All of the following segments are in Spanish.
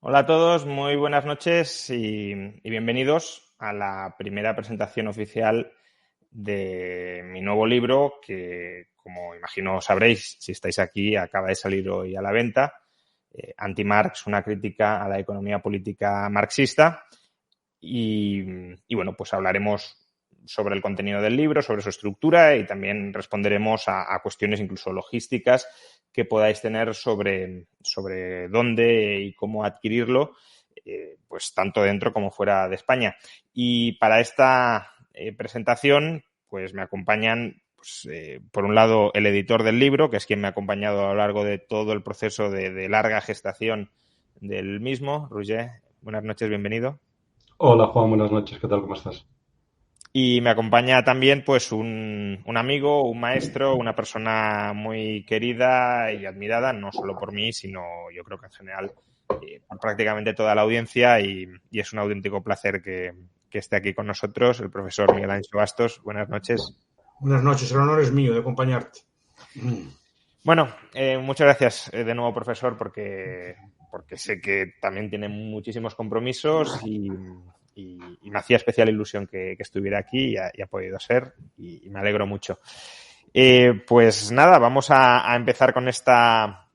Hola a todos, muy buenas noches y bienvenidos a la primera presentación oficial de mi nuevo libro que, como imagino sabréis, si estáis aquí, acaba de salir hoy a la venta. Anti-Marx, una crítica a la economía política marxista. Y bueno, pues hablaremos sobre el contenido del libro, sobre su estructura y también responderemos a cuestiones incluso logísticas que podáis tener sobre dónde y cómo adquirirlo, pues tanto dentro como fuera de España. Y para esta presentación, pues me acompañan, pues, por un lado, el editor del libro, que es quien me ha acompañado a lo largo de todo el proceso de larga gestación del mismo. Roger, buenas noches, bienvenido. Hola Juan, buenas noches, ¿qué tal? ¿Cómo estás? Y me acompaña también pues un amigo, un maestro, una persona muy querida y admirada, no solo por mí, sino yo creo que en general por prácticamente toda la audiencia y es un auténtico placer que esté aquí con nosotros, el profesor Miguel Ángel Bastos. Buenas noches. Buenas noches, el honor es mío de acompañarte. Bueno, muchas gracias de nuevo, profesor, porque sé que también tiene muchísimos compromisos y me hacía especial ilusión que estuviera aquí y ha podido ser y me alegro mucho. Pues nada, vamos a empezar con esta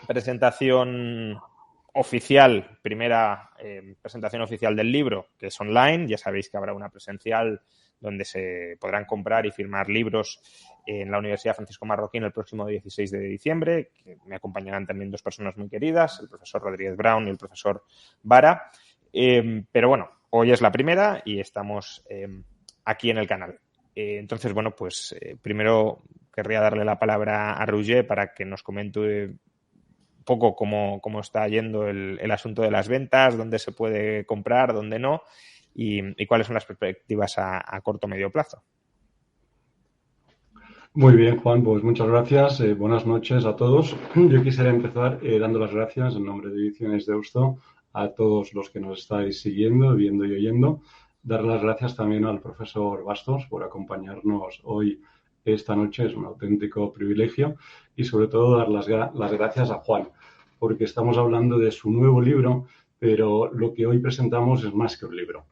presentación oficial, primera presentación oficial del libro, que es online. Ya sabéis que habrá una presencial donde se podrán comprar y firmar libros en la Universidad Francisco Marroquín el próximo 16 de diciembre. Que me acompañarán también dos personas muy queridas, el profesor Rodríguez Brown y el profesor Vara. Pero bueno, hoy es la primera y estamos aquí en el canal. Entonces, bueno, pues primero querría darle la palabra a Roger para que nos comente un poco cómo está yendo el asunto de las ventas, dónde se puede comprar, dónde no y cuáles son las perspectivas a corto o medio plazo. Muy bien, Juan, pues muchas gracias. Buenas noches a todos. Yo quisiera empezar dando las gracias en nombre de Ediciones Deusto a todos los que nos estáis siguiendo, viendo y oyendo. Dar las gracias también al profesor Bastos por acompañarnos hoy, esta noche. Es un auténtico privilegio. Y sobre todo dar las gracias a Juan, porque estamos hablando de su nuevo libro, pero lo que hoy presentamos es más que un libro.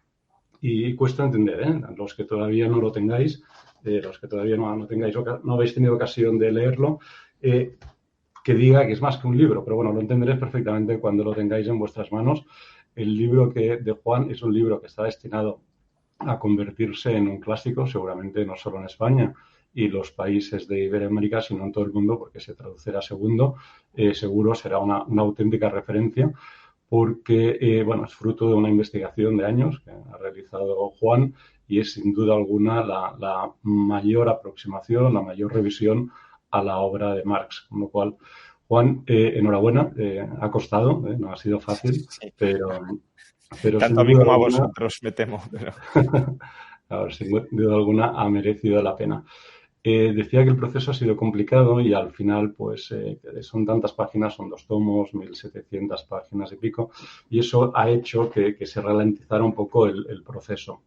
Y cuesta entender, ¿eh? Los que todavía no lo tengáis, los que todavía no habéis tenido ocasión de leerlo, que diga que es más que un libro, pero bueno, lo entenderéis perfectamente cuando lo tengáis en vuestras manos. El libro de Juan es un libro que está destinado a convertirse en un clásico, seguramente no solo en España y los países de Iberoamérica, sino en todo el mundo, porque se traducirá segundo, seguro será una auténtica referencia, porque bueno, es fruto de una investigación de años que ha realizado Juan y es sin duda alguna la mayor aproximación, la mayor revisión a la obra de Marx. Con lo cual, Juan, enhorabuena, ha costado, no ha sido fácil, Sí. pero Tanto a sin mí duda como a alguna, vosotros, me temo. Pero... a ver, sin duda alguna ha merecido la pena. Decía que el proceso ha sido complicado y al final, pues, son tantas páginas, son 2 tomos, 1.700 páginas y pico, y eso ha hecho que se ralentizara un poco el proceso.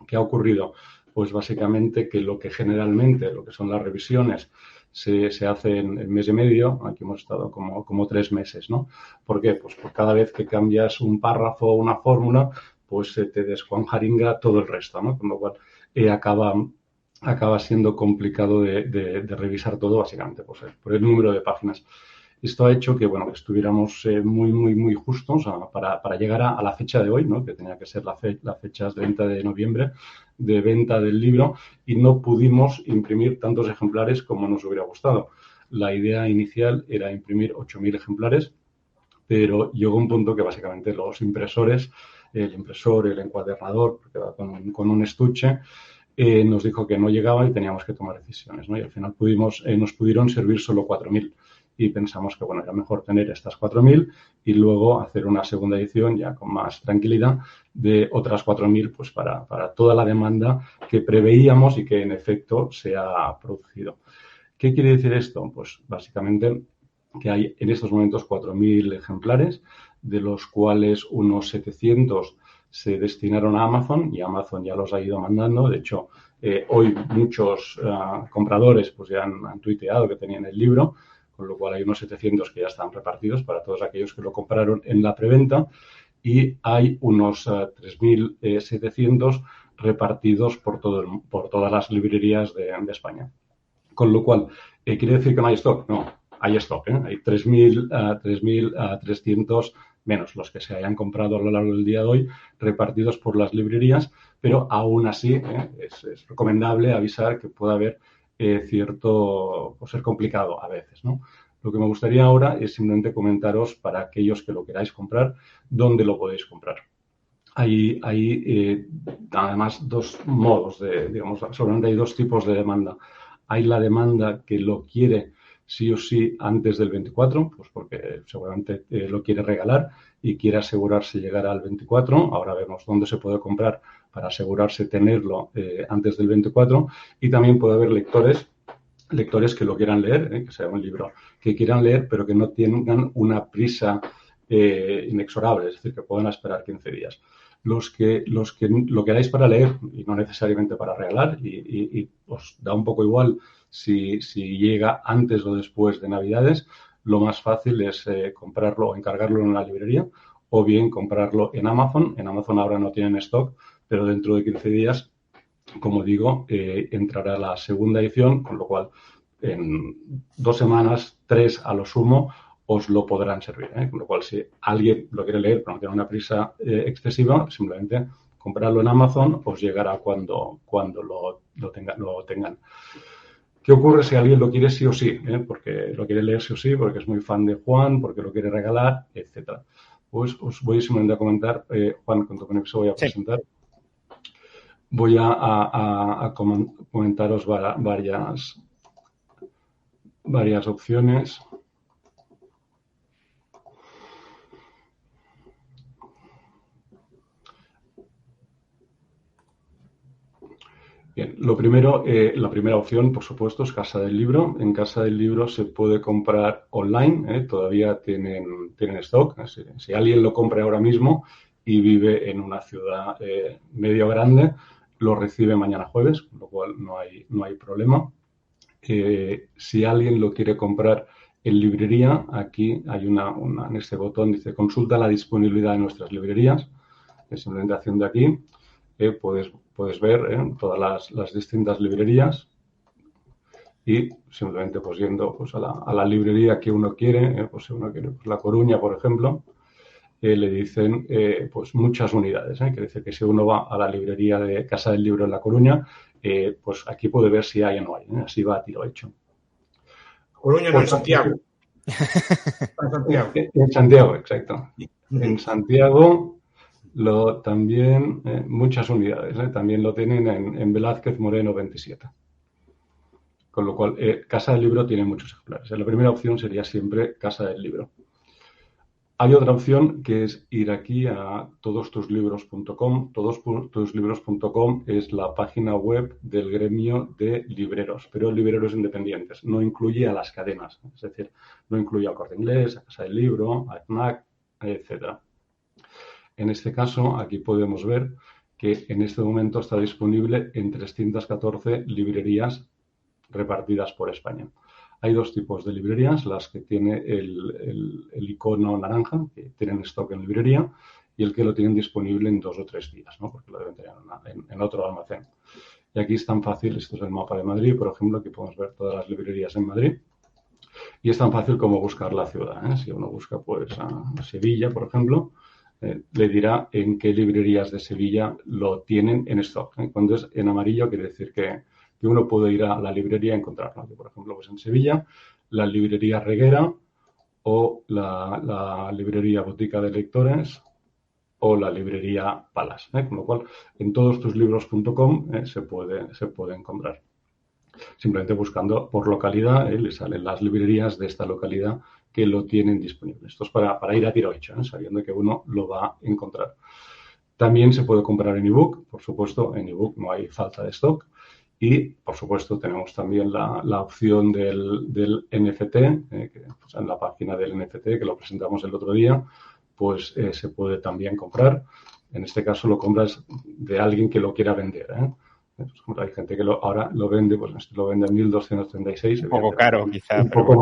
¿Qué ha ocurrido? Pues básicamente que lo que generalmente, lo que son las revisiones, se hace en mes y medio. Aquí hemos estado como 3 meses, ¿no? ¿Por qué? Pues por cada vez que cambias un párrafo o una fórmula, pues se te descuanjaringa todo el resto, ¿no? Con lo cual acaba siendo complicado de revisar todo, básicamente, pues, por el número de páginas. Esto ha hecho que, bueno, que estuviéramos muy justos para llegar a la fecha de hoy, ¿no? Que tenía que ser la fecha de 30 de noviembre de venta del libro, y no pudimos imprimir tantos ejemplares como nos hubiera gustado. La idea inicial era imprimir 8.000 ejemplares, pero llegó un punto que básicamente los impresores, el impresor, el encuadernador, porque va con un estuche, nos dijo que no llegaba y teníamos que tomar decisiones, ¿no? Y al final nos pudieron servir solo 4.000 y pensamos que, bueno, era mejor tener estas 4.000 y luego hacer una segunda edición ya con más tranquilidad de otras 4.000, pues para toda la demanda que preveíamos y que en efecto se ha producido. ¿Qué quiere decir esto? Pues básicamente que hay en estos momentos 4.000 ejemplares, de los cuales unos 700 se destinaron a Amazon y Amazon ya los ha ido mandando. De hecho, hoy muchos compradores pues ya han tuiteado que tenían el libro, con lo cual hay unos 700 que ya están repartidos para todos aquellos que lo compraron en la preventa y hay unos 3.700 repartidos por todas las librerías de España. Con lo cual, ¿quiere decir que no hay stock? No, hay stock. Hay 3.300 menos los que se hayan comprado a lo largo del día de hoy, repartidos por las librerías, pero aún así es recomendable avisar que puede haber cierto, pues ser complicado a veces, ¿no? Lo que me gustaría ahora es simplemente comentaros para aquellos que lo queráis comprar, dónde lo podéis comprar. Hay además dos modos solamente hay dos tipos de demanda. Hay la demanda que lo quiere sí o sí antes del 24, pues porque seguramente lo quiere regalar y quiere asegurarse llegar al 24. Ahora vemos dónde se puede comprar para asegurarse tenerlo antes del 24. Y también puede haber lectores que lo quieran leer, que sea un libro que quieran leer, pero que no tengan una prisa inexorable, es decir, que puedan esperar 15 días. Los que lo queráis para leer y no necesariamente para regalar y os da un poco igual si llega antes o después de Navidades, lo más fácil es comprarlo o encargarlo en la librería o bien comprarlo en Amazon. En Amazon ahora no tienen stock, pero dentro de 15 días, como digo, entrará la segunda edición, con lo cual en 2 semanas, 3 a lo sumo, os lo podrán servir. Con lo cual, si alguien lo quiere leer pero no tiene una prisa excesiva, simplemente comprarlo en Amazon, os llegará cuando lo tengan. ¿Qué ocurre si alguien lo quiere sí o sí? Porque lo quiere leer sí o sí, porque es muy fan de Juan, porque lo quiere regalar, etcétera. Pues os voy simplemente a comentar, Juan, con tu permiso voy a presentar. Sí. Voy a comentaros varias opciones. Bien, la primera opción, por supuesto, es Casa del Libro. En Casa del Libro se puede comprar online, todavía tienen stock. Si alguien lo compra ahora mismo y vive en una ciudad medio grande, lo recibe mañana jueves, con lo cual no hay problema. Si alguien lo quiere comprar en librería, aquí hay en este botón dice consulta la disponibilidad de nuestras librerías. Simplemente haciendo aquí puedes ver todas las distintas librerías y simplemente pues yendo pues, a la librería que uno quiere, pues si uno quiere pues, La Coruña, por ejemplo, le dicen pues muchas unidades. Quiere decir que si uno va a la librería de Casa del Libro en La Coruña, pues aquí puede ver si hay o no hay. Así va a tiro hecho. Coruña no, en Santiago. En Santiago, exacto. En Santiago también muchas unidades. También lo tienen en Velázquez Moreno 27. Con lo cual, Casa del Libro tiene muchos ejemplares. La primera opción sería siempre Casa del Libro. Hay otra opción que es ir aquí a todostuslibros.com. Todostuslibros.com es la página web del gremio de libreros, pero libreros independientes. No incluye a las cadenas, es decir, no incluye al Corte Inglés, a Casa del Libro, a FNAC, etc. En este caso, aquí podemos ver que en este momento está disponible en 314 librerías repartidas por España. Hay dos tipos de librerías, las que tiene el icono naranja, que tienen stock en librería, y el que lo tienen disponible en 2 o 3 días, ¿no? Porque lo deben tener en otro almacén. Y aquí es tan fácil, esto es el mapa de Madrid, por ejemplo, aquí podemos ver todas las librerías en Madrid. Y es tan fácil como buscar la ciudad. Si uno busca pues a Sevilla, por ejemplo, le dirá en qué librerías de Sevilla lo tienen en stock. Cuando es en amarillo quiere decir que uno puede ir a la librería y encontrarlo. Por ejemplo, pues en Sevilla, la librería Reguera o la librería Botica de Lectores o la librería Palas. Con lo cual, en todostuslibros.com se puede encontrar. Simplemente buscando por localidad, le salen las librerías de esta localidad que lo tienen disponible. Esto es para ir a tiro hecho, sabiendo que uno lo va a encontrar. También se puede comprar en ebook. Por supuesto, en ebook no hay falta de stock. Y, por supuesto, tenemos también la opción del NFT, que pues, en la página del NFT, que lo presentamos el otro día, pues se puede también comprar. En este caso lo compras de alguien que lo quiera vender. Hay gente que ahora lo vende, pues esto lo vende en 1.236. Un poco caro, quizá. Un poco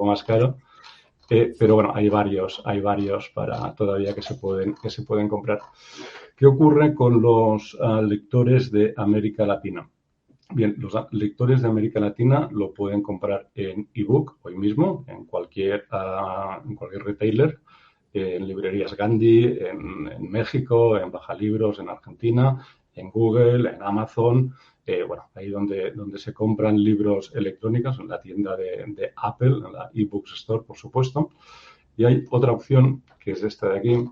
más caro. Pero bueno, hay varios para todavía que se pueden comprar. ¿Qué ocurre con los lectores de América Latina? Bien, los lectores de América Latina lo pueden comprar en ebook hoy mismo, en cualquier retailer, en librerías Gandhi, en México, en Bajalibros, en Argentina, en Google, en Amazon, ahí donde se compran libros electrónicos, en la tienda de Apple, en la eBooks Store, por supuesto. Y hay otra opción, que es esta de aquí,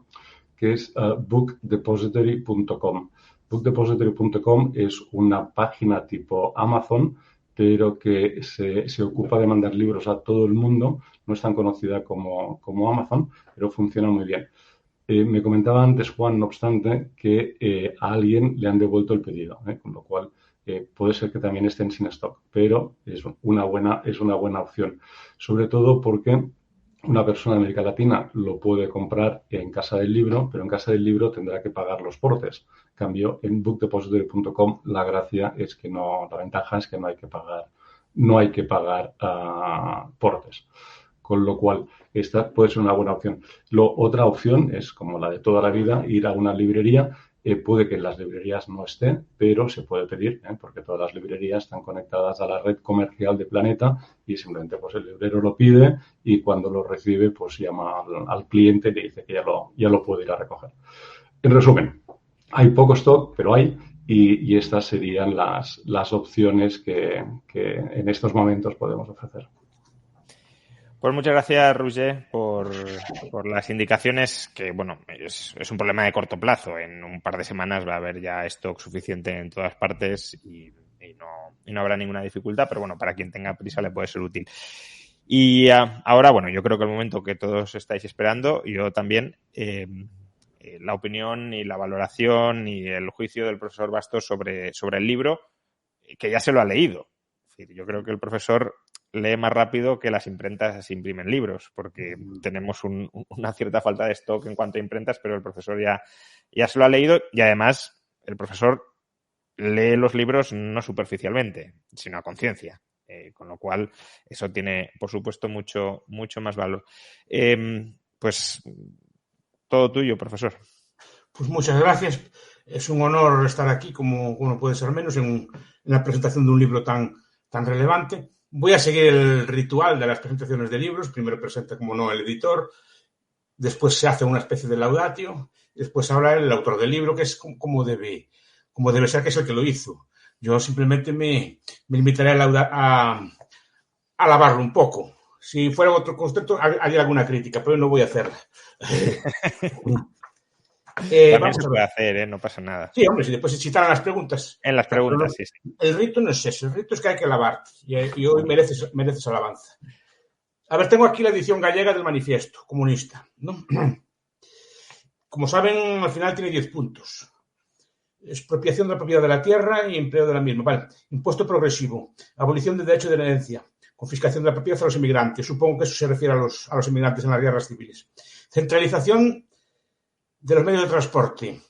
que es bookdepository.com. Bookdepository.com es una página tipo Amazon, pero que se ocupa de mandar libros a todo el mundo. No es tan conocida como Amazon, pero funciona muy bien. Me comentaba antes, Juan, no obstante, que a alguien le han devuelto el pedido, con lo cual puede ser que también estén sin stock, pero es una buena opción, sobre todo porque una persona de América Latina lo puede comprar en Casa del Libro, pero en Casa del Libro tendrá que pagar los portes. En cambio, en bookdepository.com la ventaja es que no hay que pagar portes. Con lo cual, esta puede ser una buena opción. Otra opción es, como la de toda la vida, ir a una librería. Puede que en las librerías no esté, pero se puede pedir, porque todas las librerías están conectadas a la red comercial de Planeta y simplemente pues el librero lo pide y cuando lo recibe pues llama al cliente y le dice que ya lo puede ir a recoger. En resumen, hay poco stock, pero hay, y estas serían las opciones que en estos momentos podemos ofrecer. Pues muchas gracias, Roger, por las indicaciones que, bueno, es un problema de corto plazo. En un par de semanas va a haber ya stock suficiente en todas partes y no habrá ninguna dificultad, pero bueno, para quien tenga prisa le puede ser útil. Y ahora, bueno, yo creo que el momento que todos estáis esperando, yo también, la opinión y la valoración y el juicio del profesor Bastos sobre el libro, que ya se lo ha leído. Es decir, yo creo que el profesor lee más rápido que las imprentas imprimen libros, porque tenemos una cierta falta de stock en cuanto a imprentas, pero el profesor ya se lo ha leído y además el profesor lee los libros no superficialmente, sino a conciencia, con lo cual eso tiene, por supuesto, mucho más valor. Pues todo tuyo, profesor. Pues muchas gracias. Es un honor estar aquí, como uno puede ser menos, en la presentación de un libro tan relevante. Voy a seguir el ritual de las presentaciones de libros. Primero presenta, como no, el editor, después se hace una especie de laudatio, después habla el autor del libro, que es como debe ser, que es el que lo hizo. Yo simplemente me limitaré a alabarlo un poco. Si fuera otro concepto, haría alguna crítica, pero no voy a hacerla. También se puede hacer, no pasa nada. Sí, hombre, si después se citarán las preguntas. En las preguntas, sí. El rito no es eso, el rito es que hay que alabarte y hoy mereces alabanza. A ver, tengo aquí la edición gallega del Manifiesto Comunista, ¿no? Como saben, al final tiene 10 puntos. Expropiación de la propiedad de la tierra y empleo de la misma. Vale. Impuesto progresivo, abolición del derecho de herencia, confiscación de la propiedad a los inmigrantes. Supongo que eso se refiere a los inmigrantes en las guerras civiles. Centralización de los medios de transporte,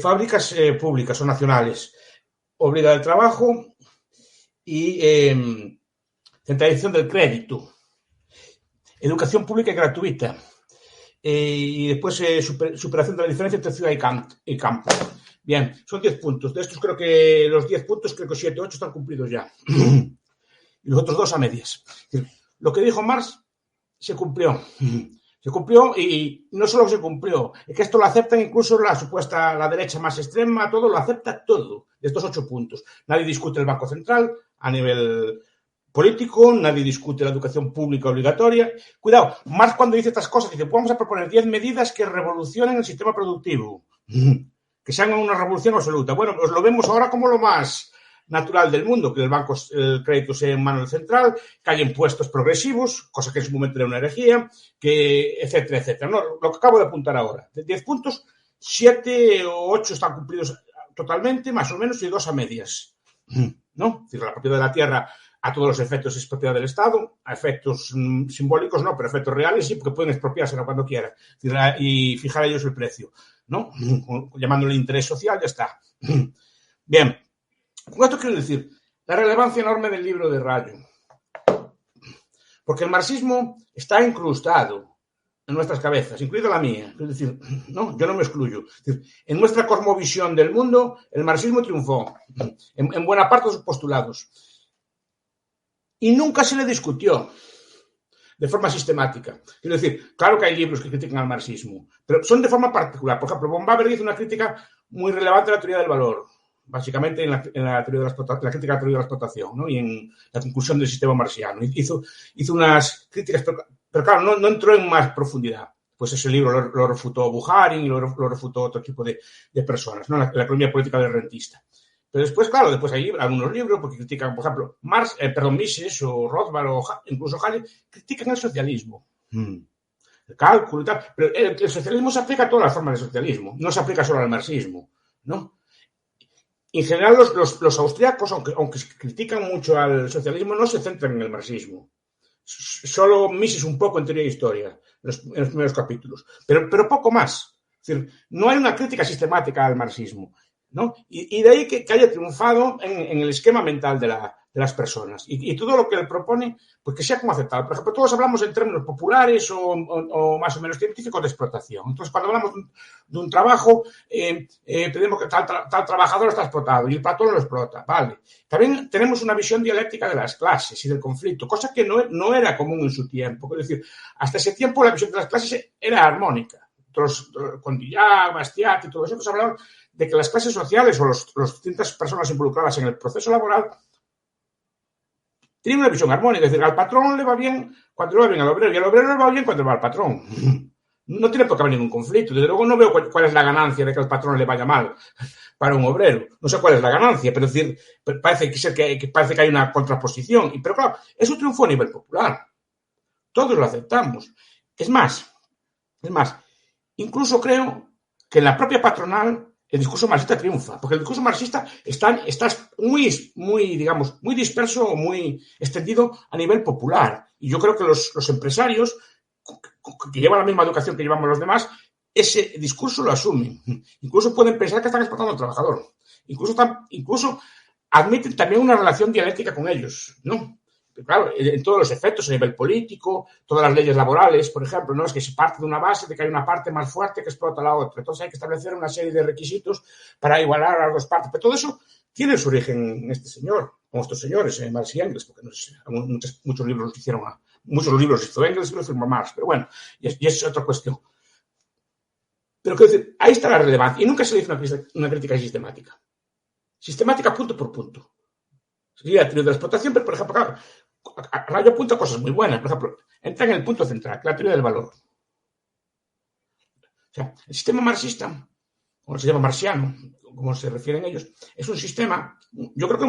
fábricas públicas o nacionales, obliga del trabajo y centralización del crédito, educación pública y gratuita, y después superación de la diferencia entre ciudad y campo. Bien, son 10 puntos. De estos creo que los 10 puntos, creo que 7 o 8 están cumplidos ya. Y los otros 2 a medias. Lo que dijo Marx se cumplió. Se cumplió y no solo se cumplió, es que esto lo aceptan incluso la derecha más extrema, todo lo acepta todo, de estos 8 puntos. Nadie discute el Banco Central a nivel político, nadie discute la educación pública obligatoria. Cuidado, Marx cuando dice estas cosas dice, vamos a proponer 10 medidas que revolucionen el sistema productivo, que sean una revolución absoluta. Bueno, pues lo vemos ahora como lo más natural del mundo, que el crédito sea en manos del central, que haya impuestos progresivos, cosa que en su momento era una herejía, que etcétera, etcétera. No, lo que acabo de apuntar ahora. De 10 puntos, 7 o 8 están cumplidos totalmente, más o menos, y 2 a medias. ¿No? Es decir, la propiedad de la tierra a todos los efectos es propiedad del Estado, a efectos simbólicos no, pero a efectos reales sí, porque pueden expropiársela cuando quieran y fijar a ellos el precio, ¿no? Llamándole interés social, ya está. Bien, con esto quiero decir la relevancia enorme del libro de Rayo. Porque el marxismo está incrustado en nuestras cabezas, incluida la mía. Es decir, no, yo no me excluyo. Es decir, en nuestra cosmovisión del mundo, el marxismo triunfó en buena parte de sus postulados. Y nunca se le discutió de forma sistemática. Quiero decir, claro que hay libros que critican al marxismo, pero son de forma particular. Por ejemplo, von Baber hizo una crítica muy relevante a la teoría del valor, básicamente en la crítica de la teoría de la explotación, ¿no? Y en la conclusión del sistema marxiano. Hizo unas críticas, pero claro, no entró en más profundidad. Pues ese libro lo refutó Bukharin y lo refutó otro tipo de personas, ¿no? La economía política del rentista. Pero después, claro, hay algunos libros porque critican, por ejemplo, Mises o Rothbard o incluso Hayek, critican el socialismo. El cálculo y tal. Pero el socialismo se aplica a todas las formas de socialismo, no se aplica solo al marxismo, ¿no? En general, los austriacos, aunque critican mucho al socialismo, no se centran en el marxismo. Solo Mises un poco en teoría e historia, en los primeros capítulos. Pero poco más. Es decir, no hay una crítica sistemática al marxismo, ¿no? Y de ahí que haya triunfado en el esquema mental de las personas. Y todo lo que él propone, pues que sea como aceptado. Por ejemplo, todos hablamos en términos populares o más o menos científicos de explotación. Entonces, cuando hablamos de un trabajo, tenemos que tal trabajador está explotado y el patrón lo explota. Vale. También tenemos una visión dialéctica de las clases y del conflicto, cosa que no era común en su tiempo. Es decir, hasta ese tiempo la visión de las clases era armónica. Con Dillac, Bastiat y todos ellos hablaban de que las clases sociales o las distintas personas involucradas en el proceso laboral tienen una visión armónica. Es decir, al patrón le va bien cuando le va bien al obrero y al obrero le va bien cuando le va al patrón. No tiene por qué haber ningún conflicto. Desde luego no veo cuál es la ganancia de que al patrón le vaya mal para un obrero. No sé cuál es la ganancia, pero es decir, parece que hay una contraposición. Pero claro, eso triunfó a nivel popular. Todos lo aceptamos. Es más, incluso creo que en la propia patronal el discurso marxista triunfa, porque el discurso marxista está muy disperso o muy extendido a nivel popular. Y yo creo que los empresarios que llevan la misma educación que llevamos los demás, ese discurso lo asumen. Incluso pueden pensar que están explotando al trabajador. Incluso admiten también una relación dialéctica con ellos, ¿no? Claro, en todos los efectos, a nivel político, todas las leyes laborales, por ejemplo, ¿no? Es que se parte de una base de que hay una parte más fuerte que explota a la otra. Entonces hay que establecer una serie de requisitos para igualar a las dos partes. Pero todo eso tiene su origen en este señor, o estos señores, Marx y Engels, porque no sé, muchos libros los hicieron, muchos libros hizo Engels y los firmó Marx, pero bueno, y es otra cuestión. Pero quiero decir, ahí está la relevancia. Y nunca se le hizo una crítica sistemática. Sistemática punto por punto. Sería la teoría de la explotación, pero por ejemplo, claro, Rayo apunta cosas muy buenas. Por ejemplo, entra en el punto central, la teoría del valor. O sea, el sistema marxista, o el sistema marxiano, como se refieren ellos, es un sistema, yo creo que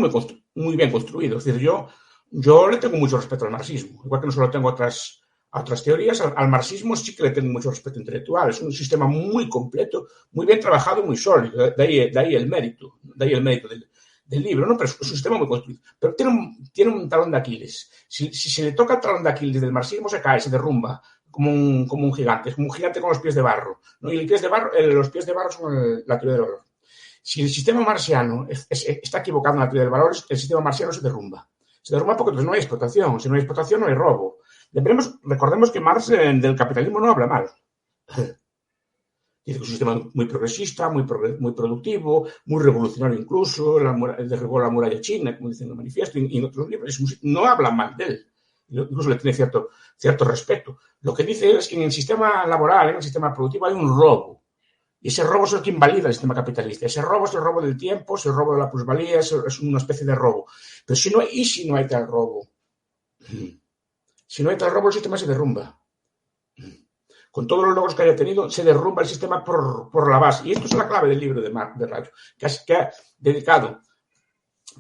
muy bien construido. Es decir, yo le tengo mucho respeto al marxismo. Igual que no solo tengo otras teorías, al marxismo sí que le tengo mucho respeto intelectual. Es un sistema muy completo, muy bien trabajado, muy sólido. De ahí el mérito del libro, ¿no? Pero es un sistema muy construido. Pero tiene un talón de Aquiles. Si se le toca el talón de Aquiles del marxismo, se cae, se derrumba como un gigante. Es como un gigante con los pies de barro, ¿no? Y los pies de barro son la teoría del valor. Si el sistema marxiano está equivocado en la teoría del valor, el sistema marxiano se derrumba. Se derrumba porque entonces no hay explotación. Si no hay explotación, no hay robo. Recordemos que Marx del capitalismo no habla mal. Dice que es un sistema muy progresista, muy productivo, muy revolucionario incluso, derribó la muralla china, como dice en el manifiesto, y en otros libros. No habla mal de él. Incluso le tiene cierto respeto. Lo que dice él es que en el sistema laboral, en el sistema productivo, hay un robo. Y ese robo es el que invalida el sistema capitalista. Ese robo es el robo del tiempo, es el robo de la plusvalía, es una especie de robo. Pero si no hay tal robo? Si no hay tal robo, el sistema se derrumba. Con todos los logros que haya tenido, se derrumba el sistema por la base. Y esto es la clave del libro de Rayo, que ha dedicado,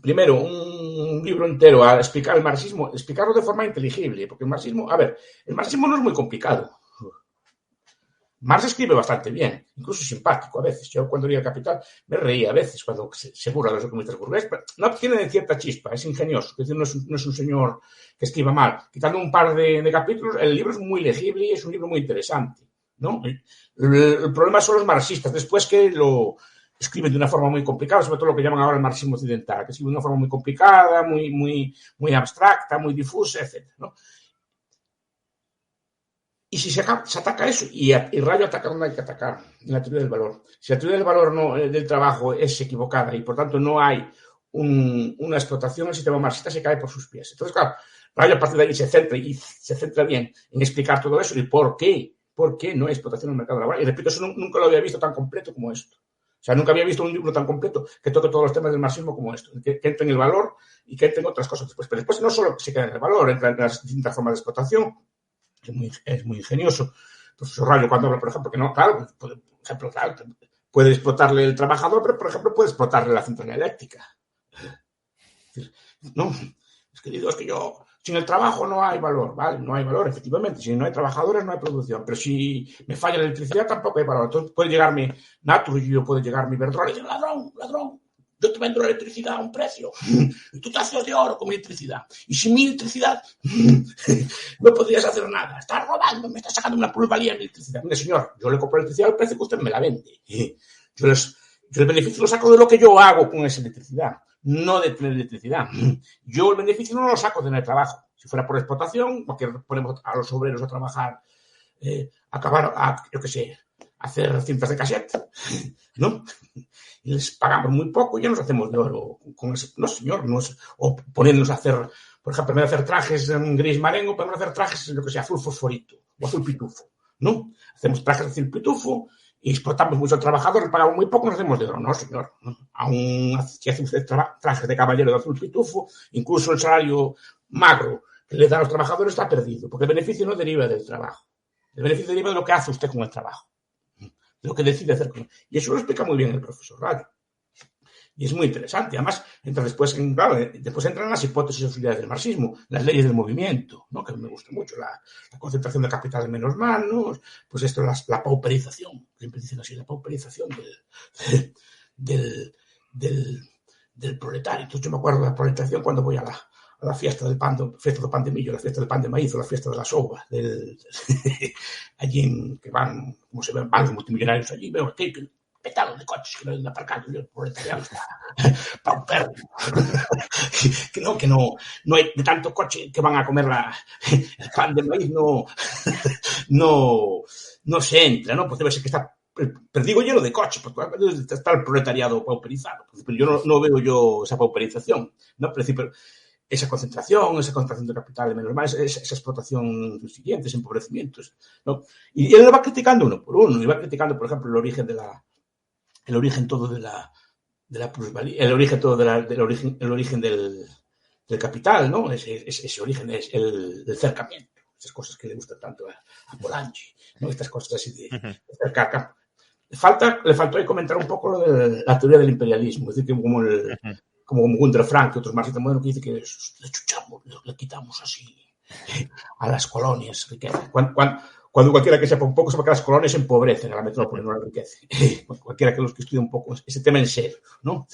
primero, un libro entero a explicar el marxismo, explicarlo de forma inteligible, porque el marxismo no es muy complicado. Marx escribe bastante bien, incluso simpático a veces. Yo cuando leía El Capital me reía a veces cuando se burla de los economistas burgueses, pero no tiene cierta chispa, es ingenioso. Es decir, no es un señor que escriba mal. Quitando un par de capítulos, el libro es muy legible y es un libro muy interesante, ¿no? El problema son los marxistas, después que lo escriben de una forma muy complicada, sobre todo lo que llaman ahora el marxismo occidental, que escriben de una forma muy complicada, muy abstracta, muy difusa, etc., ¿no? Y si se ataca eso, y Rayo ataca donde hay que atacar, en la teoría del valor. Si la teoría del valor del trabajo es equivocada y por tanto no hay una explotación, el sistema marxista se cae por sus pies. Entonces, claro, Rayo a partir de ahí se centra bien en explicar todo eso y por qué no hay explotación en el mercado laboral. Y repito, eso nunca lo había visto tan completo como esto. O sea, nunca había visto un libro tan completo que toque todos los temas del marxismo como esto, que entre en el valor y que entre en otras cosas después. Pero después no solo se queda en el valor, entra en las distintas formas de explotación. Es muy ingenioso. El profesor Rayo, cuando habla, por ejemplo, que no, claro, por ejemplo, claro, puede explotarle el trabajador, pero, por ejemplo, puede explotarle la central eléctrica. No, es que digo, sin el trabajo no hay valor, ¿vale? No hay valor, efectivamente. Si no hay trabajadores, no hay producción. Pero si me falla la electricidad, tampoco hay valor. Entonces puede llegarme Naturgy, puede llegarme Iberdrola y decir, ladrón, yo te vendo la electricidad a un precio y tú te haces de oro con mi electricidad. Y sin mi electricidad no podrías hacer nada. Estás robando, me estás sacando una plusvalía en mi electricidad. Mire, señor, yo le compro la electricidad al precio que usted me la vende. Yo el beneficio lo saco de lo que yo hago con esa electricidad, no de tener electricidad. Yo el beneficio no lo saco de tener trabajo. Si fuera por explotación, porque ponemos a los obreros a trabajar, hacer cintas de cassette, ¿no? Y les pagamos muy poco y ya nos hacemos de oro con eso. No, señor, o ponernos a hacer, por ejemplo, en vez de hacer trajes en gris marengo, podemos hacer trajes en lo que sea azul fosforito o azul pitufo, ¿no? Hacemos trajes de azul pitufo y explotamos mucho al trabajador, le pagamos muy poco y nos hacemos de oro. No, señor. Aún si hace usted trajes de caballero de azul pitufo, incluso el salario magro que le da a los trabajadores está perdido, porque el beneficio no deriva del trabajo. El beneficio deriva de lo que hace usted con el trabajo, de lo que decide hacer con él. Y eso lo explica muy bien el profesor Rayo. Y es muy interesante. Además, después entran las hipótesis y utilidades del marxismo, las leyes del movimiento, ¿no? Que me gusta mucho, la concentración de capital en menos manos, pues esto, la pauperización, siempre dicen así, la pauperización del proletario. Entonces yo me acuerdo de la proletación cuando voy a la fiesta del pan de millo, la fiesta del pan de maíz o la fiesta de la soba, allí que van, como se ven, van los multimillonarios allí, veo aquí petado de coches que no hay aparcados, y el proletariado está paupérrimo. que no hay de tanto coche que van a comer el pan de maíz, no se entra, ¿no? Pues debe ser que está, pero digo, lleno de coches, porque está el proletariado pauperizado. Pero yo no veo yo esa pauperización, ¿no? Pero esa concentración de capital de menos más, esa explotación subsiguiente, ese empobrecimiento, ¿no? Y él lo va criticando uno por uno, y va criticando, por ejemplo, el origen todo de la plusvalía, el origen del capital, ¿no? Ese origen es el cercamiento, esas cosas que le gustan tanto a Polanyi, ¿no? Estas cosas así de cercar. Le faltó ahí comentar un poco lo de la teoría del imperialismo, es decir, que como Gunther Frank y otros marxistas modernos que dicen que le chuchamos, le quitamos así a las colonias riqueza. Cuando cualquiera que sepa un poco sabe que las colonias empobrecen a la metrópoli, no la enriquece. Cualquiera que los que estudie un poco ese tema en serio, ¿no?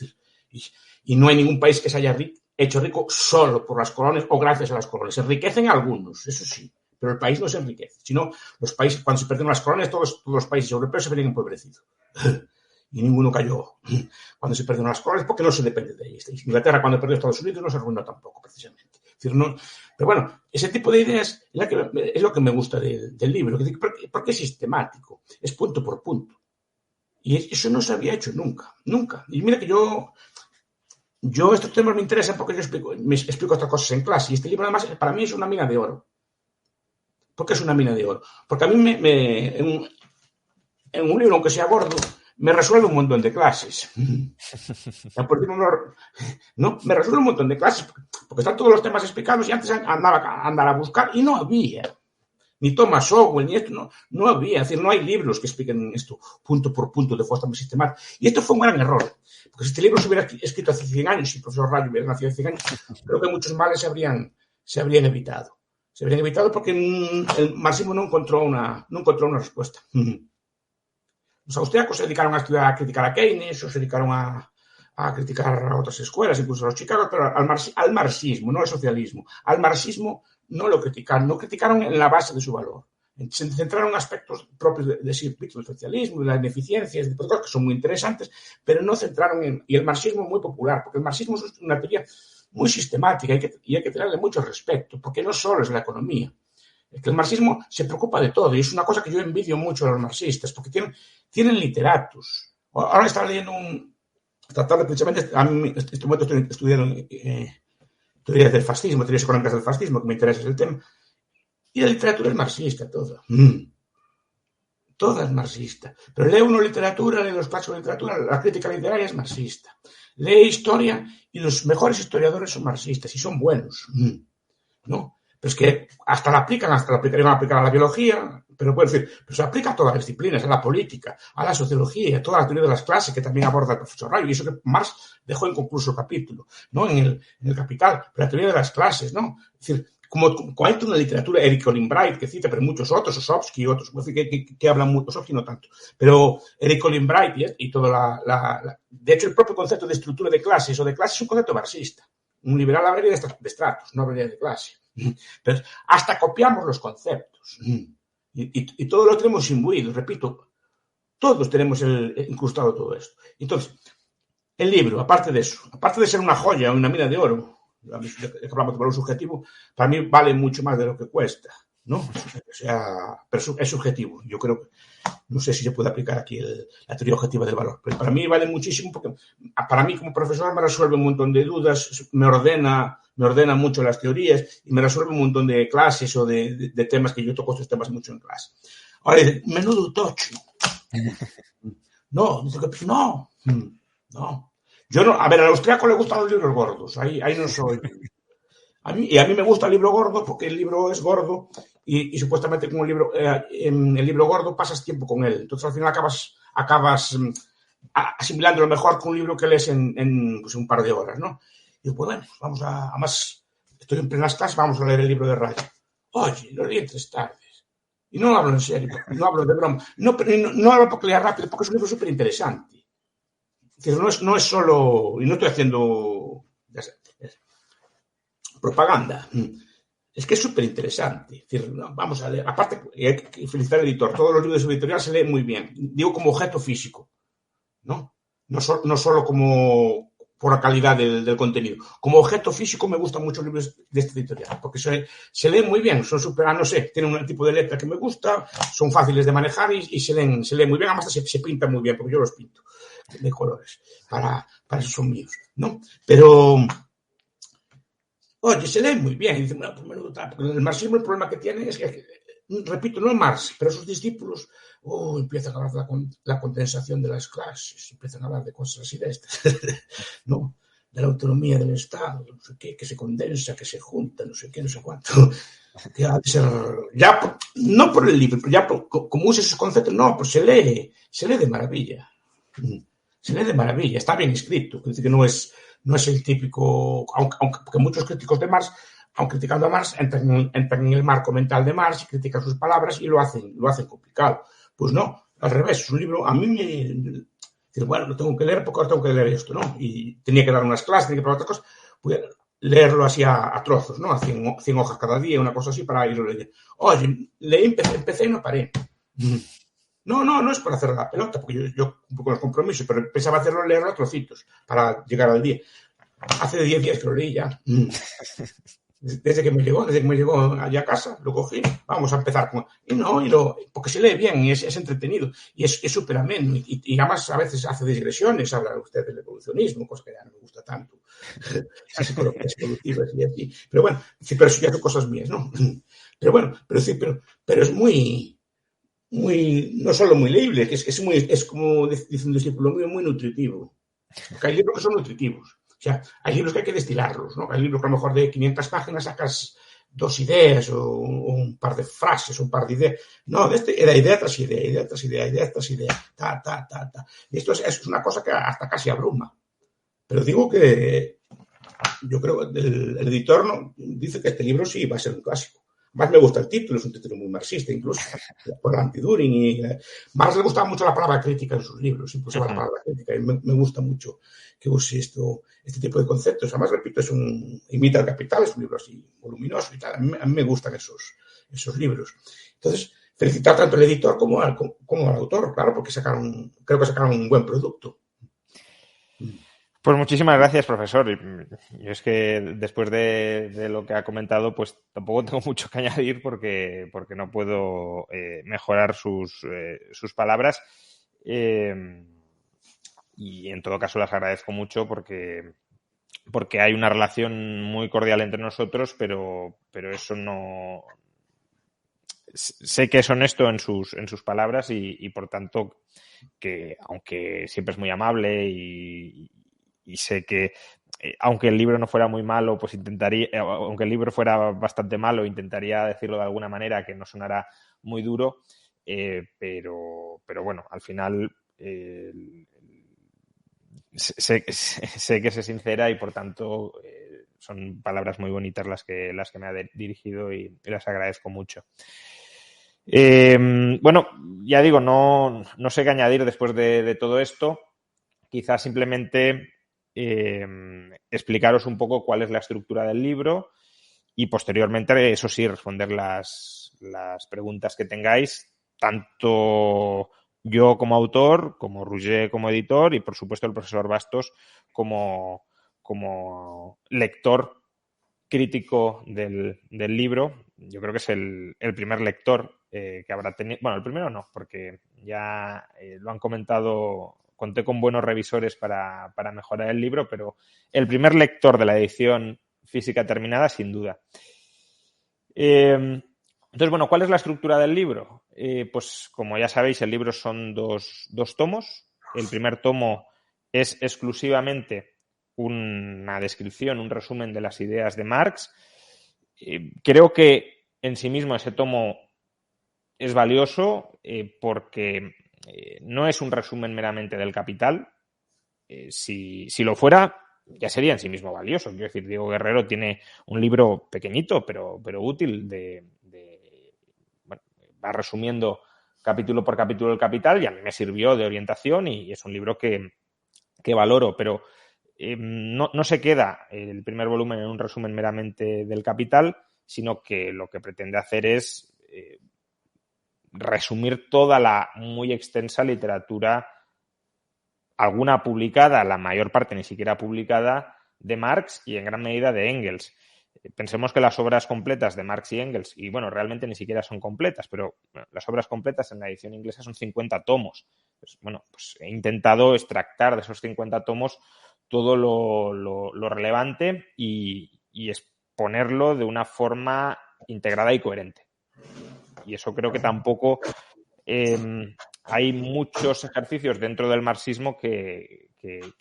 Y no hay ningún país que se haya hecho rico solo por las colonias o gracias a las colonias. Se enriquecen algunos, eso sí, pero el país no se enriquece. Sino los países, cuando se perdieron las colonias, todos los países europeos se venían empobrecidos. Y ninguno cayó cuando se perdieron las colonias porque no se depende de ellas. Inglaterra, cuando perdió Estados Unidos, no se arruinó tampoco, precisamente. Es decir, no, pero bueno, ese tipo de ideas es lo que me gusta del libro, porque es sistemático, es punto por punto. Y eso no se había hecho nunca. Y mira que yo estos temas me interesan porque me explico otras cosas en clase. Y este libro, además, para mí es una mina de oro. ¿Por qué es una mina de oro? Porque a mí en un libro, aunque sea gordo, me resuelve un montón de clases. ¿No? Me resuelve un montón de clases porque están todos los temas explicados y antes andar a buscar y no había. Ni Thomas Sowell, ni esto, no había. Es decir, no hay libros que expliquen esto punto por punto de forma sistemática. Y esto fue un gran error. Porque si este libro se hubiera escrito hace 100 años, si el profesor Rayo hubiera nacido hace 100 años, creo que muchos males se habrían evitado. Se habrían evitado porque el marxismo no encontró una respuesta. Los austríacos se dedicaron a criticar a Keynes, o se dedicaron a criticar a otras escuelas, incluso a los Chicago, pero al marxismo, no al socialismo. Al marxismo no lo criticaron, en la base de su valor, Se centraron en aspectos propios de circuitos del socialismo, de la ineficiencia, de cosas que son muy interesantes, pero no centraron en... Y el marxismo es muy popular, porque el marxismo es una teoría muy sistemática y hay que tenerle mucho respeto, porque no solo es la economía. Es que el marxismo se preocupa de todo y es una cosa que yo envidio mucho a los marxistas, porque tienen literatos. Ahora estaba leyendo tratando precisamente, a mí en este momento estoy estudiando teorías del fascismo, teorías económicas del fascismo, que me interesa el tema, y la literatura es marxista, toda. Toda es marxista. Pero lee uno literatura, lee los clásicos de literatura, la crítica literaria es marxista. Lee historia y los mejores historiadores son marxistas y son buenos. ¿No? Pero es que hasta la aplican a la biología, pero puedo decir, pero se aplica a todas las disciplinas, a la política, a la sociología, a toda la teoría de las clases que también aborda el profesor Rayo, y eso que Marx dejó inconcluso el capítulo, ¿no? En el Capital, pero la teoría de las clases, ¿no? Es decir, como hay toda una literatura, Eric Olin Bright, que cita, pero muchos otros, Osowski y otros, que hablan mucho, Osowski no tanto, pero Eric Olin Bright y toda de hecho, el propio concepto de estructura de clases o de clases es un concepto marxista. Un liberal hablaría de estratos, no hablaría de clase. Pero hasta copiamos los conceptos y todo lo tenemos imbuido, repito, todos tenemos incrustado todo esto. Entonces, el libro, aparte de eso, aparte de ser una joya, una mina de oro, hablamos de valor subjetivo, para mí vale mucho más de lo que cuesta, ¿no? O sea, pero es subjetivo. Yo creo que no sé si se puede aplicar aquí la teoría objetiva del valor, pero para mí vale muchísimo porque para mí como profesor me resuelve un montón de dudas, me ordena mucho las teorías y me resuelve un montón de clases o de temas que yo toco estos temas mucho en clase. Ahora, menudo tocho. No, no. Yo no, a ver, al austriaco le gustan los libros gordos, ahí no soy. A mí me gusta el libro gordo porque el libro es gordo y supuestamente como el libro gordo pasas tiempo con él. Entonces al final acabas asimilándolo mejor que un libro que lees en un par de horas, ¿no? Y pues bueno, además estoy en plenas clases, vamos a leer el libro de Rayo. Oye, lo leí en 3 tardes. Y no hablo en serio, no hablo de broma. No hablo porque lea rápido, porque es un libro súper interesante. Es decir, no es solo, y no estoy haciendo propaganda. Es que es súper interesante. Es decir, vamos a leer. Aparte, hay que felicitar al editor. Todos los libros de su editorial se leen muy bien. Digo como objeto físico, ¿no? No solo como por la calidad del contenido. Como objeto físico me gustan mucho los libros de esta editorial, porque se leen muy bien. Son súper, no sé, tienen un tipo de letra que me gusta, son fáciles de manejar y se leen muy bien. Además se pintan muy bien, porque yo los pinto de colores. Para esos son míos, ¿no? Pero... Oye, se lee muy bien. Y dice, bueno, pues menudo tal. Porque el marxismo el problema que tiene es que, repito, no es Marx, pero sus discípulos empiezan a hablar de la condensación de las clases, empiezan a hablar de cosas así de estas, ¿no? De la autonomía del Estado, no sé qué, que se condensa, que se junta, no sé qué, no sé cuánto. Que ha de ser, ya, no por el libro, pero ya como usa esos conceptos, no, pues se lee de maravilla. Se lee de maravilla, está bien escrito, es decir, que no es el típico, aunque muchos críticos de Marx, aun criticando a Marx, entran en el marco mental de Marx y critican sus palabras y lo hacen complicado. Pues no, al revés, es un libro, a mí me... Bueno, lo tengo que leer porque ahora tengo que leer esto, ¿no? Y tenía que dar unas clases, tenía que probar otras cosas, pues leerlo así a trozos, ¿no? A 100 hojas cada día, una cosa así para irlo leyendo. Oye, empecé y no paré. No es para hacer la pelota, porque yo cumplo con los compromisos, pero pensaba leerlo a trocitos para llegar al día. Hace 10 días que lo leí ya. Desde que me llegó allá a casa, lo cogí. Vamos a empezar con... porque se lee bien y es entretenido. Y es súper ameno. Y además a veces hace digresiones, habla usted del evolucionismo, cosa que ya no me gusta tanto. Las psicologías evolutivas y así. Pero bueno, pero eso ya son cosas mías, ¿no? Pero bueno, pero es muy, no solo muy leíble, es como dice un discípulo mío, muy nutritivo. Porque hay libros que son nutritivos. O sea, hay libros que hay que destilarlos, ¿no? Hay libros que a lo mejor de 500 páginas sacas 2 ideas o un par de frases, un par de ideas. No, era idea tras idea, idea tras idea, idea tras idea, ta. Y esto es una cosa que hasta casi abruma. Pero digo que yo creo que el editor dice que este libro sí va a ser un clásico. Más me gusta el título, es un título muy marxista, incluso, por anti-Düring. Y Marx le gustaba mucho la palabra crítica en sus libros, incluso la palabra crítica, y me gusta mucho que use este tipo de conceptos. Además, repito, imita el Capital, es un libro así voluminoso y tal. A mí me gustan esos libros. Entonces, felicitar tanto al editor como al autor, claro, porque creo que sacaron un buen producto. Pues muchísimas gracias, profesor. Yo es que después de lo que ha comentado, pues tampoco tengo mucho que añadir porque no puedo mejorar sus palabras. Y en todo caso las agradezco mucho porque hay una relación muy cordial entre nosotros, pero eso no... Sé que es honesto en sus palabras y por tanto que, aunque siempre es muy amable y sé que aunque el libro no fuera muy malo, pues intentaría, aunque el libro fuera bastante malo, intentaría decirlo de alguna manera que no sonara muy duro, pero bueno, al final sé que se sincera y por tanto son palabras muy bonitas las que me ha dirigido y las agradezco mucho. Bueno, ya digo, no sé qué añadir después de todo esto. Quizás simplemente explicaros un poco cuál es la estructura del libro y posteriormente, eso sí, responder las preguntas que tengáis, tanto yo como autor, como Roger como editor y por supuesto el profesor Bastos como lector crítico del libro. Yo creo que es el primer lector que habrá tenido. Bueno, el primero no, porque ya lo han comentado, conté con buenos revisores para mejorar el libro, pero el primer lector de la edición física terminada, sin duda. Entonces, bueno, ¿cuál es la estructura del libro? Pues como ya sabéis, el libro son dos tomos. El primer tomo es exclusivamente una descripción, un resumen de las ideas de Marx. Creo que en sí mismo ese tomo es valioso porque no es un resumen meramente del Capital. Si lo fuera, ya sería en sí mismo valioso. Quiero decir, Diego Guerrero tiene un libro pequeñito, pero útil bueno, va resumiendo capítulo por capítulo el Capital y a mí me sirvió de orientación y es un libro que valoro, pero no se queda el primer volumen en un resumen meramente del Capital, sino que lo que pretende hacer es resumir toda la muy extensa literatura, alguna publicada, la mayor parte ni siquiera publicada, de Marx y en gran medida de Engels. Pensemos que las obras completas de Marx y Engels, y bueno, realmente ni siquiera son completas, pero bueno, las obras completas en la edición inglesa son 50 tomos. Pues, bueno, pues he intentado extractar de esos 50 tomos todo lo relevante y exponerlo de una forma integrada y coherente. Y eso creo que tampoco hay muchos ejercicios dentro del marxismo que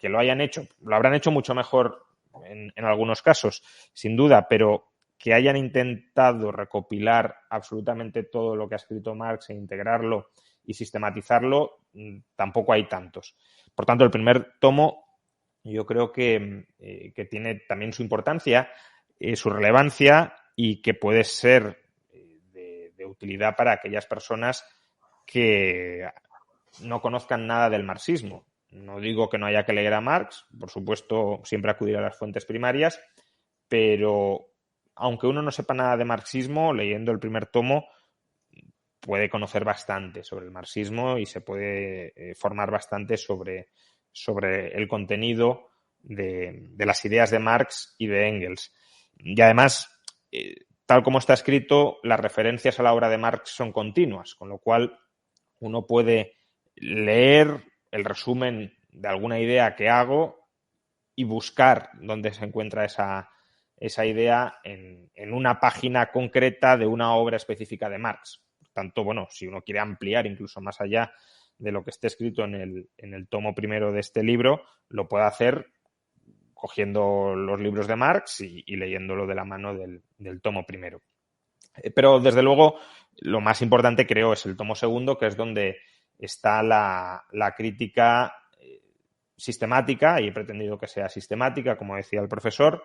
lo hayan hecho. Lo habrán hecho mucho mejor en algunos casos, sin duda, pero que hayan intentado recopilar absolutamente todo lo que ha escrito Marx e integrarlo y sistematizarlo, tampoco hay tantos. Por tanto, el primer tomo yo creo que tiene también su importancia, su relevancia y que puede ser de utilidad para aquellas personas que no conozcan nada del marxismo. No digo que no haya que leer a Marx, por supuesto, siempre acudir a las fuentes primarias, pero aunque uno no sepa nada de marxismo, leyendo el primer tomo puede conocer bastante sobre el marxismo y se puede formar bastante sobre el contenido de las ideas de Marx y de Engels. Y además, tal como está escrito, las referencias a la obra de Marx son continuas, con lo cual uno puede leer el resumen de alguna idea que hago y buscar dónde se encuentra esa idea en una página concreta de una obra específica de Marx. Por tanto, bueno, si uno quiere ampliar incluso más allá de lo que esté escrito en el tomo primero de este libro, lo puede hacer cogiendo los libros de Marx y leyéndolo de la mano del tomo primero. Pero, desde luego, lo más importante, creo, es el tomo segundo, que es donde está la crítica sistemática, y he pretendido que sea sistemática, como decía el profesor,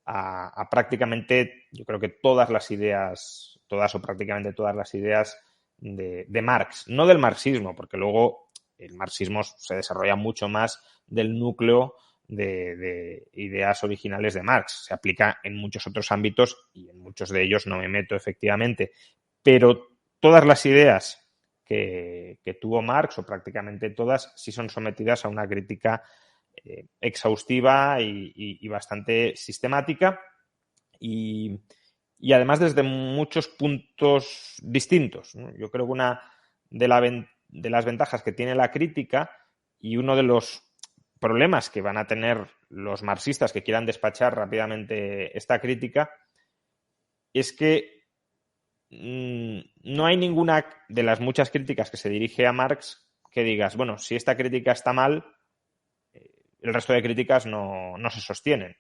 a prácticamente, yo creo que todas las ideas, todas o prácticamente todas las ideas de Marx. No del marxismo, porque luego el marxismo se desarrolla mucho más del núcleo de ideas originales de Marx. Se aplica en muchos otros ámbitos y en muchos de ellos no me meto efectivamente. Pero todas las ideas que tuvo Marx, o prácticamente todas, sí son sometidas a una crítica exhaustiva y bastante sistemática y además desde muchos puntos distintos, ¿no? Yo creo que una de las ventajas que tiene la crítica y uno de los problemas que van a tener los marxistas que quieran despachar rápidamente esta crítica es que no hay ninguna de las muchas críticas que se dirige a Marx que digas, bueno, si esta crítica está mal, el resto de críticas no se sostienen.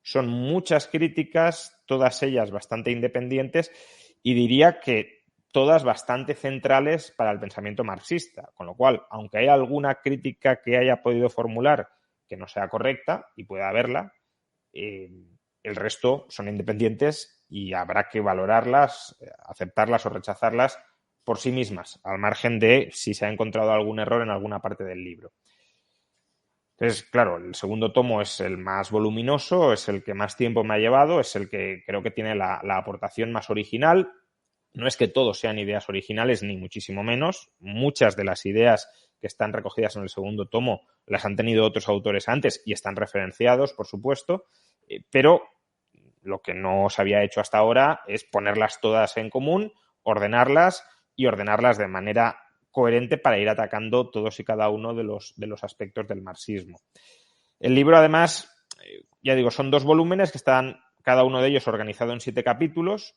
Son muchas críticas, todas ellas bastante independientes y diría que todas bastante centrales para el pensamiento marxista. Con lo cual, aunque hay alguna crítica que haya podido formular que no sea correcta, y puede haberla, el resto son independientes y habrá que valorarlas, aceptarlas o rechazarlas por sí mismas, al margen de si se ha encontrado algún error en alguna parte del libro. Entonces, claro, el segundo tomo es el más voluminoso, es el que más tiempo me ha llevado, es el que creo que tiene la aportación más original. No es que todos sean ideas originales, ni muchísimo menos. Muchas de las ideas que están recogidas en el segundo tomo las han tenido otros autores antes y están referenciados, por supuesto, pero lo que no se había hecho hasta ahora es ponerlas todas en común, ordenarlas de manera coherente para ir atacando todos y cada uno de los aspectos del marxismo. El libro, además, ya digo, son 2 volúmenes que están cada uno de ellos organizado en 7 capítulos.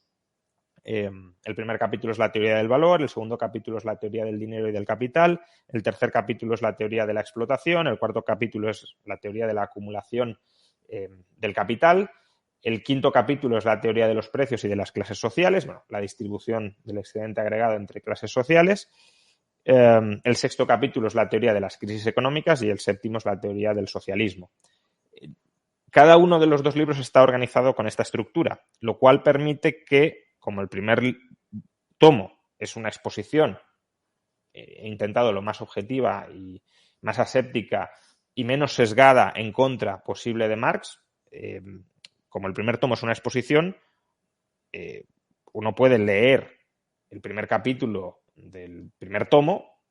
El primer capítulo es la teoría del valor, el segundo capítulo es la teoría del dinero y del capital, el tercer capítulo es la teoría de la explotación, el cuarto capítulo es la teoría de la acumulación del capital, el quinto capítulo es la teoría de los precios y de las clases sociales, bueno, la distribución del excedente agregado entre clases sociales. El sexto capítulo es la teoría de las crisis económicas y el séptimo es la teoría del socialismo. Cada uno de los 2 libros está organizado con esta estructura, lo cual permite que, como el primer tomo es una exposición, he intentado lo más objetiva y más aséptica y menos sesgada en contra posible de Marx, como el primer tomo es una exposición, uno puede leer el primer capítulo del primer tomo,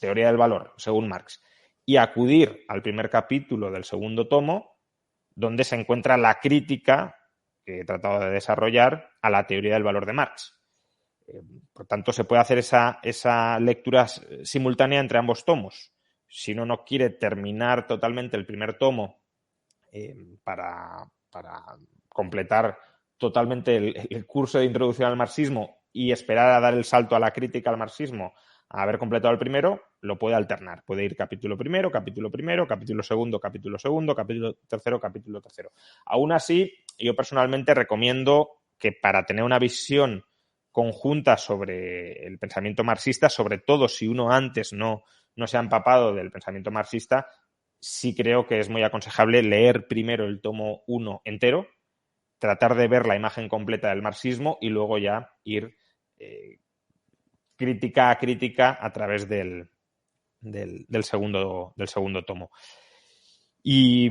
Teoría del Valor, según Marx, y acudir al primer capítulo del segundo tomo, donde se encuentra la crítica que he tratado de desarrollar a la teoría del valor de Marx. Por tanto, se puede hacer esa lectura simultánea entre ambos tomos. Si uno no quiere terminar totalmente el primer tomo para completar totalmente el curso de introducción al marxismo y esperar a dar el salto a la crítica al marxismo a haber completado el primero, lo puede alternar. Puede ir capítulo primero, capítulo segundo, capítulo tercero, capítulo tercero. Aún así, yo personalmente recomiendo que para tener una visión conjunta sobre el pensamiento marxista, sobre todo si uno antes no se ha empapado del pensamiento marxista, sí creo que es muy aconsejable leer primero el tomo 1 entero, tratar de ver la imagen completa del marxismo y luego ya ir crítica a crítica a través del segundo tomo. Y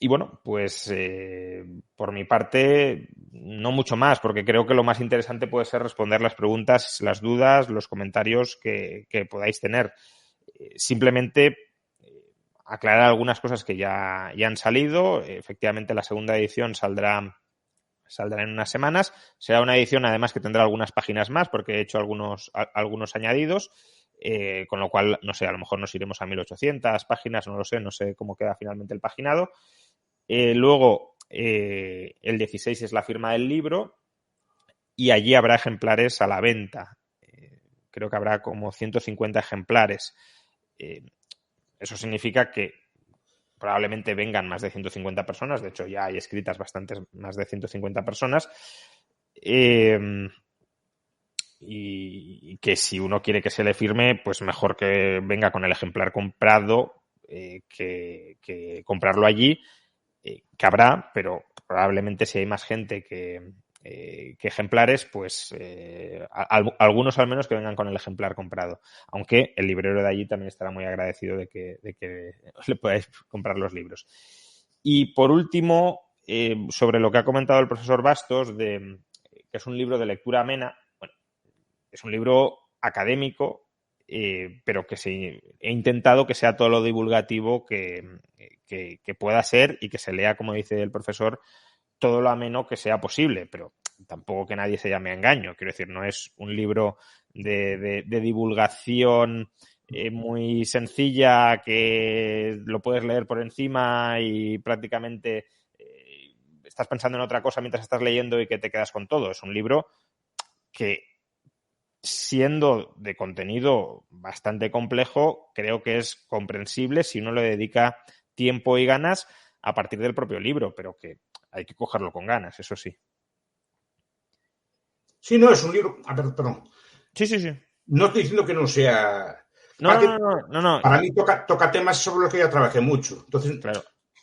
bueno, pues por mi parte, no mucho más, porque creo que lo más interesante puede ser responder las preguntas, las dudas, los comentarios que podáis tener. Simplemente aclarar algunas cosas que ya han salido. Efectivamente, la segunda edición saldrá en unas semanas. Será una edición, además, que tendrá algunas páginas más, porque he hecho algunos añadidos. Con lo cual, no sé, a lo mejor nos iremos a 1800 páginas, no sé cómo queda finalmente el paginado. Luego, el 16 es la firma del libro y allí habrá ejemplares a la venta. Creo que habrá como 150 ejemplares. Eso significa que probablemente vengan más de 150 personas. De hecho, ya hay escritas más de 150 personas. Y que si uno quiere que se le firme, pues mejor que venga con el ejemplar comprado que comprarlo allí, que habrá, pero probablemente si hay más gente que ejemplares, pues algunos al menos que vengan con el ejemplar comprado. Aunque el librero de allí también estará muy agradecido de que le podáis comprar los libros. Y por último, sobre lo que ha comentado el profesor Bastos, que es un libro de lectura amena. es un libro académico, pero que he intentado que sea todo lo divulgativo que pueda ser y que se lea, como dice el profesor, todo lo ameno que sea posible, pero tampoco que nadie se llame a engaño. Quiero decir, no es un libro de divulgación muy sencilla que lo puedes leer por encima y prácticamente estás pensando en otra cosa mientras estás leyendo y que te quedas con todo. Es un libro que, siendo de contenido bastante complejo, creo que es comprensible si uno le dedica tiempo y ganas a partir del propio libro, pero que hay que cogerlo con ganas, eso sí. Sí, no, es un libro... A ver, perdón. Sí. No estoy diciendo que no sea... No. Para mí toca temas sobre los que ya trabajé mucho. Entonces, claro.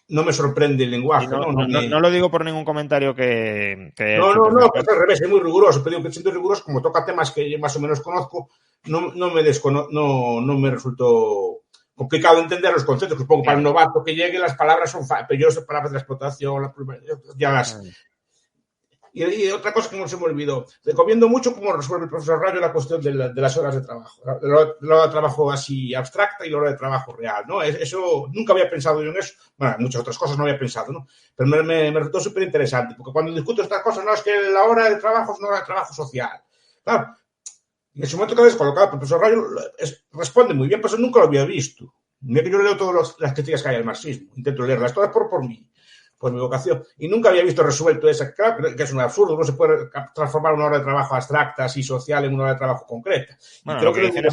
No me sorprende el lenguaje. No lo digo por ningún comentario que he hecho. No, pues al revés, es muy riguroso. Pero digo que siendo riguroso, como toca temas que yo más o menos conozco, no me resultó complicado entender los conceptos. Supongo que para el novato que llegue las palabras son periodos, palabras de la explotación, ya las... Y otra cosa que no se me olvidó, recomiendo mucho cómo resuelve el profesor Rayo la cuestión de las horas de trabajo, la hora de trabajo así abstracta y la hora de trabajo real, ¿no? Eso, nunca había pensado yo en eso, bueno, muchas otras cosas no había pensado, ¿no? Pero me resultó súper interesante, porque cuando discuto estas cosas, no, es que la hora de trabajo es una hora de trabajo social. Claro, en ese momento que ha descolocado, el profesor Rayo responde muy bien, pero eso nunca lo había visto. Mira que yo leo todas las críticas que hay al marxismo, intento leerlas todas por mí. Por mi vocación. Y nunca había visto resuelto esa. Claro, que es un absurdo. No se puede transformar una hora de trabajo abstracta, así social, en una hora de trabajo concreta. Bueno, y creo lo que dicen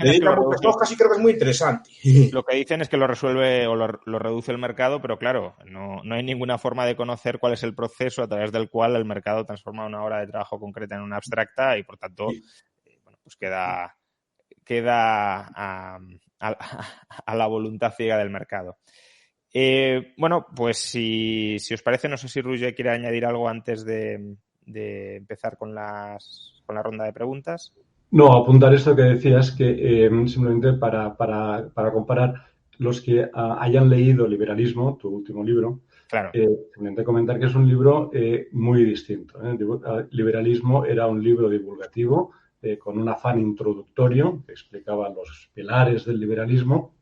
es que muchas hojas y creo que es muy interesante. Lo que dicen es que lo resuelve o lo reduce el mercado, pero claro, no hay ninguna forma de conocer cuál es el proceso a través del cual el mercado transforma una hora de trabajo concreta en una abstracta y, por tanto, bueno, pues queda a la voluntad ciega del mercado. Bueno, pues si os parece, no sé si Roger quiere añadir algo antes de empezar con la ronda de preguntas. No, apuntar esto que decías, que simplemente para comparar los que hayan leído Liberalismo, tu último libro, claro. simplemente comentar que es un libro muy distinto. Liberalismo era un libro divulgativo con un afán introductorio que explicaba los pilares del liberalismo,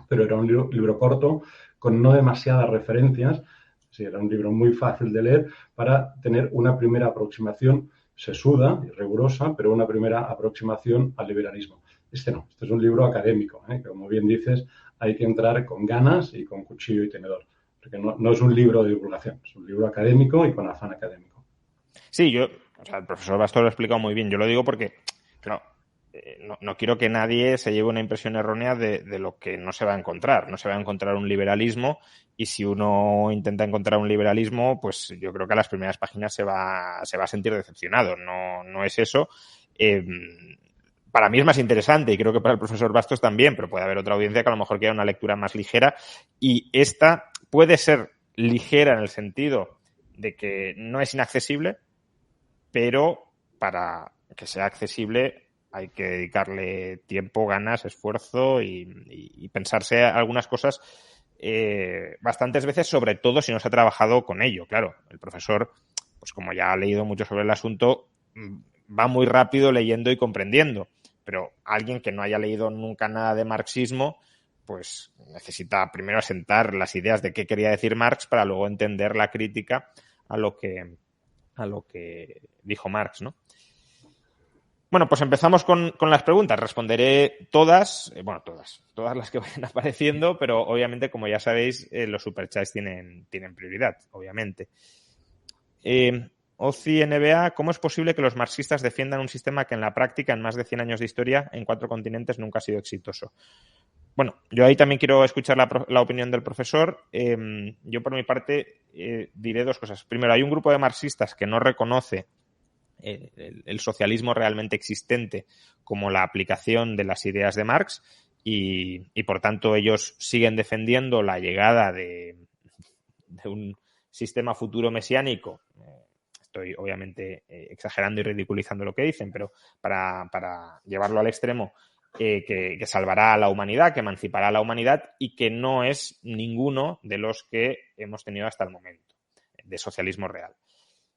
pero era un libro corto con no demasiadas referencias. Sí, era un libro muy fácil de leer para tener una primera aproximación sesuda y rigurosa, pero una primera aproximación al liberalismo. Este no, este es un libro académico, que como bien dices, hay que entrar con ganas y con cuchillo y tenedor, porque no es un libro de divulgación, es un libro académico y con afán académico. Sí, el profesor Bastos lo ha explicado muy bien. Yo lo digo porque, claro, no quiero que nadie se lleve una impresión errónea de lo que no se va a encontrar. No se va a encontrar un liberalismo y si uno intenta encontrar un liberalismo, pues yo creo que a las primeras páginas se va a sentir decepcionado. No es eso. Para mí es más interesante y creo que para el profesor Bastos también, pero puede haber otra audiencia que a lo mejor quiera una lectura más ligera y esta puede ser ligera en el sentido de que no es inaccesible, pero para que sea accesible hay que dedicarle tiempo, ganas, esfuerzo y pensarse algunas cosas bastantes veces, sobre todo si no se ha trabajado con ello. Claro, el profesor, pues como ya ha leído mucho sobre el asunto, va muy rápido leyendo y comprendiendo, pero alguien que no haya leído nunca nada de marxismo, pues necesita primero asentar las ideas de qué quería decir Marx para luego entender la crítica a lo que dijo Marx, ¿no? Bueno, pues empezamos con las preguntas. Responderé todas las que vayan apareciendo, pero obviamente, como ya sabéis, los superchats tienen prioridad, obviamente. Oci NBA, ¿cómo es posible que los marxistas defiendan un sistema que en la práctica, en más de 100 años de historia, en 4 continentes, nunca ha sido exitoso? Bueno, yo ahí también quiero escuchar la opinión del profesor. Yo, por mi parte, diré 2 cosas. Primero, hay un grupo de marxistas que no reconoce el socialismo realmente existente como la aplicación de las ideas de Marx y por tanto ellos siguen defendiendo la llegada de un sistema futuro mesiánico. Estoy obviamente exagerando y ridiculizando lo que dicen, pero para llevarlo al extremo, que salvará a la humanidad, que emancipará a la humanidad y que no es ninguno de los que hemos tenido hasta el momento de socialismo real.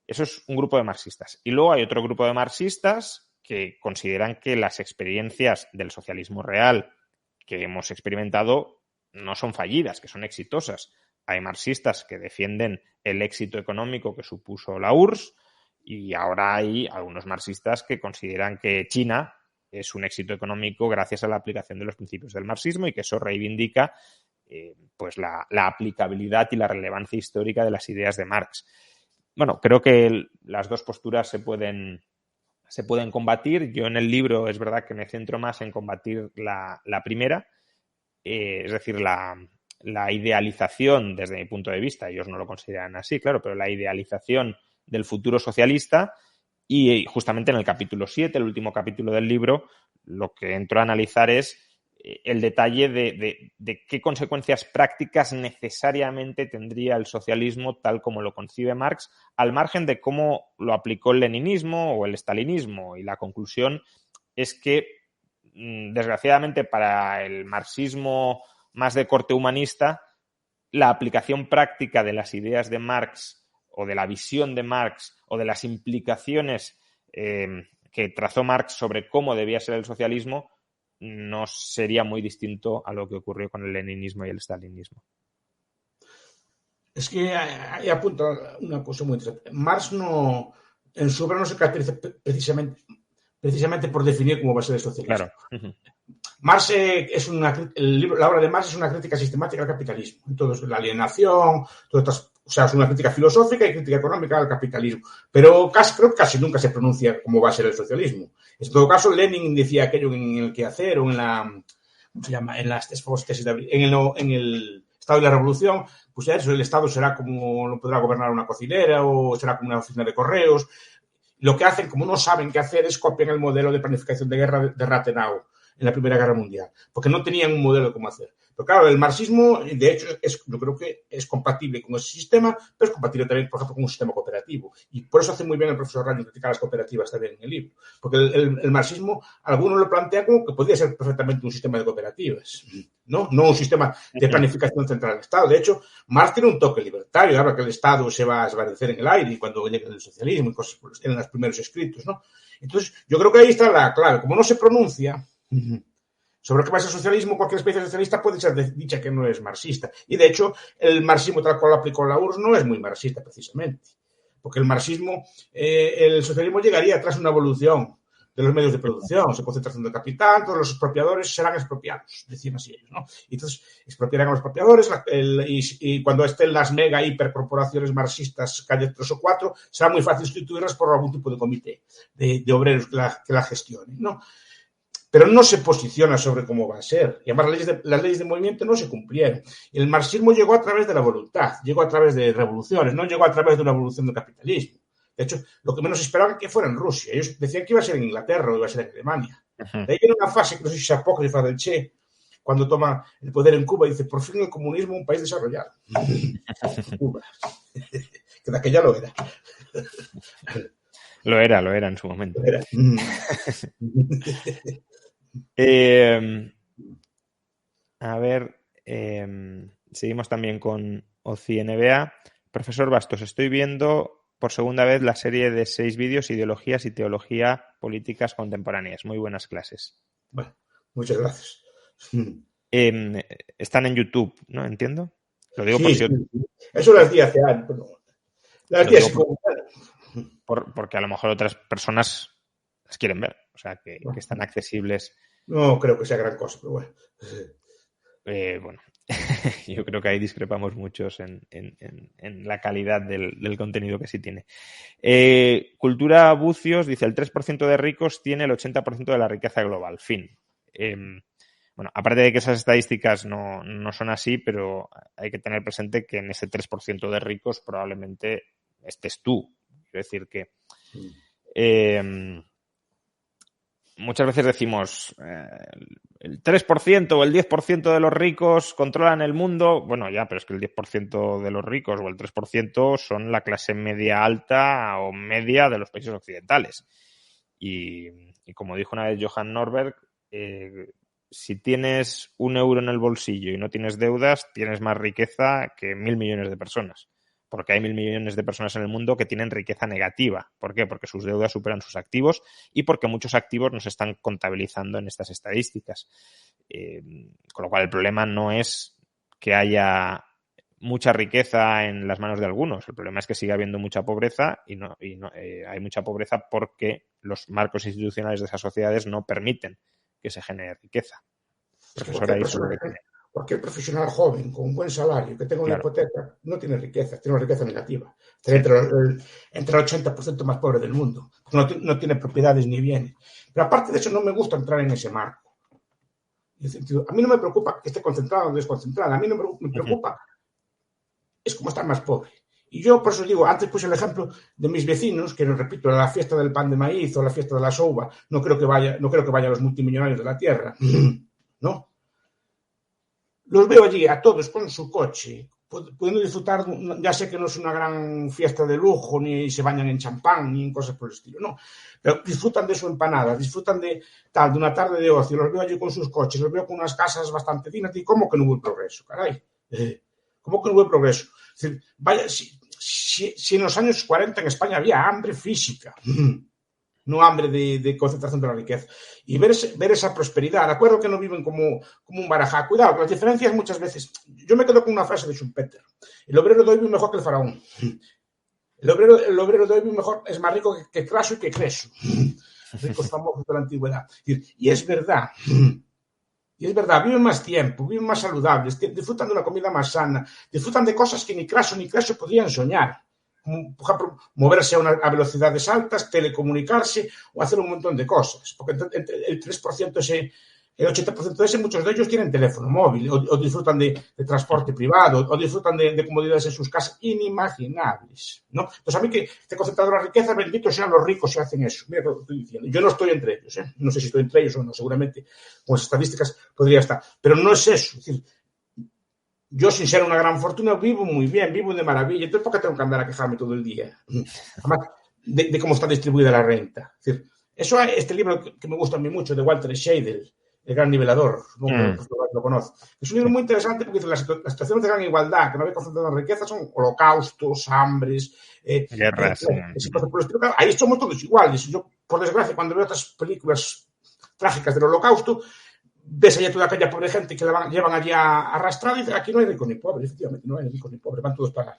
Eso es un grupo de marxistas. Y luego hay otro grupo de marxistas que consideran que las experiencias del socialismo real que hemos experimentado no son fallidas, que son exitosas. Hay marxistas que defienden el éxito económico que supuso la URSS y ahora hay algunos marxistas que consideran que China es un éxito económico gracias a la aplicación de los principios del marxismo y que eso reivindica pues la aplicabilidad y la relevancia histórica de las ideas de Marx. Bueno, creo que las dos posturas se pueden combatir. Yo en el libro es verdad que me centro más en combatir la primera, es decir, la idealización desde mi punto de vista, ellos no lo consideran así, claro, pero la idealización del futuro socialista y justamente en el capítulo 7, el último capítulo del libro, lo que entro a analizar es el detalle de qué consecuencias prácticas necesariamente tendría el socialismo tal como lo concibe Marx, al margen de cómo lo aplicó el leninismo o el stalinismo. Y la conclusión es que, desgraciadamente, para el marxismo más de corte humanista, la aplicación práctica de las ideas de Marx o de la visión de Marx o de las implicaciones que trazó Marx sobre cómo debía ser el socialismo no sería muy distinto a lo que ocurrió con el leninismo y el stalinismo. Es que ahí apunta una cosa muy interesante. Marx no, en su obra no se caracteriza precisamente por definir cómo va a ser el socialismo. Claro. Uh-huh. Marx la obra de Marx es una crítica sistemática al capitalismo. Entonces, la alienación, o sea, es una crítica filosófica y crítica económica al capitalismo. Pero creo que casi nunca se pronuncia cómo va a ser el socialismo. En todo caso, Lenin decía aquello en el quehacer o en la, ¿cómo se llama? En las tesis de abril, en el Estado de la Revolución, pues ya eso, el Estado será como, lo podrá gobernar una cocinera o será como una oficina de correos. Lo que hacen, como no saben qué hacer, es copian el modelo de planificación de guerra de Rathenau en la Primera Guerra Mundial, porque no tenían un modelo de cómo hacer. Pero claro, el marxismo, de hecho, yo creo que es compatible con ese sistema, pero es compatible también, por ejemplo, con un sistema cooperativo. Y por eso hace muy bien el profesor Rayo criticar las cooperativas también en el libro. Porque el marxismo, algunos lo plantean como que podría ser perfectamente un sistema de cooperativas, no un sistema de planificación central del Estado. De hecho, Marx tiene un toque libertario, habla que el Estado se va a desvanecer en el aire y cuando llegue el socialismo y cosas en los primeros escritos, ¿no? Entonces, yo creo que ahí está la clave. Como no se pronuncia sobre qué va a ser el socialismo, cualquier especie socialista puede ser dicha que no es marxista. Y de hecho, el marxismo tal cual lo aplicó la URSS no es muy marxista precisamente. Porque el marxismo, el socialismo llegaría tras una evolución de los medios de producción, se concentración del capital, todos los expropiadores serán expropiados, decían así ellos, ¿no? Y entonces expropiarán a los expropiadores y cuando estén las mega hipercorporaciones marxistas, calle 3 o 4, será muy fácil sustituirlas por algún tipo de comité de obreros que la gestionen, ¿no? Pero no se posiciona sobre cómo va a ser. Y además las leyes de movimiento no se cumplieron. El marxismo llegó a través de la voluntad, llegó a través de revoluciones, no llegó a través de una evolución del capitalismo. De hecho, lo que menos esperaban que fuera en Rusia. Ellos decían que iba a ser en Inglaterra o iba a ser en Alemania. De ahí viene una fase que no sé si es apócrifa del Che, cuando toma el poder en Cuba y dice, por fin el comunismo un país desarrollado. Cuba. Que de aquella lo era. Lo era en su momento. Lo era. A ver, seguimos también con OCI NBA. Profesor Bastos, estoy viendo por segunda vez la serie de 6 vídeos Ideologías y Teología Políticas Contemporáneas. Muy buenas clases. Bueno, muchas gracias. Están en YouTube, ¿no? ¿Entiendo? Lo digo sí, eso las di hace años. Las di así como... porque a lo mejor otras personas las quieren ver. O sea, que están accesibles. No creo que sea gran cosa, pero bueno. Bueno, yo creo que ahí discrepamos muchos en la calidad del contenido que sí tiene. Cultura Bucios dice, el 3% de ricos tiene el 80% de la riqueza global. Fin. Bueno, aparte de que esas estadísticas no son así, pero hay que tener presente que en ese 3% de ricos probablemente estés tú. Quiero decir que muchas veces decimos el 3% o el 10% de los ricos controlan el mundo. Bueno, ya, pero es que el 10% de los ricos o el 3% son la clase media alta o media de los países occidentales. Y como dijo una vez Johann Norberg, si tienes 1 euro en el bolsillo y no tienes deudas, tienes más riqueza que 1.000 millones de personas. porque hay 1.000 millones de personas en el mundo que tienen riqueza negativa. ¿Por qué? Porque sus deudas superan sus activos y porque muchos activos no se están contabilizando en estas estadísticas. Con lo cual el problema no es que haya mucha riqueza en las manos de algunos. El problema es que sigue habiendo mucha pobreza y hay mucha pobreza porque los marcos institucionales de esas sociedades no permiten que se genere riqueza. Cualquier profesional joven con un buen salario que tenga una hipoteca no tiene riqueza, tiene una riqueza negativa. Está entre el 80% más pobre del mundo. No tiene propiedades ni bienes. Pero aparte de eso, no me gusta entrar en ese marco. A mí no me preocupa que esté concentrado o desconcentrado. A mí no me preocupa. Es como estar más pobre. Y yo, por eso digo, antes puse el ejemplo de mis vecinos, que repito, la fiesta del pan de maíz o la fiesta de la souba, no creo que vayan los multimillonarios de la tierra. ¿No? Los veo allí a todos con su coche, pudiendo disfrutar, ya sé que no es una gran fiesta de lujo, ni se bañan en champán, ni en cosas por el estilo, no, pero disfrutan de su empanada, disfrutan de una tarde de ocio, los veo allí con sus coches, los veo con unas casas bastante dignas, y ¿cómo que no hubo progreso, caray? ¿Cómo que no hubo progreso? Es decir, vaya, si en los años 40 en España había hambre física, no hambre de concentración de la riqueza. Y ver esa prosperidad. De acuerdo que no viven como un barajá. Cuidado, con las diferencias muchas veces. Yo me quedo con una frase de Schumpeter. El obrero de hoy vive mejor que el faraón. El obrero de hoy vive mejor, es más rico que Craso y que Creso. Ricos famosos de la antigüedad. Y es verdad. Y es verdad, viven más tiempo, viven más saludables, disfrutan de una comida más sana, disfrutan de cosas que ni Craso ni Creso podrían soñar. Por ejemplo, moverse a velocidades altas, telecomunicarse o hacer un montón de cosas. Porque el 3% el 80% de ese, muchos de ellos tienen teléfono móvil o disfrutan de transporte privado o disfrutan de comodidades en sus casas inimaginables, ¿no? Entonces, a mí que esté concentrado la riqueza, bendito sean los ricos si hacen eso. Mira lo que estoy diciendo. Yo no estoy entre ellos, ¿eh? No sé si estoy entre ellos o no, seguramente con las estadísticas podría estar. Pero no es eso. Es decir, yo, sin ser una gran fortuna, vivo muy bien, vivo de maravilla. Entonces, ¿por qué tengo que andar a quejarme todo el día? Además, de cómo está distribuida la renta. Es decir, este libro que me gusta a mí mucho, de Walter Scheidel, El gran nivelador, lo conozco. Es un libro muy interesante porque dice, las situaciones de gran igualdad, que no había concentrado en riqueza, son holocaustos, hambres, guerras. Ahí somos todos iguales. Yo, por desgracia, cuando veo otras películas trágicas del holocausto, ves allá toda aquella pobre gente que llevan allí arrastrada y dice, aquí no hay ricos ni pobres, efectivamente, no hay ricos ni pobres, van todos para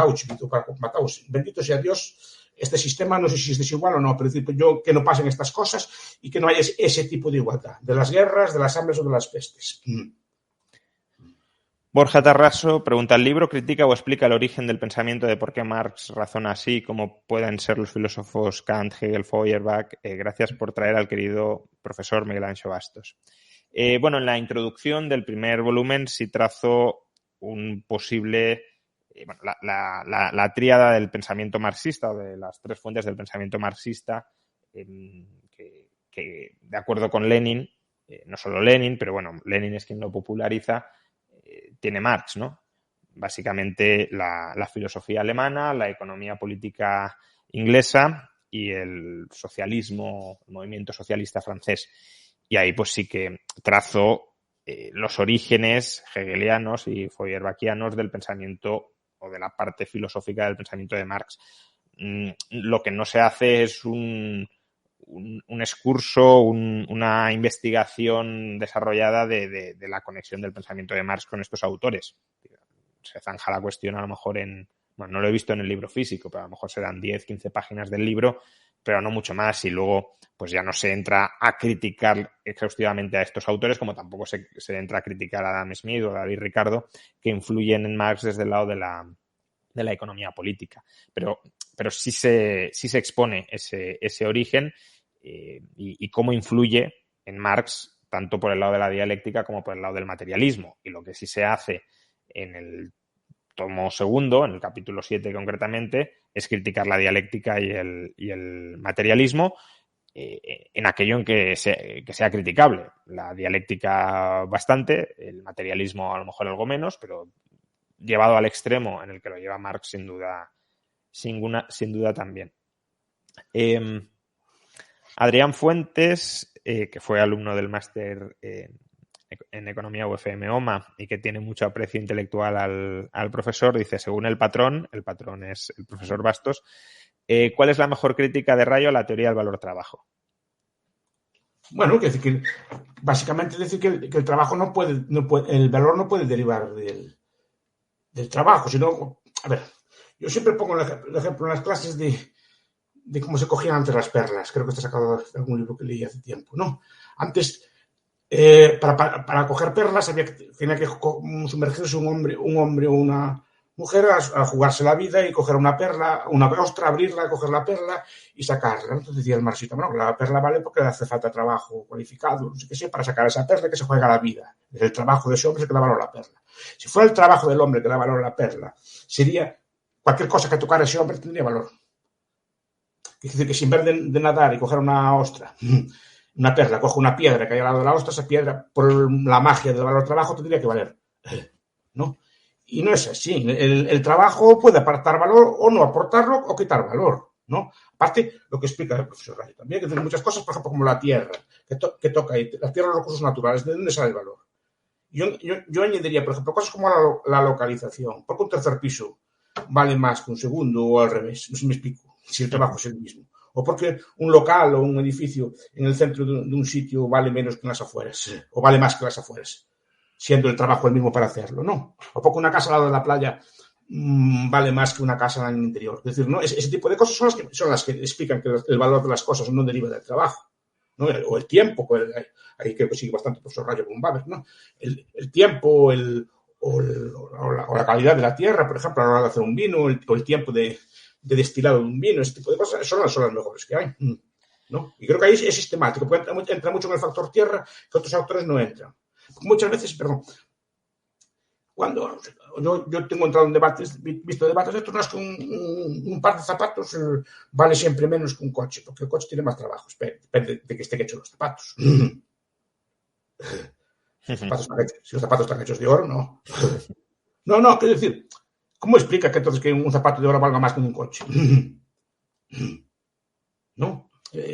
Auschwitz o para Mauthausen. Bendito sea Dios, este sistema, no sé si es desigual o no, pero yo que no pasen estas cosas y que no haya ese tipo de igualdad, de las guerras, de las hambres o de las pestes. Borja Tarraso pregunta, ¿el libro critica o explica el origen del pensamiento de por qué Marx razona así, como pueden ser los filósofos Kant, Hegel, Feuerbach? Gracias por traer al querido profesor Miguel Anxo Bastos. En la introducción del primer volumen sí trazo un posible... la tríada del pensamiento marxista, o de las tres fuentes del pensamiento marxista, que de acuerdo con Lenin, no solo Lenin, pero bueno, Lenin es quien lo populariza, tiene Marx, ¿no? Básicamente la filosofía alemana, la economía política inglesa y el socialismo, el movimiento socialista francés. Y ahí pues sí que trazo los orígenes hegelianos y feuerbachianos del pensamiento o de la parte filosófica del pensamiento de Marx. Lo que no se hace es un excurso, una investigación desarrollada de la conexión del pensamiento de Marx con estos autores. Se zanja la cuestión a lo mejor no lo he visto en el libro físico, pero a lo mejor serán 10, 15 páginas del libro, pero no mucho más, y luego pues ya no se entra a criticar exhaustivamente a estos autores, como tampoco se entra a criticar a Adam Smith o a David Ricardo, que influyen en Marx desde el lado de la economía política. Pero sí se expone ese origen y cómo influye en Marx, tanto por el lado de la dialéctica como por el lado del materialismo. Y lo que sí se hace en el tomo segundo, en el capítulo 7 concretamente, es criticar la dialéctica y el materialismo en aquello en que sea criticable. La dialéctica bastante, el materialismo a lo mejor algo menos, pero llevado al extremo en el que lo lleva Marx sin duda también. Adrián Fuentes, que fue alumno del máster en Economía UFM OMA y que tiene mucho aprecio intelectual al profesor, dice, según el patrón es el profesor Bastos, ¿cuál es la mejor crítica de Rayo a la teoría del valor-trabajo? Bueno, que decir que básicamente decir que el trabajo el valor no puede derivar del trabajo, sino, a ver, yo siempre pongo el ejemplo en las clases de cómo se cogían antes las perlas. Creo que está sacado de algún libro que leí hace tiempo, ¿no? Antes, para coger perlas tenía que sumergirse un hombre o una mujer a jugarse la vida y coger una perla, una ostra, abrirla, coger la perla y sacarla. Entonces decía el marxista, bueno, la perla vale porque le hace falta trabajo cualificado, no sé qué sé, para sacar esa perla que se juega la vida. Es el trabajo de ese hombre que da valor a la perla. Si fuera el trabajo del hombre que da valor a la perla, sería cualquier cosa que tocara ese hombre tendría valor. Es decir, que si en vez de nadar y coger una ostra, una perla, coge una piedra que hay al lado de la ostra, esa piedra, por la magia del valor trabajo, tendría que valer, ¿no? Y no es así. El trabajo puede aportar valor o no aportarlo o quitar valor, ¿no? Aparte, lo que explica el profesor Rayo también, que tiene muchas cosas, por ejemplo, como la tierra, que toca ahí, la tierra, los recursos naturales, ¿de dónde sale el valor? Yo añadiría, por ejemplo, cosas como la localización. ¿Por qué un tercer piso vale más que un segundo o al revés? No sé si me explico, si el trabajo es el mismo. O porque un local o un edificio en el centro de un sitio vale menos que en las afueras, o vale más que las afueras, siendo el trabajo el mismo para hacerlo, ¿no? O porque una casa al lado de la playa vale más que una casa en el interior. Es decir, ¿no? Ese tipo de cosas son las que explican que el valor de las cosas no deriva del trabajo, ¿no? O el tiempo, ahí creo que sigue bastante el profesor Rayo con Baber, ¿no? El tiempo, o la calidad de la tierra, por ejemplo, a la hora de hacer un vino, o el tiempo de destilado de un vino, ese tipo de cosas, son las mejores que hay, ¿no? Y creo que ahí es sistemático, porque entra mucho en el factor tierra que otros autores no entran. Muchas veces, perdón, cuando yo tengo entrado en debates, visto debates de estos, que un par de zapatos vale siempre menos que un coche, porque el coche tiene más trabajo, depende de que estén hechos los zapatos. Si los zapatos están hechos de oro, no. No, quiero decir, ¿cómo explica que entonces que un zapato de oro valga más que un coche? ¿No?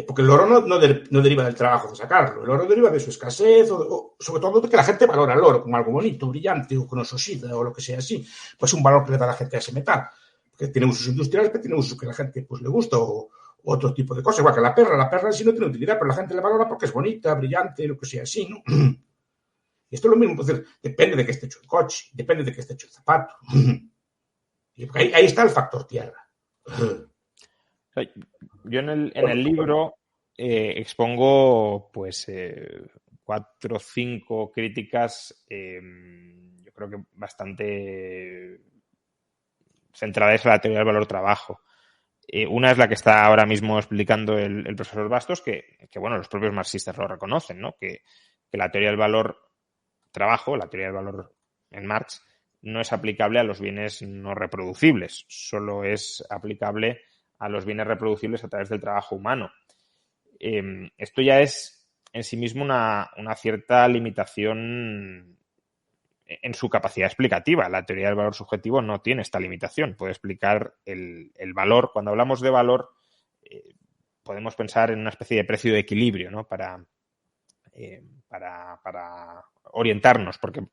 Porque el oro no deriva del trabajo de sacarlo, el oro deriva de su escasez, o sobre todo de que la gente valora el oro como algo bonito, brillante, o que no se oxida, o lo que sea así. Pues un valor que le da a la gente a ese metal. Porque tiene usos industriales, pero tiene usos que a la gente pues, le gusta, o otro tipo de cosas. Igual que la perla en sí no tiene utilidad, pero la gente la valora porque es bonita, brillante, lo que sea así, ¿no? Y esto es lo mismo, pues, depende de que esté hecho el coche, depende de que esté hecho el zapato. Y ahí está el factor tierra. Yo en el libro expongo pues 4 o 5 críticas yo creo que bastante centradas en la teoría del valor-trabajo. Una es la que está ahora mismo explicando el profesor Bastos, que bueno, los propios marxistas lo reconocen, ¿no? Que la teoría del valor-trabajo, la teoría del valor en Marx, no es aplicable a los bienes no reproducibles, solo es aplicable a los bienes reproducibles a través del trabajo humano. Esto ya es en sí mismo una cierta limitación en su capacidad explicativa. La teoría del valor subjetivo no tiene esta limitación. Puede explicar el valor. Cuando hablamos de valor, podemos pensar en una especie de precio de equilibrio, ¿no? Para orientarnos, porque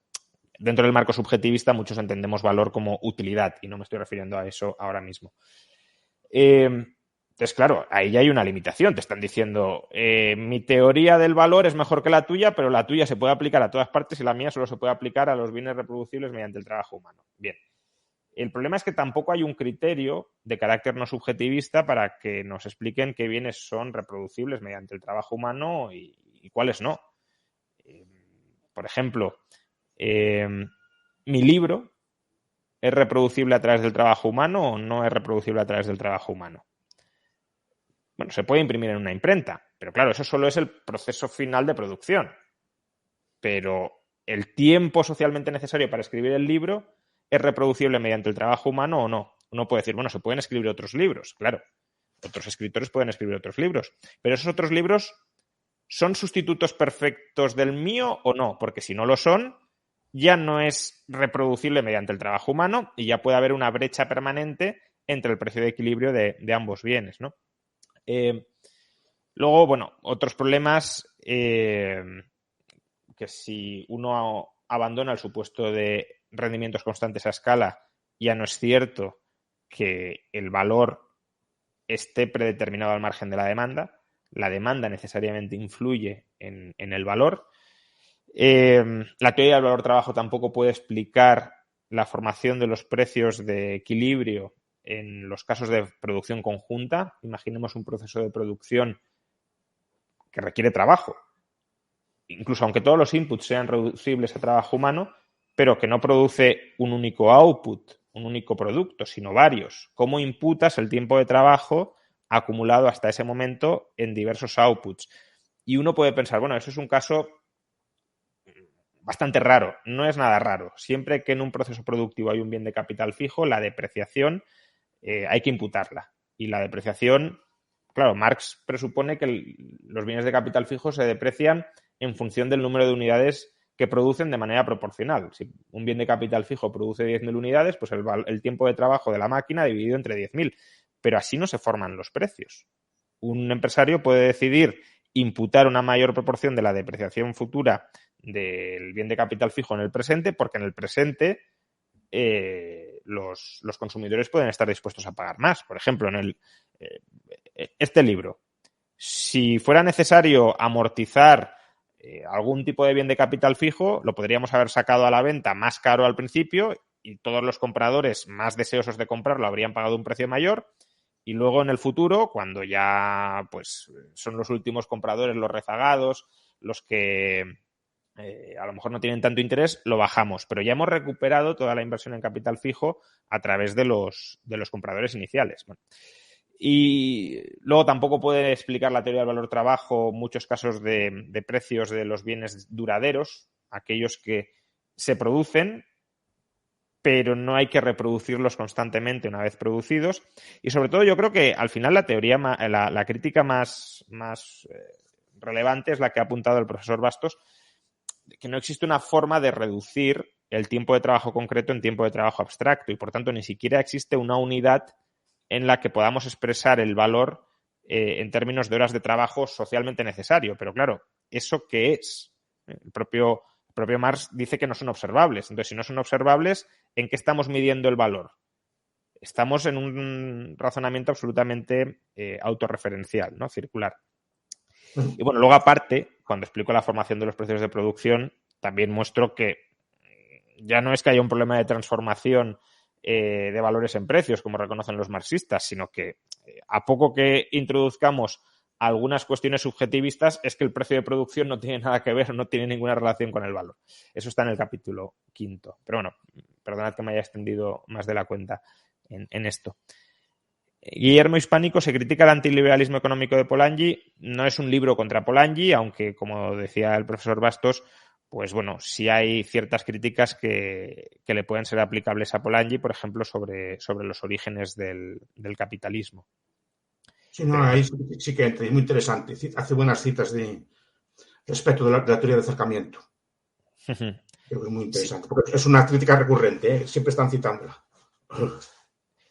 dentro del marco subjetivista muchos entendemos valor como utilidad y no me estoy refiriendo a eso ahora mismo. Entonces, claro, ahí ya hay una limitación. Te están diciendo, mi teoría del valor es mejor que la tuya, pero la tuya se puede aplicar a todas partes y la mía solo se puede aplicar a los bienes reproducibles mediante el trabajo humano. Bien. El problema es que tampoco hay un criterio de carácter no subjetivista para que nos expliquen qué bienes son reproducibles mediante el trabajo humano y cuáles no. Por ejemplo, mi libro ¿es reproducible a través del trabajo humano o no es reproducible a través del trabajo humano? Bueno, se puede imprimir en una imprenta, pero claro, eso solo es el proceso final de producción. Pero el tiempo socialmente necesario para escribir el libro ¿es reproducible mediante el trabajo humano o no? Uno puede decir, bueno, se pueden escribir otros libros, claro. Otros escritores pueden escribir otros libros, pero esos otros libros ¿son sustitutos perfectos del mío o no? Porque si no lo son, ya no es reproducible mediante el trabajo humano y ya puede haber una brecha permanente entre el precio de equilibrio de ambos bienes, ¿no? Luego, bueno, otros problemas que que si uno abandona el supuesto de rendimientos constantes a escala, ya no es cierto que el valor esté predeterminado al margen de la demanda. La demanda necesariamente influye en el valor. La teoría del valor-trabajo tampoco puede explicar la formación de los precios de equilibrio en los casos de producción conjunta. Imaginemos un proceso de producción que requiere trabajo, incluso aunque todos los inputs sean reducibles a trabajo humano, pero que no produce un único output, un único producto, sino varios. ¿Cómo imputas el tiempo de trabajo acumulado hasta ese momento en diversos outputs? Y uno puede pensar, bueno, eso es un caso bastante raro. No es nada raro. Siempre que en un proceso productivo hay un bien de capital fijo, la depreciación hay que imputarla. Y la depreciación, claro, Marx presupone que los bienes de capital fijo se deprecian en función del número de unidades que producen de manera proporcional. Si un bien de capital fijo produce 10.000 unidades, pues el tiempo de trabajo de la máquina dividido entre 10.000. Pero así no se forman los precios. Un empresario puede decidir imputar una mayor proporción de la depreciación futura del bien de capital fijo en el presente, porque en el presente los consumidores pueden estar dispuestos a pagar más. Por ejemplo, en este libro, si fuera necesario amortizar algún tipo de bien de capital fijo, lo podríamos haber sacado a la venta más caro al principio y todos los compradores más deseosos de comprarlo habrían pagado un precio mayor, y luego en el futuro, cuando ya pues son los últimos compradores, los rezagados, los que a lo mejor no tienen tanto interés, lo bajamos, pero ya hemos recuperado toda la inversión en capital fijo a través de los compradores iniciales. Bueno, y luego tampoco puede explicar la teoría del valor-trabajo muchos casos de precios de los bienes duraderos, aquellos que se producen, pero no hay que reproducirlos constantemente una vez producidos. Y sobre todo yo creo que al final la teoría, la crítica más relevante es la que ha apuntado el profesor Bastos, que no existe una forma de reducir el tiempo de trabajo concreto en tiempo de trabajo abstracto y por tanto ni siquiera existe una unidad en la que podamos expresar el valor en términos de horas de trabajo socialmente necesario. Pero claro, ¿eso qué es? El propio Marx dice que no son observables. Entonces, si no son observables, ¿en qué estamos midiendo el valor? Estamos en un razonamiento absolutamente autorreferencial, ¿no? Circular. Y bueno, luego aparte, cuando explico la formación de los precios de producción, también muestro que ya no es que haya un problema de transformación de valores en precios, como reconocen los marxistas, sino que a poco que introduzcamos algunas cuestiones subjetivistas, es que el precio de producción no tiene nada que ver, no tiene ninguna relación con el valor. Eso está en el capítulo 5. Pero bueno, perdonad que me haya extendido más de la cuenta en esto. Guillermo Hispánico se critica el antiliberalismo económico de Polanyi. No es un libro contra Polanyi, aunque, como decía el profesor Bastos, pues bueno, sí hay ciertas críticas que le pueden ser aplicables a Polanyi, por ejemplo, sobre los orígenes del capitalismo. Sí, no, ahí sí que entra, es muy interesante. Hace buenas citas respecto de la teoría de acercamiento. Creo que es muy interesante, sí. Porque es una crítica recurrente, siempre están citándola.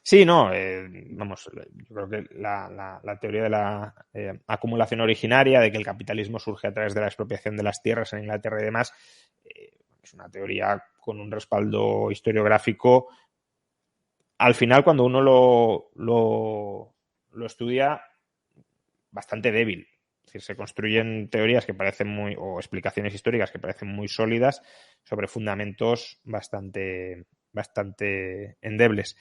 Sí, no, vamos, yo creo que la teoría de la acumulación originaria, de que el capitalismo surge a través de la expropiación de las tierras en Inglaterra y demás, es una teoría con un respaldo historiográfico. Al final, cuando uno lo estudia, bastante débil. Es decir, se construyen teorías que parecen o explicaciones históricas que parecen muy sólidas sobre fundamentos bastante endebles.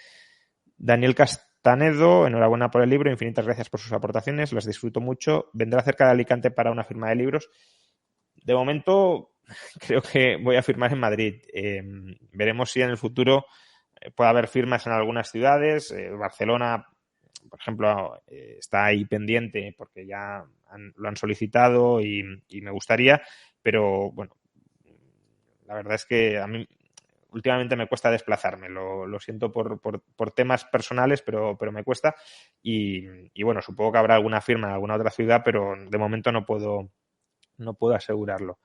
Daniel Castanedo, enhorabuena por el libro, infinitas gracias por sus aportaciones, las disfruto mucho. Vendrá cerca de Alicante para una firma de libros. De momento, creo que voy a firmar en Madrid. Veremos si en el futuro puede haber firmas en algunas ciudades. Barcelona, por ejemplo, está ahí pendiente porque ya lo han solicitado y me gustaría, pero bueno, la verdad es que a mí últimamente me cuesta desplazarme, lo siento por temas personales, pero me cuesta y bueno, supongo que habrá alguna firma en alguna otra ciudad, pero de momento no puedo asegurarlo.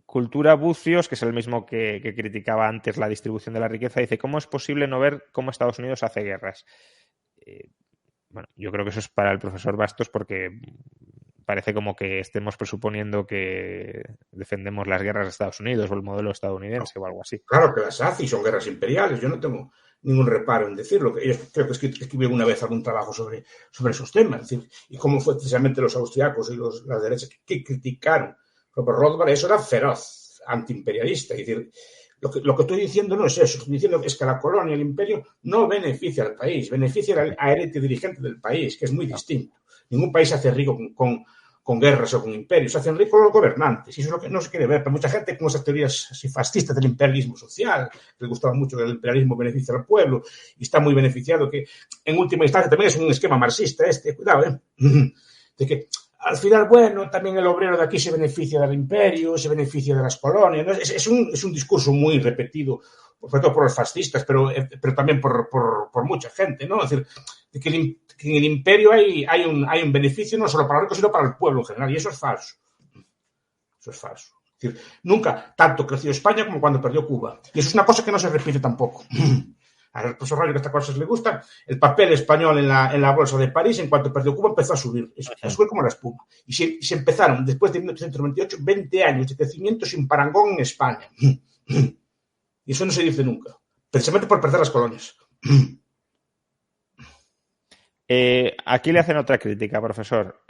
Cultura Bucios, que es el mismo que criticaba antes la distribución de la riqueza, dice: ¿cómo es posible no ver cómo Estados Unidos hace guerras? bueno, yo creo que eso es para el profesor Bastos porque parece como que estemos presuponiendo que defendemos las guerras de Estados Unidos o el modelo estadounidense o algo así. Claro que las hace y son guerras imperiales. Yo no tengo ningún reparo en decirlo. Yo creo que escribí una vez algún trabajo sobre esos temas. Es decir, y cómo fue precisamente los austriacos y las derechas que criticaron. Pero Rothbard eso era feroz, antiimperialista. Es decir, lo que estoy diciendo no es eso. Estoy diciendo que es que la colonia, el imperio, no beneficia al país, beneficia al élite dirigente del país, que es muy distinto. Ningún país se hace rico con guerras o con imperios, se hacen ricos los gobernantes, y eso es lo que no se quiere ver. Pero mucha gente con esas teorías así fascistas del imperialismo social, que les gustaba mucho que el imperialismo beneficia al pueblo, y está muy beneficiado, que en última instancia también es un esquema marxista cuidado, de que al final, bueno, también el obrero de aquí se beneficia del imperio, se beneficia de las colonias, ¿no? Es un discurso muy repetido, sobre todo por los fascistas, pero también por mucha gente, ¿no? Es decir, de que en el imperio hay un beneficio no solo para los ricos, sino para el pueblo en general, y eso es falso. Eso es falso. Es decir, nunca tanto creció España como cuando perdió Cuba. Y eso es una cosa que no se repite tampoco. Al profesor Rayo que estas cosas le gustan, el papel español en la bolsa de París, en cuanto perdió Cuba, empezó a subir. A subir como la espuma. Y se empezaron, después de 1998, 20 años de crecimiento sin parangón en España. Y eso no se dice nunca. Precisamente por perder las colonias. Aquí le hacen otra crítica, profesor.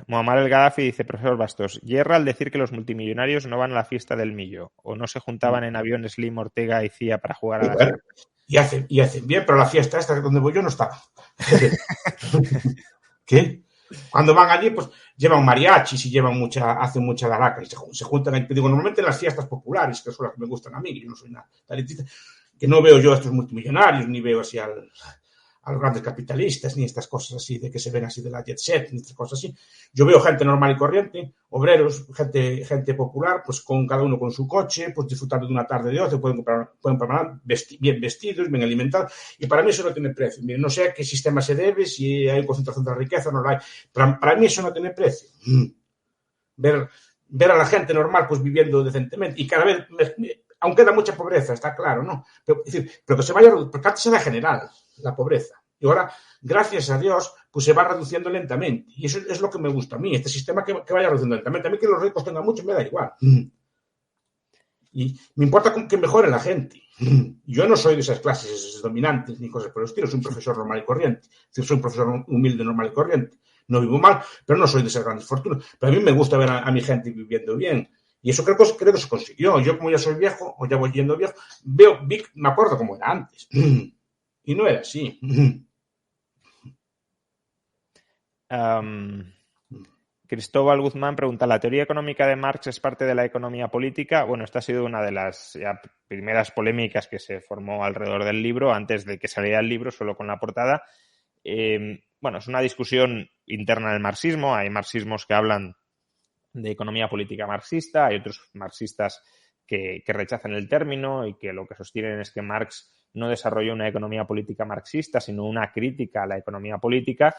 Muammar el Gaddafi dice, profesor Bastos, yerra al decir que los multimillonarios no van a la fiesta del millo o no se juntaban en avión Slim, Ortega y Cía para jugar a la bueno, y hacen bien, pero la fiesta esta donde voy yo no estaba. ¿Qué? Cuando van allí, pues llevan mariachis y hacen mucha garaca y se juntan. Digo, normalmente en las fiestas populares, que son las que me gustan a mí, yo no soy nada talentista, que no veo yo a estos multimillonarios, ni veo así a los grandes capitalistas, ni estas cosas así de que se ven así de la jet set, ni estas cosas así. Yo veo gente normal y corriente, obreros, gente popular, pues con cada uno con su coche, pues disfrutando de una tarde de ocio, pueden comprar bien vestidos, bien alimentados, y para mí eso no tiene precio. Mire, no sé a qué sistema se debe, si hay concentración de riqueza o no la hay, pero para mí eso no tiene precio. Ver a la gente normal pues viviendo decentemente, y cada vez, aunque da mucha pobreza, está claro, ¿no? Pero que se vaya, porque antes era general la pobreza. Y ahora, gracias a Dios, pues se va reduciendo lentamente. Y eso es lo que me gusta a mí, este sistema que vaya reduciendo lentamente. A mí que los ricos tengan mucho me da igual. Y me importa que mejore la gente. Yo no soy de esas clases dominantes ni cosas por el estilo. Soy un profesor normal y corriente. Es decir, soy un profesor humilde, normal y corriente. No vivo mal, pero no soy de esas grandes fortunas. Pero a mí me gusta ver a mi gente viviendo bien. Y eso creo que se consiguió. Yo, como ya soy viejo, o ya voy yendo viejo, me acuerdo cómo era antes. Y no era así. Cristóbal Guzmán pregunta, ¿la teoría económica de Marx es parte de la economía política? Bueno, esta ha sido una de las primeras polémicas que se formó alrededor del libro, antes de que saliera el libro, solo con la portada. Bueno, es una discusión interna del marxismo. Hay marxismos que hablan de economía política marxista, hay otros marxistas que rechazan el término y que lo que sostienen es que Marx no desarrolló una economía política marxista, sino una crítica a la economía política.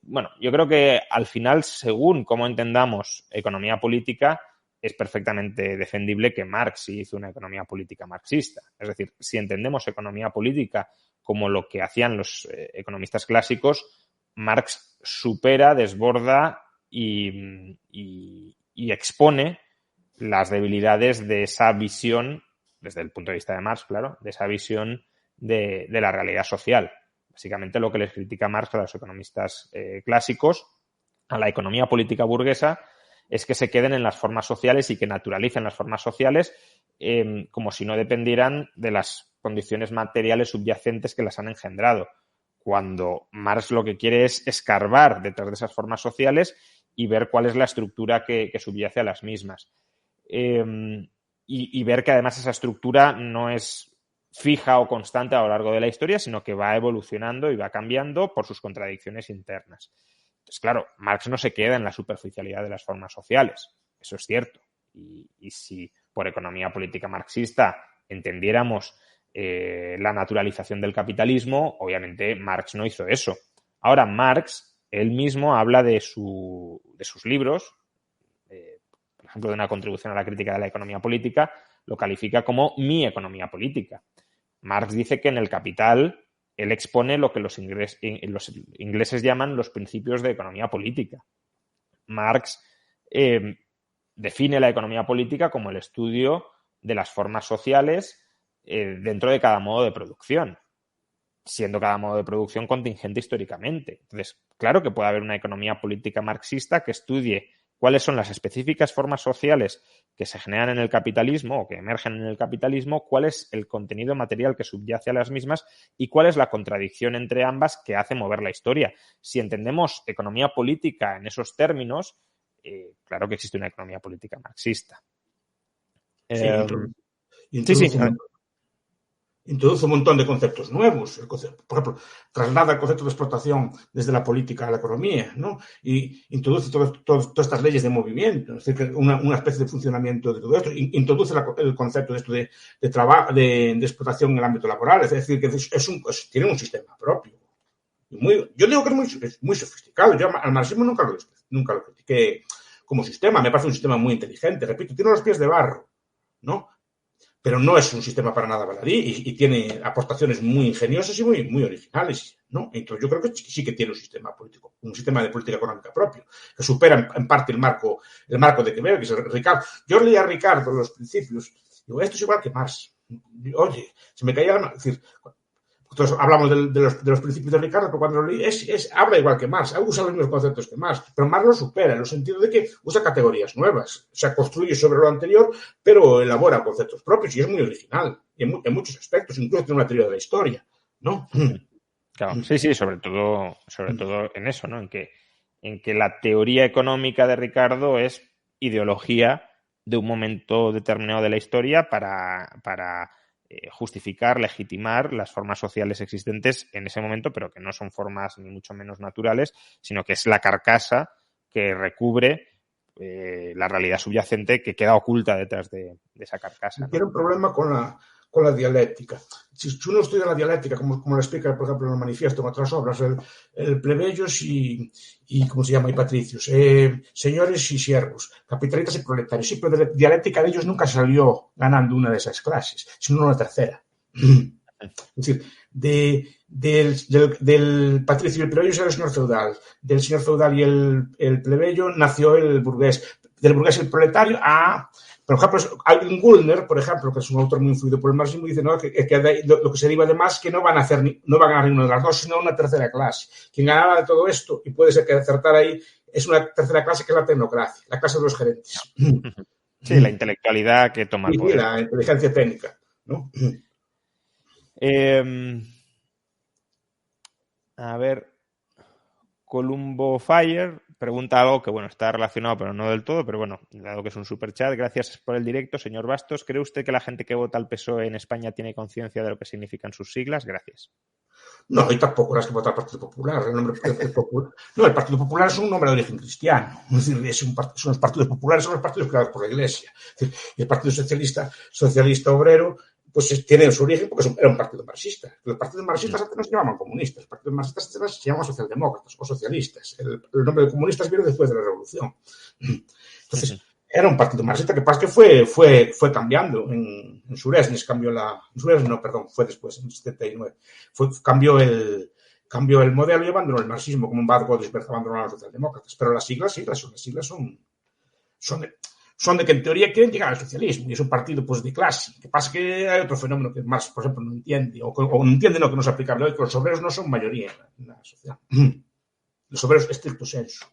Bueno, yo creo que al final, según cómo entendamos economía política, es perfectamente defendible que Marx hizo una economía política marxista. Es decir, si entendemos economía política como lo que hacían los economistas clásicos, Marx supera, desborda y expone las debilidades de esa visión, desde el punto de vista de Marx, claro, de esa visión de la realidad social. Básicamente lo que les critica Marx a los economistas clásicos, a la economía política burguesa, es que se queden en las formas sociales y que naturalicen las formas sociales como si no dependieran de las condiciones materiales subyacentes que las han engendrado. Cuando Marx lo que quiere es escarbar detrás de esas formas sociales y ver cuál es la estructura que subyace a las mismas. Y ver que además esa estructura no es fija o constante a lo largo de la historia, sino que va evolucionando y va cambiando por sus contradicciones internas. Entonces, claro, Marx no se queda en la superficialidad de las formas sociales, eso es cierto. Y si por economía política marxista entendiéramos la naturalización del capitalismo, obviamente Marx no hizo eso. Ahora, Marx, él mismo habla de sus libros, por ejemplo, de una contribución a la crítica de la economía política, lo califica como mi economía política. Marx dice que en el Capital él expone lo que los ingleses llaman los principios de economía política. Marx define la economía política como el estudio de las formas sociales dentro de cada modo de producción, siendo cada modo de producción contingente históricamente. Entonces, claro que puede haber una economía política marxista que estudie cuáles son las específicas formas sociales que se generan en el capitalismo o que emergen en el capitalismo, cuál es el contenido material que subyace a las mismas y cuál es la contradicción entre ambas que hace mover la historia. Si entendemos economía política en esos términos, claro que existe una economía política marxista. Introduce un montón de conceptos nuevos. Por ejemplo, traslada el concepto de explotación desde la política a la economía, ¿no? Y introduce todas estas leyes de movimiento, es decir, una especie de funcionamiento de todo esto. Introduce el concepto de esto de explotación en el ámbito laboral, es decir, que tiene un sistema propio. Yo digo que es muy sofisticado. Yo al marxismo nunca lo critiqué como sistema. Me parece un sistema muy inteligente. Repito, tiene los pies de barro, ¿no? Pero no es un sistema para nada baladí y tiene aportaciones muy ingeniosas y muy originales, ¿no? Entonces yo creo que sí que tiene un sistema político, un sistema de política económica propio, que supera en parte el marco de Quevedo, que es Ricardo. Yo leí a Ricardo los principios, digo, esto es igual que Marx. Oye, se me caía la mano. Es decir, nosotros hablamos de los principios de Ricardo, pero cuando lo leí, habla igual que Marx, usa los mismos conceptos que Marx, pero Marx lo supera en el sentido de que usa categorías nuevas, o sea, construye sobre lo anterior, pero elabora conceptos propios y es muy original en muchos aspectos, incluso tiene una teoría de la historia, ¿no? Claro, sí, sobre todo en eso, ¿no? En que la teoría económica de Ricardo es ideología de un momento determinado de la historia para justificar, legitimar las formas sociales existentes en ese momento, pero que no son formas ni mucho menos naturales, sino que es la carcasa que recubre la realidad subyacente que queda oculta detrás de esa carcasa, ¿no? Tiene un problema con la dialéctica. Si uno estudia la dialéctica, como lo explica, por ejemplo, en el manifiesto, en otras obras, el plebeyos y ¿cómo se llama? Y patricios, señores y siervos, capitalistas y proletarios. Sí, pero de la dialéctica de ellos nunca salió ganando una de esas clases, sino una tercera. Es decir, del patricio y el plebeyo era el señor feudal, del señor feudal y el plebeyo nació el burgués, del burgués el proletario. Por ejemplo, Alvin Gullner, por ejemplo, que es un autor muy influido por el marxismo, dice, ¿no?, que lo que se deriva de más que no van a ganar ninguna de las dos, sino una tercera clase. Quien ganaba de todo esto, y puede ser que acertar ahí, es una tercera clase que es la tecnocracia, la clase de los gerentes. Sí, la intelectualidad que toma el poder. Sí, la inteligencia técnica, ¿no? A ver, Columbo Fire pregunta algo que, bueno, está relacionado, pero no del todo, pero bueno, dado que es un superchat, gracias por el directo, señor Bastos. ¿Cree usted que la gente que vota al PSOE en España tiene conciencia de lo que significan sus siglas? Gracias. No, y tampoco las que vota el Partido Popular. El Partido Popular es un nombre de origen cristiano. Es decir, son los partidos populares, son los partidos creados por la Iglesia. Es decir, y el Partido Socialista Obrero, pues tiene su origen porque era un partido marxista. Los partidos marxistas antes no se llamaban comunistas. Los partidos marxistas antes se llamaban socialdemócratas o socialistas. El nombre de comunistas vino después de la Revolución. Entonces, era un partido marxista que pasa que fue cambiando. En Suresnes cambió fue después, en 79. Cambió el modelo y abandonó el marxismo como un barco abandonó a los socialdemócratas. Pero las siglas son de que en teoría quieren llegar al socialismo y es un partido pues de clase. Que pasa que hay otro fenómeno que Marx, por ejemplo, no entiende o no entiende que no es aplicable hoy, que los obreros no son mayoría en la sociedad. Los obreros estricto sensu.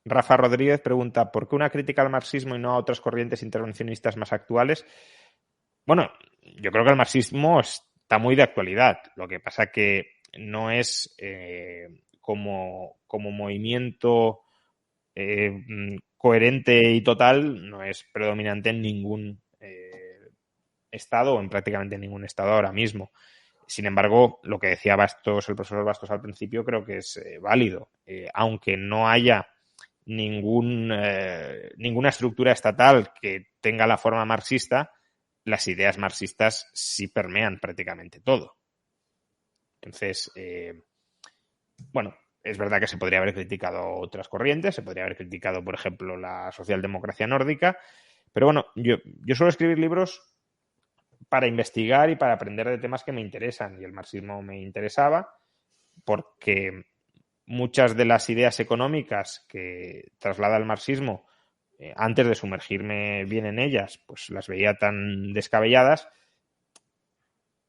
Rafa Rodríguez pregunta ¿por qué una crítica al marxismo y no a otras corrientes intervencionistas más actuales? Bueno, yo creo que el marxismo está muy de actualidad. Lo que pasa que no es como movimiento coherente y total, no es predominante en ningún estado o en prácticamente ningún estado ahora mismo. Sin embargo, lo que decía el profesor Bastos al principio creo que es válido. Aunque no haya ninguna estructura estatal que tenga la forma marxista, las ideas marxistas sí permean prácticamente todo. Entonces, bueno, es verdad que se podría haber criticado otras corrientes, se podría haber criticado, por ejemplo, la socialdemocracia nórdica, pero bueno, yo suelo escribir libros para investigar y para aprender de temas que me interesan. Y el marxismo me interesaba porque muchas de las ideas económicas que traslada el marxismo, antes de sumergirme bien en ellas, pues las veía tan descabelladas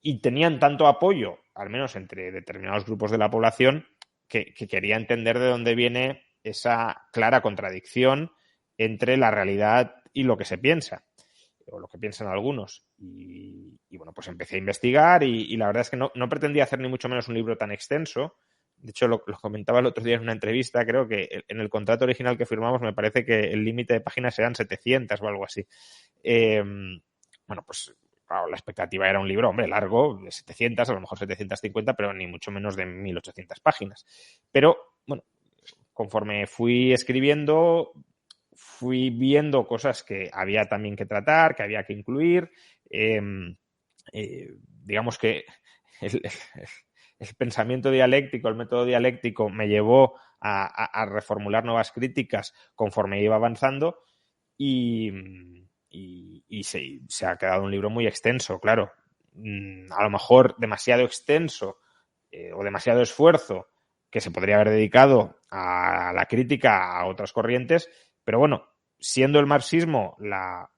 y tenían tanto apoyo, al menos entre determinados grupos de la población, que quería entender de dónde viene esa clara contradicción entre la realidad y lo que se piensa, o lo que piensan algunos. Y bueno, pues empecé a investigar y la verdad es que no pretendía hacer ni mucho menos un libro tan extenso. De hecho, lo comentaba el otro día en una entrevista, creo que en el contrato original que firmamos me parece que el límite de páginas eran 700 o algo así. Bueno, pues claro, la expectativa era un libro, hombre, largo, de 700, a lo mejor 750, pero ni mucho menos de 1800 páginas. Pero, bueno, conforme fui escribiendo, fui viendo cosas que había también que tratar, que había que incluir. Digamos que el pensamiento dialéctico, el método dialéctico me llevó a reformular nuevas críticas conforme iba avanzando y se ha quedado un libro muy extenso, claro. A lo mejor demasiado extenso o demasiado esfuerzo que se podría haber dedicado a la crítica a otras corrientes, pero bueno, siendo el marxismo la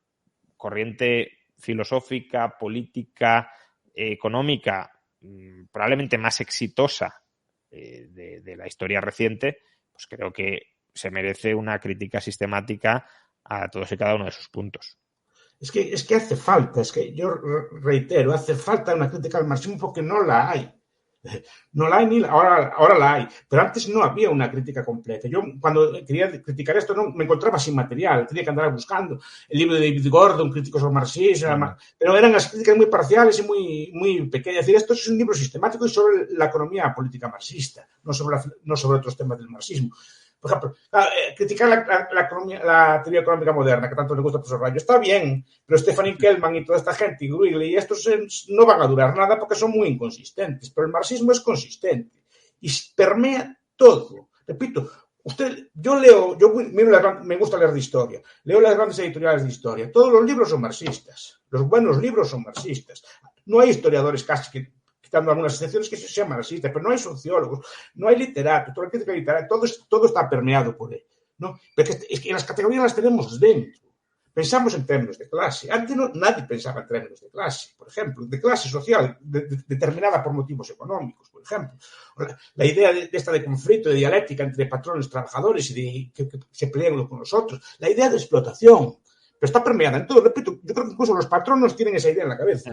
corriente filosófica, política, económica probablemente más exitosa de la historia reciente, pues creo que se merece una crítica sistemática a todos y cada uno de sus puntos. Es que hace falta, es que yo reitero, hace falta una crítica al marxismo porque no la hay. No la hay ni ahora la hay, pero antes no había una crítica completa. Yo cuando quería criticar esto no me encontraba sin material, tenía que andar buscando el libro de David Gordon, Críticos al marxismo, pero eran las críticas muy parciales y muy pequeñas. Es decir, esto es un libro sistemático y sobre la economía política marxista, no sobre otros temas del marxismo. Por ejemplo, criticar la teoría económica moderna, que tanto le gusta al profesor Rayo, está bien, pero Stephanie Kelman y toda esta gente, y Gruigel y estos no van a durar nada porque son muy inconsistentes. Pero el marxismo es consistente y permea todo. Repito, me gusta leer de historia, leo las grandes editoriales de historia. Todos los libros son marxistas, los buenos libros son marxistas. No hay historiadores casi que quitando algunas excepciones que sean marxistas, pero no hay sociólogos, no hay literatos, toda la crítica literaria, todo está permeado por él, ¿no? Pero es que las categorías las tenemos dentro. Pensamos en términos de clase. Antes nadie pensaba en términos de clase, por ejemplo, de clase social determinada por motivos económicos, por ejemplo. La idea de esta de conflicto, de dialéctica entre patrones y trabajadores y que se pelean unos con los otros. La idea de explotación, pero está permeada en todo. Repito, yo creo que incluso los patronos tienen esa idea en la cabeza.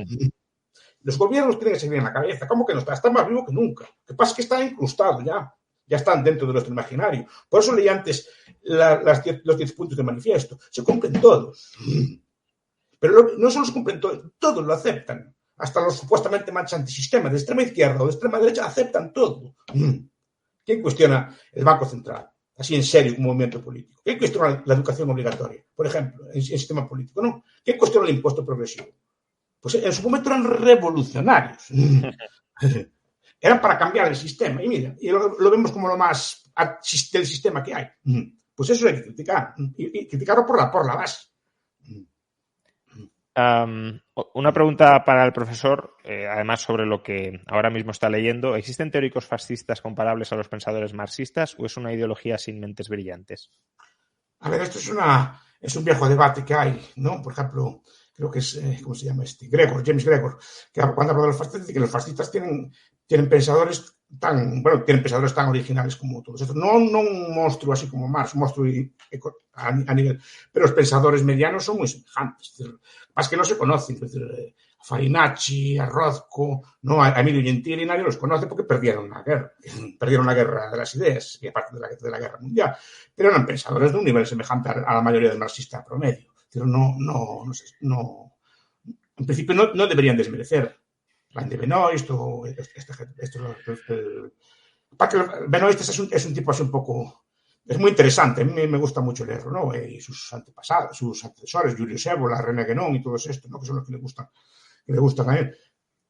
Los gobiernos tienen esa idea en la cabeza. ¿Cómo que no está? Está más vivo que nunca. Lo que pasa es que está incrustado ya. Ya están dentro de nuestro imaginario. Por eso leí antes los 10 puntos de manifiesto. Se cumplen todos. Pero no solo se cumplen todos lo aceptan. Hasta los supuestamente más antisistemas de extrema izquierda o de extrema derecha aceptan todo. ¿Quién cuestiona el Banco Central? Así en serio, como movimiento político. ¿Quién cuestiona la educación obligatoria? Por ejemplo, en sistema político. ¿No? ¿Quién cuestiona el impuesto progresivo? Pues en su momento eran revolucionarios. Eran para cambiar el sistema. Y mira, y lo vemos como lo más del sistema que hay. Pues eso hay que criticar. Y criticarlo por la base. Una pregunta para el profesor, además sobre lo que ahora mismo está leyendo. ¿Existen teóricos fascistas comparables a los pensadores marxistas o es una ideología sin mentes brillantes? A ver, esto es un viejo debate que hay, ¿no? Por ejemplo, creo que es, ¿cómo se llama este? James Gregor, que cuando habla de los fascistas, dice que los fascistas tienen pensadores tan pensadores tan originales como todos estos. No un monstruo así como Marx, un monstruo a nivel, pero los pensadores medianos son muy semejantes. Más que no se conocen, es decir, a Farinacci, a Rothko, no, a Emilio Gentili, nadie los conoce porque perdieron la guerra de las ideas y aparte de la guerra mundial, pero eran pensadores de un nivel semejante a la mayoría del marxista promedio. Pero no, en principio no deberían desmerecer Van de Benoist o Benoist es un tipo así un poco, es muy interesante, a mí me gusta mucho leerlo, ¿no? Y sus antecesores, Julius Evola, René Guénon y todo esto, ¿no? Que son los que le gustan a él.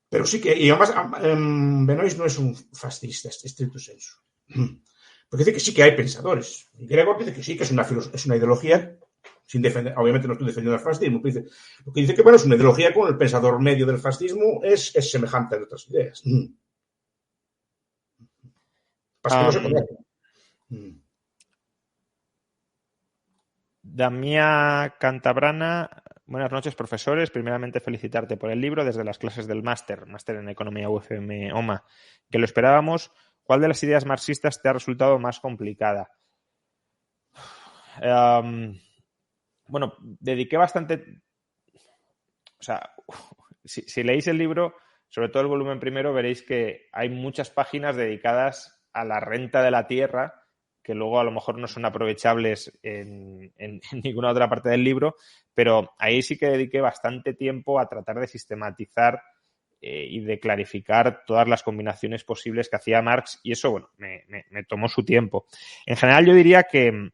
Pero sí que, y además Benoist no es un fascista, estricto sensu. Porque dice que sí que hay pensadores. Y Gregor dice que sí, que es una ideología sin defender, obviamente no estoy defendiendo el fascismo, pero lo que dice que, bueno, es una ideología con el pensador medio del fascismo es semejante a otras ideas. Pasa que no se conoce. Damía Cantabrana, buenas noches, profesores. Primeramente, felicitarte por el libro desde las clases del máster en Economía UFM OMA, que lo esperábamos. ¿Cuál de las ideas marxistas te ha resultado más complicada? Bueno, dediqué bastante... O sea, si leéis el libro, sobre todo el volumen primero, veréis que hay muchas páginas dedicadas a la renta de la tierra, que luego a lo mejor no son aprovechables en ninguna otra parte del libro, pero ahí sí que dediqué bastante tiempo a tratar de sistematizar y de clarificar todas las combinaciones posibles que hacía Marx, y eso, bueno, me tomó su tiempo. En general, yo diría que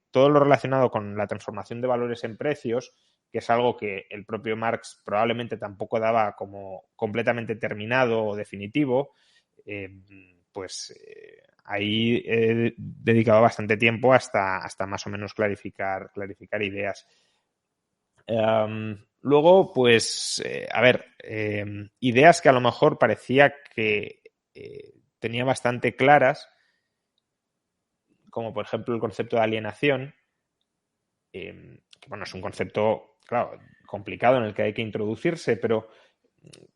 todo lo relacionado con la transformación de valores en precios, que es algo que el propio Marx probablemente tampoco daba como completamente terminado o definitivo, ahí he dedicado bastante tiempo hasta más o menos clarificar ideas. Luego, pues, ideas que a lo mejor parecía que tenía bastante claras, como por ejemplo el concepto de alienación, que bueno, es un concepto, claro, complicado en el que hay que introducirse, pero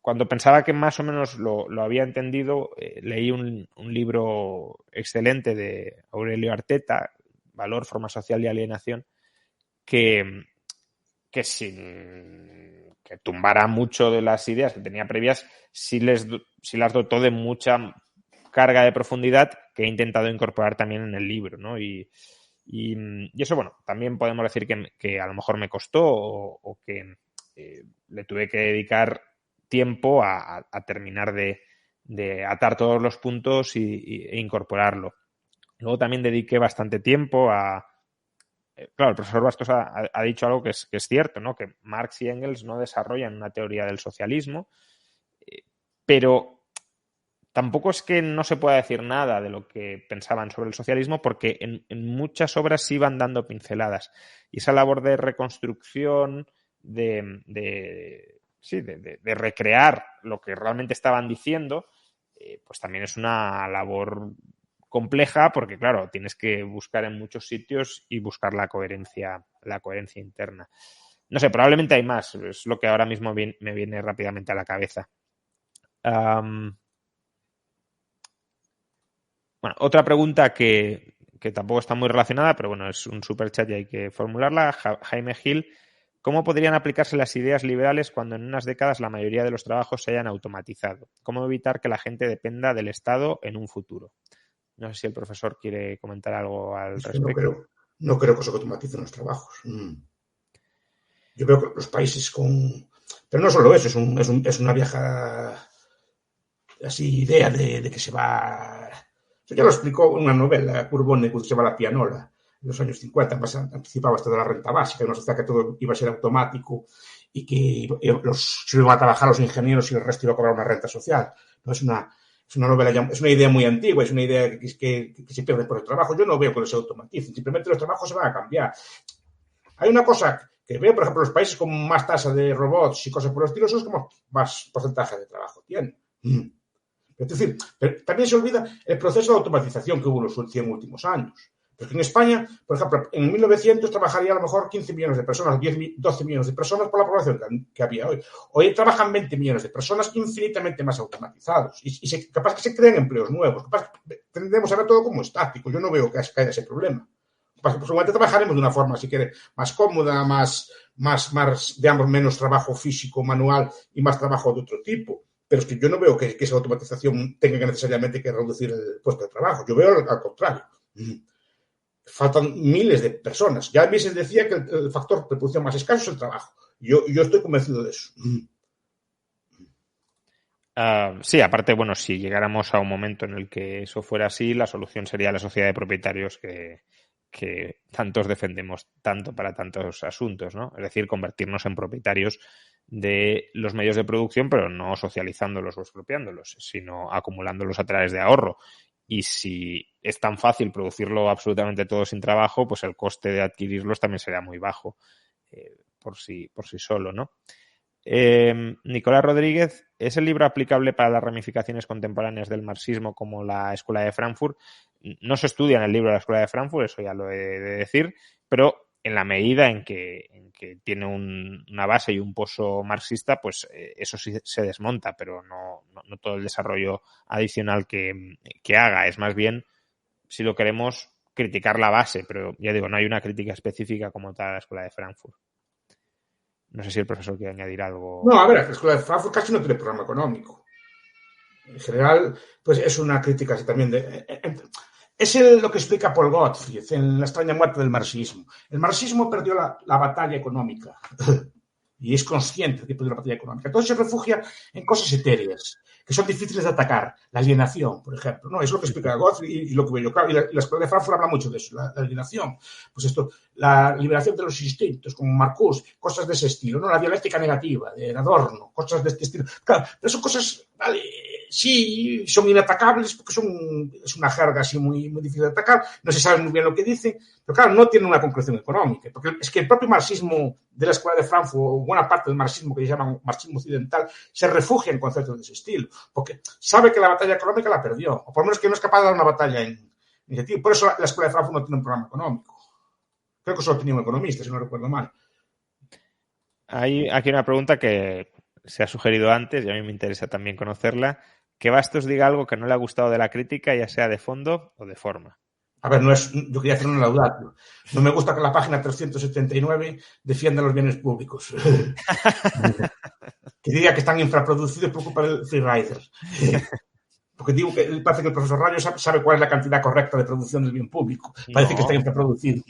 cuando pensaba que más o menos lo había entendido, leí un libro excelente de Aurelio Arteta, Valor, Forma Social y Alienación, que sin que tumbara mucho de las ideas que tenía previas, sí las dotó de mucha carga de profundidad que he intentado incorporar también en el libro, ¿no? Y eso, bueno, también podemos decir que a lo mejor me costó o que le tuve que dedicar tiempo a terminar de atar todos los puntos e incorporarlo. Luego también dediqué bastante tiempo a... Claro, el profesor Bastos ha dicho algo que es cierto, ¿no? Que Marx y Engels no desarrollan una teoría del socialismo, pero tampoco es que no se pueda decir nada de lo que pensaban sobre el socialismo, porque en muchas obras sí van dando pinceladas. Y esa labor de reconstrucción, de recrear lo que realmente estaban diciendo, pues también es una labor compleja, porque claro, tienes que buscar en muchos sitios y buscar la coherencia interna. No sé, probablemente hay más, es lo que ahora mismo me viene rápidamente a la cabeza. Bueno, otra pregunta que tampoco está muy relacionada, pero bueno, es un superchat y hay que formularla. Jaime Gil, ¿cómo podrían aplicarse las ideas liberales cuando en unas décadas la mayoría de los trabajos se hayan automatizado? ¿Cómo evitar que la gente dependa del Estado en un futuro? No sé si el profesor quiere comentar algo al respecto. No creo que se automaticen los trabajos. Yo veo que los países con... Pero no solo eso, es una vieja así idea de que se va... Eso ya lo explicó una novela, Curbone, cuando se va a la pianola, en los años 50, anticipaba esto de la renta básica, que nos decía que todo iba a ser automático y que se iban a trabajar los ingenieros y el resto iba a cobrar una renta social. No es una novela, es una idea muy antigua, es una idea que se pierde por el trabajo. Yo no veo que se automaticen, simplemente los trabajos se van a cambiar. Hay una cosa que veo, por ejemplo, los países con más tasa de robots y cosas por el estilo, son los que más porcentaje de trabajo tienen. Es decir, pero también se olvida el proceso de automatización que hubo en los 100 últimos años. Porque en España, por ejemplo, en 1900 trabajaría a lo mejor 15 millones de personas, 12 millones de personas por la población que había hoy. Hoy trabajan 20 millones de personas infinitamente más automatizados. Y capaz que se crean empleos nuevos. Capaz que tendremos a ver todo como estático. Yo no veo que haya ese problema. Seguramente trabajaremos de una forma, si quiere, más cómoda, más, digamos, menos trabajo físico, manual y más trabajo de otro tipo. Pero es que yo no veo que esa automatización tenga necesariamente que reducir el puesto de trabajo. Yo veo al contrario. Faltan miles de personas. Ya Mises decía que el factor de producción más escaso es el trabajo. Yo estoy convencido de eso. Sí, aparte, bueno, si llegáramos a un momento en el que eso fuera así, la solución sería la sociedad de propietarios que tantos defendemos tanto para tantos asuntos, ¿no? Es decir, convertirnos en propietarios de los medios de producción, pero no socializándolos o expropiándolos, sino acumulándolos a través de ahorro. Y si es tan fácil producirlo absolutamente todo sin trabajo, pues el coste de adquirirlos también será muy bajo por sí solo, ¿no? Nicolás Rodríguez, ¿es el libro aplicable para las ramificaciones contemporáneas del marxismo como la Escuela de Frankfurt? No se estudia en el libro de la Escuela de Frankfurt, eso ya lo he de decir, pero en la medida en que tiene una base y un pozo marxista, pues eso sí se desmonta, pero no todo el desarrollo adicional que haga. Es más bien, si lo queremos, criticar la base, pero ya digo, no hay una crítica específica como tal a la Escuela de Frankfurt. No sé si el profesor quiere añadir algo. No, a ver, la Escuela de Frankfurt casi no tiene programa económico. En general, pues es una crítica así también es lo que explica Paul Gottfried en La extraña muerte del marxismo. El marxismo perdió la batalla económica y es consciente de que perdió la batalla económica. Entonces se refugia en cosas etéreas que son difíciles de atacar. La alienación, por ejemplo, ¿no? Es lo que explica Gottfried y lo que veo yo. Claro, y la Escuela de Frankfurt habla mucho de eso, la alienación. Pues esto, la liberación de los instintos, como Marcuse, cosas de ese estilo, ¿no? La dialéctica negativa, de Adorno, cosas de este estilo. Claro, pero son cosas, vale, sí, son inatacables porque es una jerga así muy, muy difícil de atacar, no se sabe muy bien lo que dicen, pero claro, no tienen una concreción económica, porque es que el propio marxismo de la Escuela de Frankfurt, o buena parte del marxismo que llaman marxismo occidental, se refugia en conceptos de ese estilo, porque sabe que la batalla económica la perdió, o por lo menos que no es capaz de dar una batalla en ese tipo. Por eso la Escuela de Frankfurt no tiene un programa económico. Creo que solo tenía un economista, si no recuerdo mal. Hay aquí una pregunta que se ha sugerido antes y a mí me interesa también conocerla. Que Bastos diga algo que no le ha gustado de la crítica, ya sea de fondo o de forma. A ver, yo quería hacer un laudatio. No me gusta que la página 379 defienda los bienes públicos. Que diga que están infraproducidos por culpa del freerider. Porque digo que parece que el profesor Rayo sabe cuál es la cantidad correcta de producción del bien público. Parece que está infraproducido.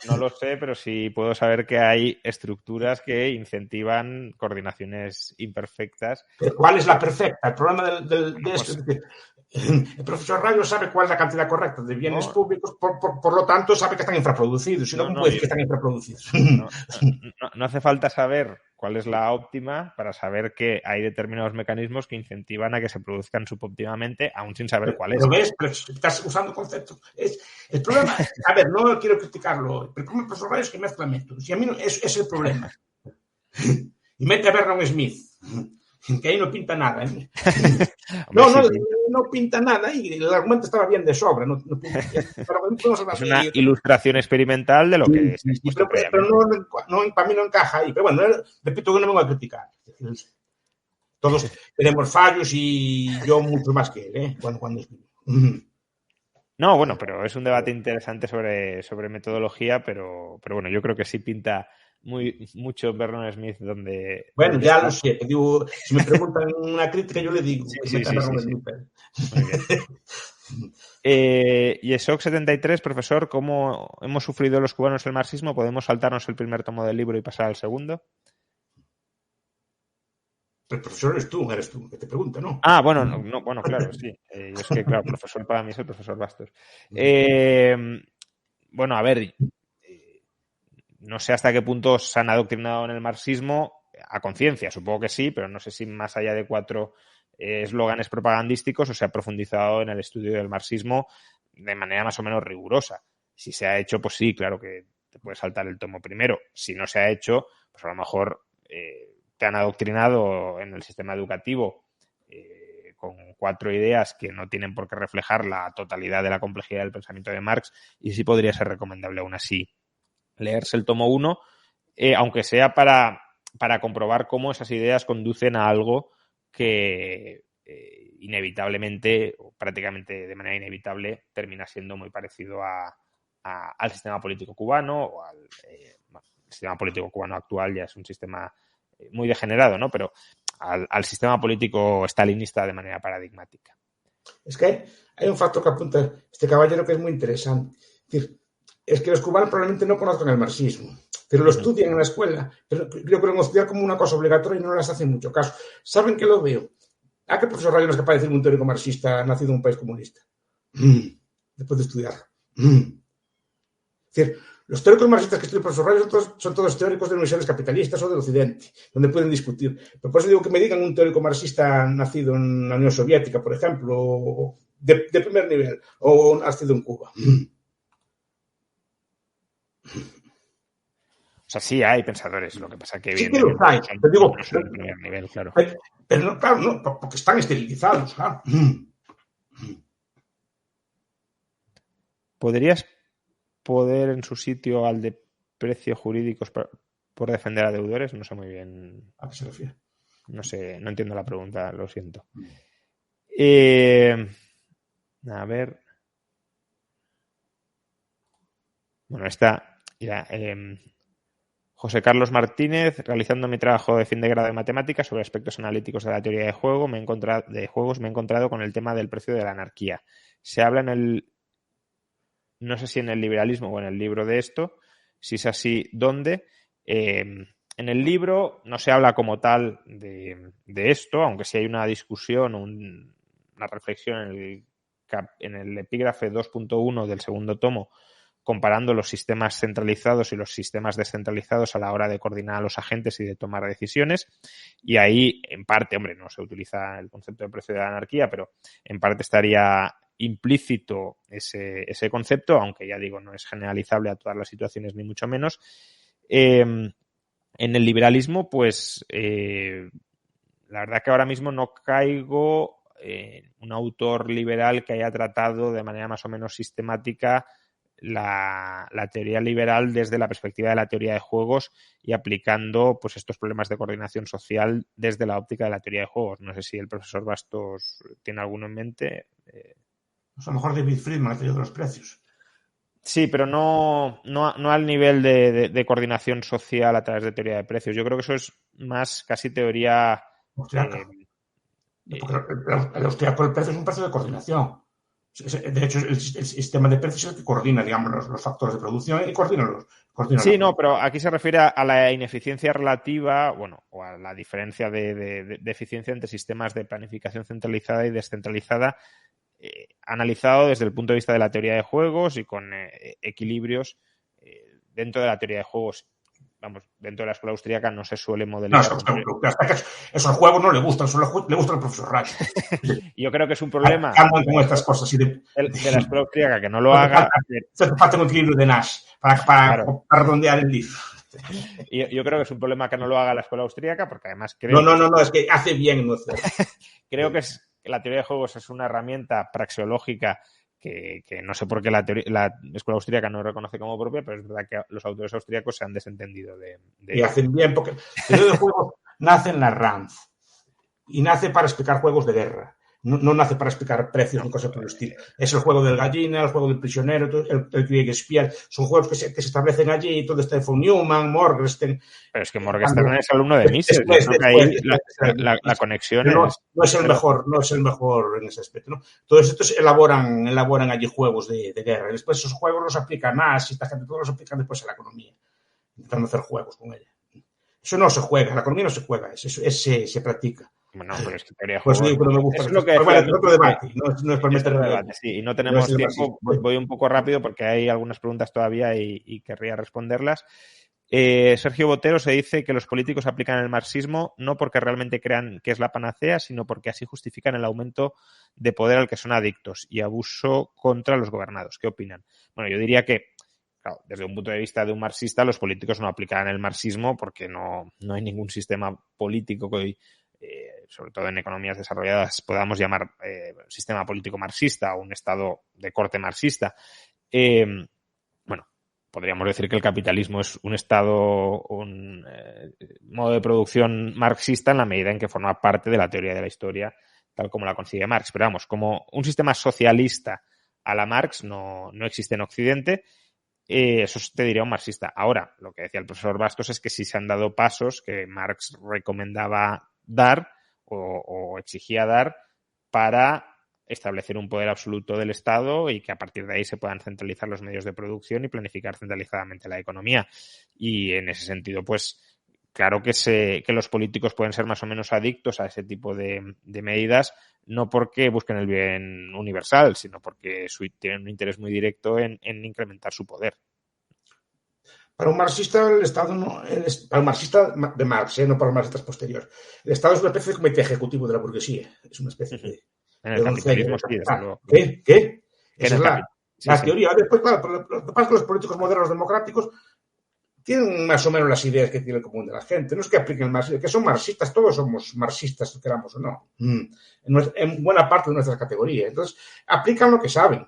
No lo sé, pero sí puedo saber que hay estructuras que incentivan coordinaciones imperfectas. ¿Pero cuál es la perfecta? El problema de esto es que el profesor Rayo sabe cuál es la cantidad correcta de bienes públicos, por lo tanto sabe que están infraproducidos. Si no, ¿cómo puede decir que están infraproducidos? No hace falta saber cuál es la óptima para saber que hay determinados mecanismos que incentivan a que se produzcan subóptimamente, aún sin saber cuál es. Pero ves, pero estás usando conceptos. El problema, a ver, no quiero criticarlo, pero como el profesor Rayo es que mezcla métodos, y a mí es el problema. Y mete a Vernon Smith, que ahí no pinta nada. ¿eh? No pinta nada y el argumento estaba bien de sobra. No pinta, es una ilustración experimental de lo que es. Pero para mí no encaja ahí. Pero bueno, repito que no me voy a criticar. Todos tenemos fallos y yo mucho más que él, ¿eh? Cuando escribo. No, bueno, pero es un debate interesante sobre metodología, pero bueno, yo creo que sí pinta mucho Vernon Smith donde... Bueno, ya lo sé. Digo, si me preguntan una crítica, yo le digo. Sí. Y ESOC 73, profesor, ¿cómo hemos sufrido los cubanos el marxismo? ¿Podemos saltarnos el primer tomo del libro y pasar al segundo? El profesor eres tú que te pregunta, ¿no? Ah, bueno, bueno, claro, sí. Es que, claro, profesor para mí es el profesor Bastos. Bueno, a ver, no sé hasta qué punto se han adoctrinado en el marxismo a conciencia, supongo que sí, pero no sé si más allá de 4 eslóganes propagandísticos o se ha profundizado en el estudio del marxismo de manera más o menos rigurosa. Si se ha hecho, pues sí, claro que te puedes saltar el tomo primero. Si no se ha hecho, pues a lo mejor te han adoctrinado en el sistema educativo con 4 ideas que no tienen por qué reflejar la totalidad de la complejidad del pensamiento de Marx y sí podría ser recomendable aún así leerse el tomo 1, aunque sea para comprobar cómo esas ideas conducen a algo que inevitablemente o prácticamente de manera inevitable termina siendo muy parecido al sistema político cubano o al sistema político cubano actual. Ya es un sistema muy degenerado, ¿no? Pero al sistema político stalinista de manera paradigmática. Es que hay un factor que apunta este caballero que es muy interesante. Es que los cubanos probablemente no conozcan el marxismo, pero lo estudian en la escuela, pero creo que lo estudian como una cosa obligatoria y no les hacen mucho caso. ¿Saben que lo veo? ¿A qué profesor Rayo no es capaz de decir un teórico marxista nacido en un país comunista? Después de estudiarlo. Es decir, los teóricos marxistas que estudia el profesor Rayo son todos teóricos de universidades capitalistas o del Occidente, donde pueden discutir. Pero por eso digo que me digan un teórico marxista nacido en la Unión Soviética, por ejemplo, de primer nivel, o has sido en Cuba. O sea, sí hay pensadores, lo que pasa que Sí que los hay, te digo, no son de primer nivel, claro. Pero no, claro, no, porque están esterilizados, claro. ¿Podrías poner en su sitio al de precios jurídicos por defender a deudores? No sé muy bien. ¿A qué se refiere? No sé, no entiendo la pregunta, lo siento. A ver. Bueno, esta ya. José Carlos Martínez, realizando mi trabajo de fin de grado de matemáticas sobre aspectos analíticos de la teoría de juegos, me he encontrado con el tema del precio de la anarquía. Se habla no sé si en el liberalismo o en el libro de esto, si es así, ¿dónde? En el libro no se habla como tal de esto, aunque sí hay una discusión, una reflexión en el epígrafe 2.1 del segundo tomo, comparando los sistemas centralizados y los sistemas descentralizados a la hora de coordinar a los agentes y de tomar decisiones. Y ahí, en parte, hombre, no se utiliza el concepto de precio de la anarquía, pero en parte estaría implícito ese concepto, aunque ya digo, no es generalizable a todas las situaciones, ni mucho menos. En el liberalismo, pues, la verdad que ahora mismo no caigo en un autor liberal que haya tratado de manera más o menos sistemática la teoría liberal desde la perspectiva de la teoría de juegos y aplicando pues estos problemas de coordinación social desde la óptica de la teoría de juegos. No sé si el profesor Bastos tiene alguno en mente. Pues a lo mejor David Friedman, la teoría de los precios. Sí, pero no al nivel de coordinación social a través de teoría de precios. Yo creo que eso es más casi teoría... Porque el austriaco el precio es un precio de coordinación. De hecho, el sistema de precios es el que coordina, digamos, los factores de producción y coordina Sí, no, pero aquí se refiere a la ineficiencia relativa, bueno, o a la diferencia de eficiencia entre sistemas de planificación centralizada y descentralizada, analizado desde el punto de vista de la teoría de juegos y con equilibrios dentro de la teoría de juegos. Vamos, dentro de la escuela austríaca no se suele modelizar. Esos juegos no le gustan, solo le gusta al profesor Reich. Yo creo que es un problema con estas cosas de la escuela austríaca que no lo haga. Se falta un equilibrio de Nash para redondear el libro. Yo creo que es un problema que no lo haga la escuela austríaca, porque además creo... No, es que hace bien. No creo que la teoría de juegos es una herramienta praxeológica que no sé por qué la escuela austríaca no reconoce como propia, pero es verdad que los autores austríacos se han desentendido de y hacen bien, porque el teoría de juegos nace en la RAND y nace para explicar juegos de guerra. No nace para explicar precios ni cosas por el estilo. Es el juego del gallina, el juego del prisionero, el Kriegspiel. Son juegos que se establecen allí, todo está von Neumann, Morgenstern. Pero es que Morgenstern es alumno de Mises. La conexión no es el mejor en ese aspecto, ¿no? Todos estos elaboran allí juegos de guerra. Y después esos juegos los aplican Nash y esta gente, todos los aplican después a la economía, intentando hacer juegos con ella. Eso no se juega, la economía no se juega, se practica. Bueno, pero es que teoría de juegos... Pues no me gusta. Es lo que otro debate, no es por meter debate, sí, y no tenemos tiempo. Voy un poco rápido porque hay algunas preguntas todavía y querría responderlas. Sergio Botero se dice que los políticos aplican el marxismo no porque realmente crean que es la panacea, sino porque así justifican el aumento de poder al que son adictos y abuso contra los gobernados. ¿Qué opinan? Bueno, yo diría que, claro, desde un punto de vista de un marxista, los políticos no aplican el marxismo porque no hay ningún sistema político que hoy, sobre todo en economías desarrolladas, podamos llamar sistema político marxista o un estado de corte marxista. Bueno, podríamos decir que el capitalismo es un estado, un modo de producción marxista en la medida en que forma parte de la teoría de la historia tal como la consigue Marx. Pero vamos, como un sistema socialista a la Marx no existe en Occidente. Eso te diría un marxista. Ahora, lo que decía el profesor Bastos es que sí se han dado pasos que Marx recomendaba dar o exigía dar para establecer un poder absoluto del Estado y que a partir de ahí se puedan centralizar los medios de producción y planificar centralizadamente la economía. Y en ese sentido, pues claro que los políticos pueden ser más o menos adictos a ese tipo de medidas, no porque busquen el bien universal, sino porque tienen un interés muy directo en incrementar su poder. Para un marxista, el Estado para un marxista de Marx, no para los marxistas posteriores, el Estado es una especie de comité ejecutivo de la burguesía. Es una especie En el capitalismo sí, desde luego. ¿Qué? Esa es la teoría. Después, claro, lo que pasa es que los políticos modernos democráticos tienen más o menos las ideas que tiene el común de la gente. No es que apliquen el marxismo, que son marxistas, todos somos marxistas, queramos o no, en buena parte de nuestras categorías. Entonces, aplican lo que saben.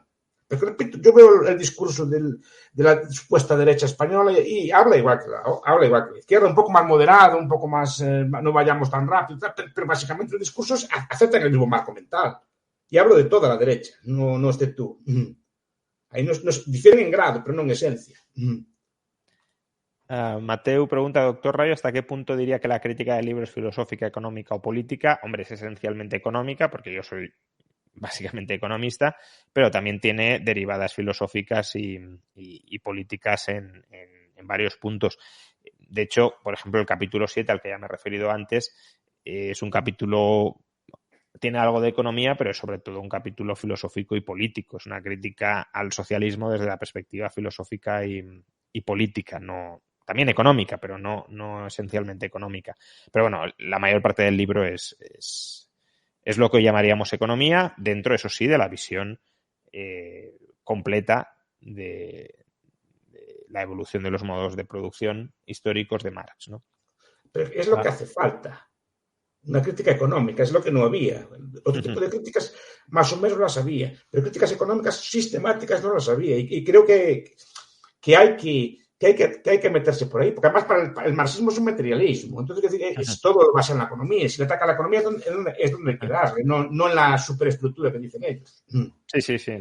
Pero repito, yo veo el discurso de la supuesta derecha española y habla igual que la izquierda, un poco más moderado, un poco más, no vayamos tan rápido, pero básicamente el discurso es aceptan el mismo marco mental. Y hablo de toda la derecha, no es de tú. Ahí nos difieren en grado, pero no en esencia. Mateu pregunta, doctor Rayo, ¿hasta qué punto diría que la crítica del libro es filosófica, económica o política? Hombre, es esencialmente económica, porque yo soy básicamente economista, pero también tiene derivadas filosóficas y políticas en varios puntos. De hecho, por ejemplo, el capítulo 7, al que ya me he referido antes, es un capítulo, tiene algo de economía, pero es sobre todo un capítulo filosófico y político. Es una crítica al socialismo desde la perspectiva filosófica y política, no también económica, pero no esencialmente económica. Pero bueno, la mayor parte del libro es lo que hoy llamaríamos economía, dentro, eso sí, de la visión completa de la evolución de los modos de producción históricos de Marx, ¿no? Pero es lo que hace falta. Una crítica económica, es lo que no había. Otro tipo de críticas más o menos las había, pero críticas económicas sistemáticas no las había. Y creo que hay que meterse por ahí, porque además para el marxismo es un materialismo. Entonces, es todo lo basa en la economía. Si le ataca a la economía es donde hay que darle, no en la superestructura que dicen ellos. Sí,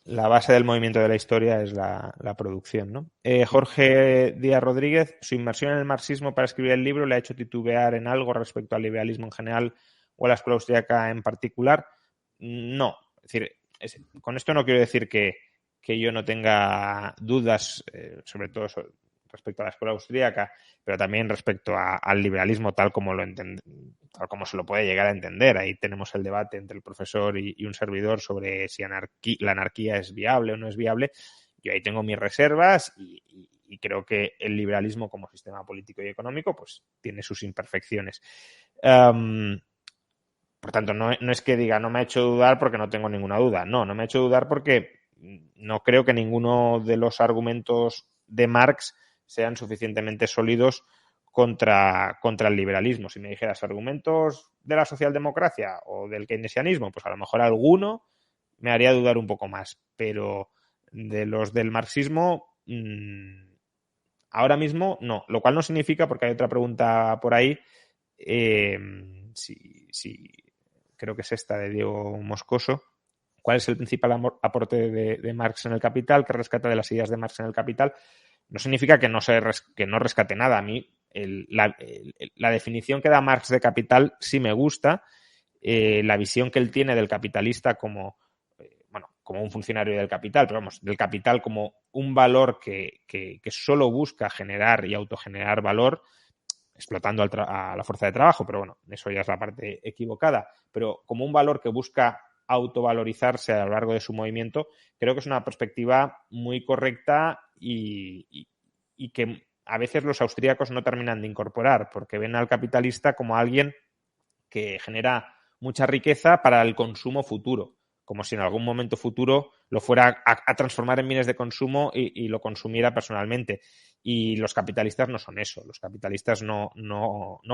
la base del movimiento de la historia es la producción, ¿no? Jorge Díaz Rodríguez, su inmersión en el marxismo para escribir el libro le ha hecho titubear en algo respecto al liberalismo en general o a la escuela austríaca en particular. No, es decir, con esto no quiero decir que yo no tenga dudas, sobre todo respecto a la escuela austríaca, pero también respecto al liberalismo tal como se lo puede llegar a entender. Ahí tenemos el debate entre el profesor y un servidor sobre si la anarquía es viable o no es viable. Yo ahí tengo mis reservas y creo que el liberalismo como sistema político y económico pues tiene sus imperfecciones. Por tanto, no es que diga no me ha hecho dudar porque no tengo ninguna duda. No me ha hecho dudar porque no creo que ninguno de los argumentos de Marx sean suficientemente sólidos contra el liberalismo. Si me dijeras argumentos de la socialdemocracia o del keynesianismo, pues a lo mejor alguno me haría dudar un poco más, pero de los del marxismo ahora mismo no, lo cual no significa, porque hay otra pregunta por ahí, si creo que es esta de Diego Moscoso. ¿Cuál es el principal aporte de Marx en el Capital? ¿Qué rescata de las ideas de Marx en el Capital? No significa que no rescate nada. A mí la definición que da Marx de Capital sí me gusta. La visión que él tiene del capitalista como un funcionario del capital, pero vamos, del capital como un valor que solo busca generar y autogenerar valor, explotando a la fuerza de trabajo, pero bueno, eso ya es la parte equivocada. Pero como un valor que busca autovalorizarse a lo largo de su movimiento, creo que es una perspectiva muy correcta y que a veces los austríacos no terminan de incorporar, porque ven al capitalista como alguien que genera mucha riqueza para el consumo futuro, como si en algún momento futuro lo fuera a transformar en bienes de consumo y lo consumiera personalmente. Y los capitalistas no son eso. Los capitalistas no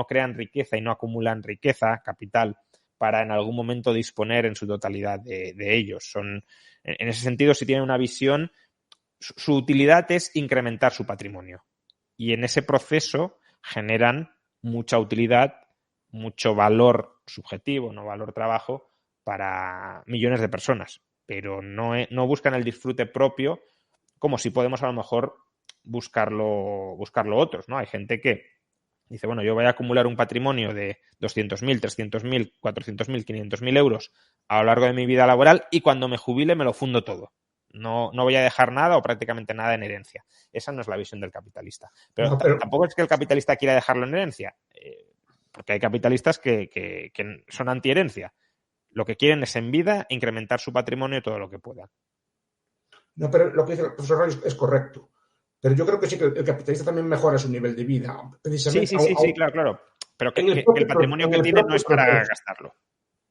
crean riqueza y no acumulan riqueza, capital, para en algún momento disponer en su totalidad de ellos. En ese sentido, si tienen una visión, su utilidad es incrementar su patrimonio. Y en ese proceso generan mucha utilidad, mucho valor subjetivo, no valor trabajo, para millones de personas. Pero no buscan el disfrute propio como si podemos a lo mejor buscarlo otros, ¿no? Hay gente que dice, bueno, yo voy a acumular un patrimonio de 200.000, 300.000, 400.000, 500.000 euros a lo largo de mi vida laboral y cuando me jubile me lo fundo todo. No voy a dejar nada o prácticamente nada en herencia. Esa no es la visión del capitalista. Pero tampoco es que el capitalista quiera dejarlo en herencia, porque hay capitalistas que son antiherencia. Lo que quieren es en vida incrementar su patrimonio todo lo que pueda. No, pero lo que dice el profesor Reyes es correcto. Pero yo creo que sí que el capitalista también mejora su nivel de vida. Precisamente, sí, claro. Pero que el patrimonio que tiene no es para gastarlo.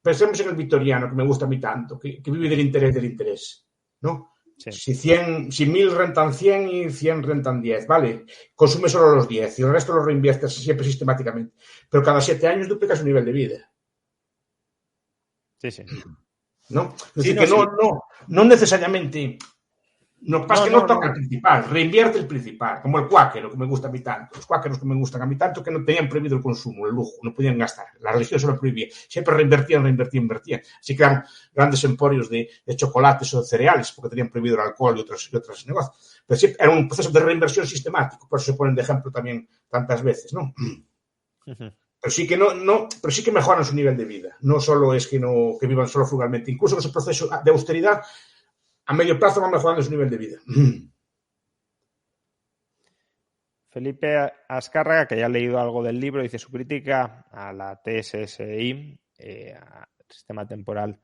pensemos en el victoriano, que me gusta a mí tanto, que vive del interés, ¿no? Sí. Si 1000 rentan 100 y 100 rentan 10, ¿vale? Consume solo los 10 y el resto lo reinviertes siempre sistemáticamente. Pero cada 7 años duplicas su nivel de vida. Sí. ¿No? Es Sí, decir, que sí. no necesariamente... No, pasa que no toca el principal, reinvierte el principal, como el cuáquero, que me gusta a mí tanto. Los cuáqueros que me gustan a mí tanto que no tenían prohibido el consumo, el lujo, no podían gastar. La religión se lo prohibía. Siempre reinvertían. Así que eran grandes emporios de chocolates o de cereales, porque tenían prohibido el alcohol y otros negocios. Pero siempre era un proceso de reinversión sistemático, por eso se ponen de ejemplo también tantas veces, ¿no? Uh-huh. Pero sí que mejoran su nivel de vida. No solo es que vivan solo frugalmente. Incluso en ese proceso de austeridad, a medio plazo van mejorando su nivel de vida. Felipe Azcárraga, que ya ha leído algo del libro, dice su crítica a la TSSI, al sistema temporal,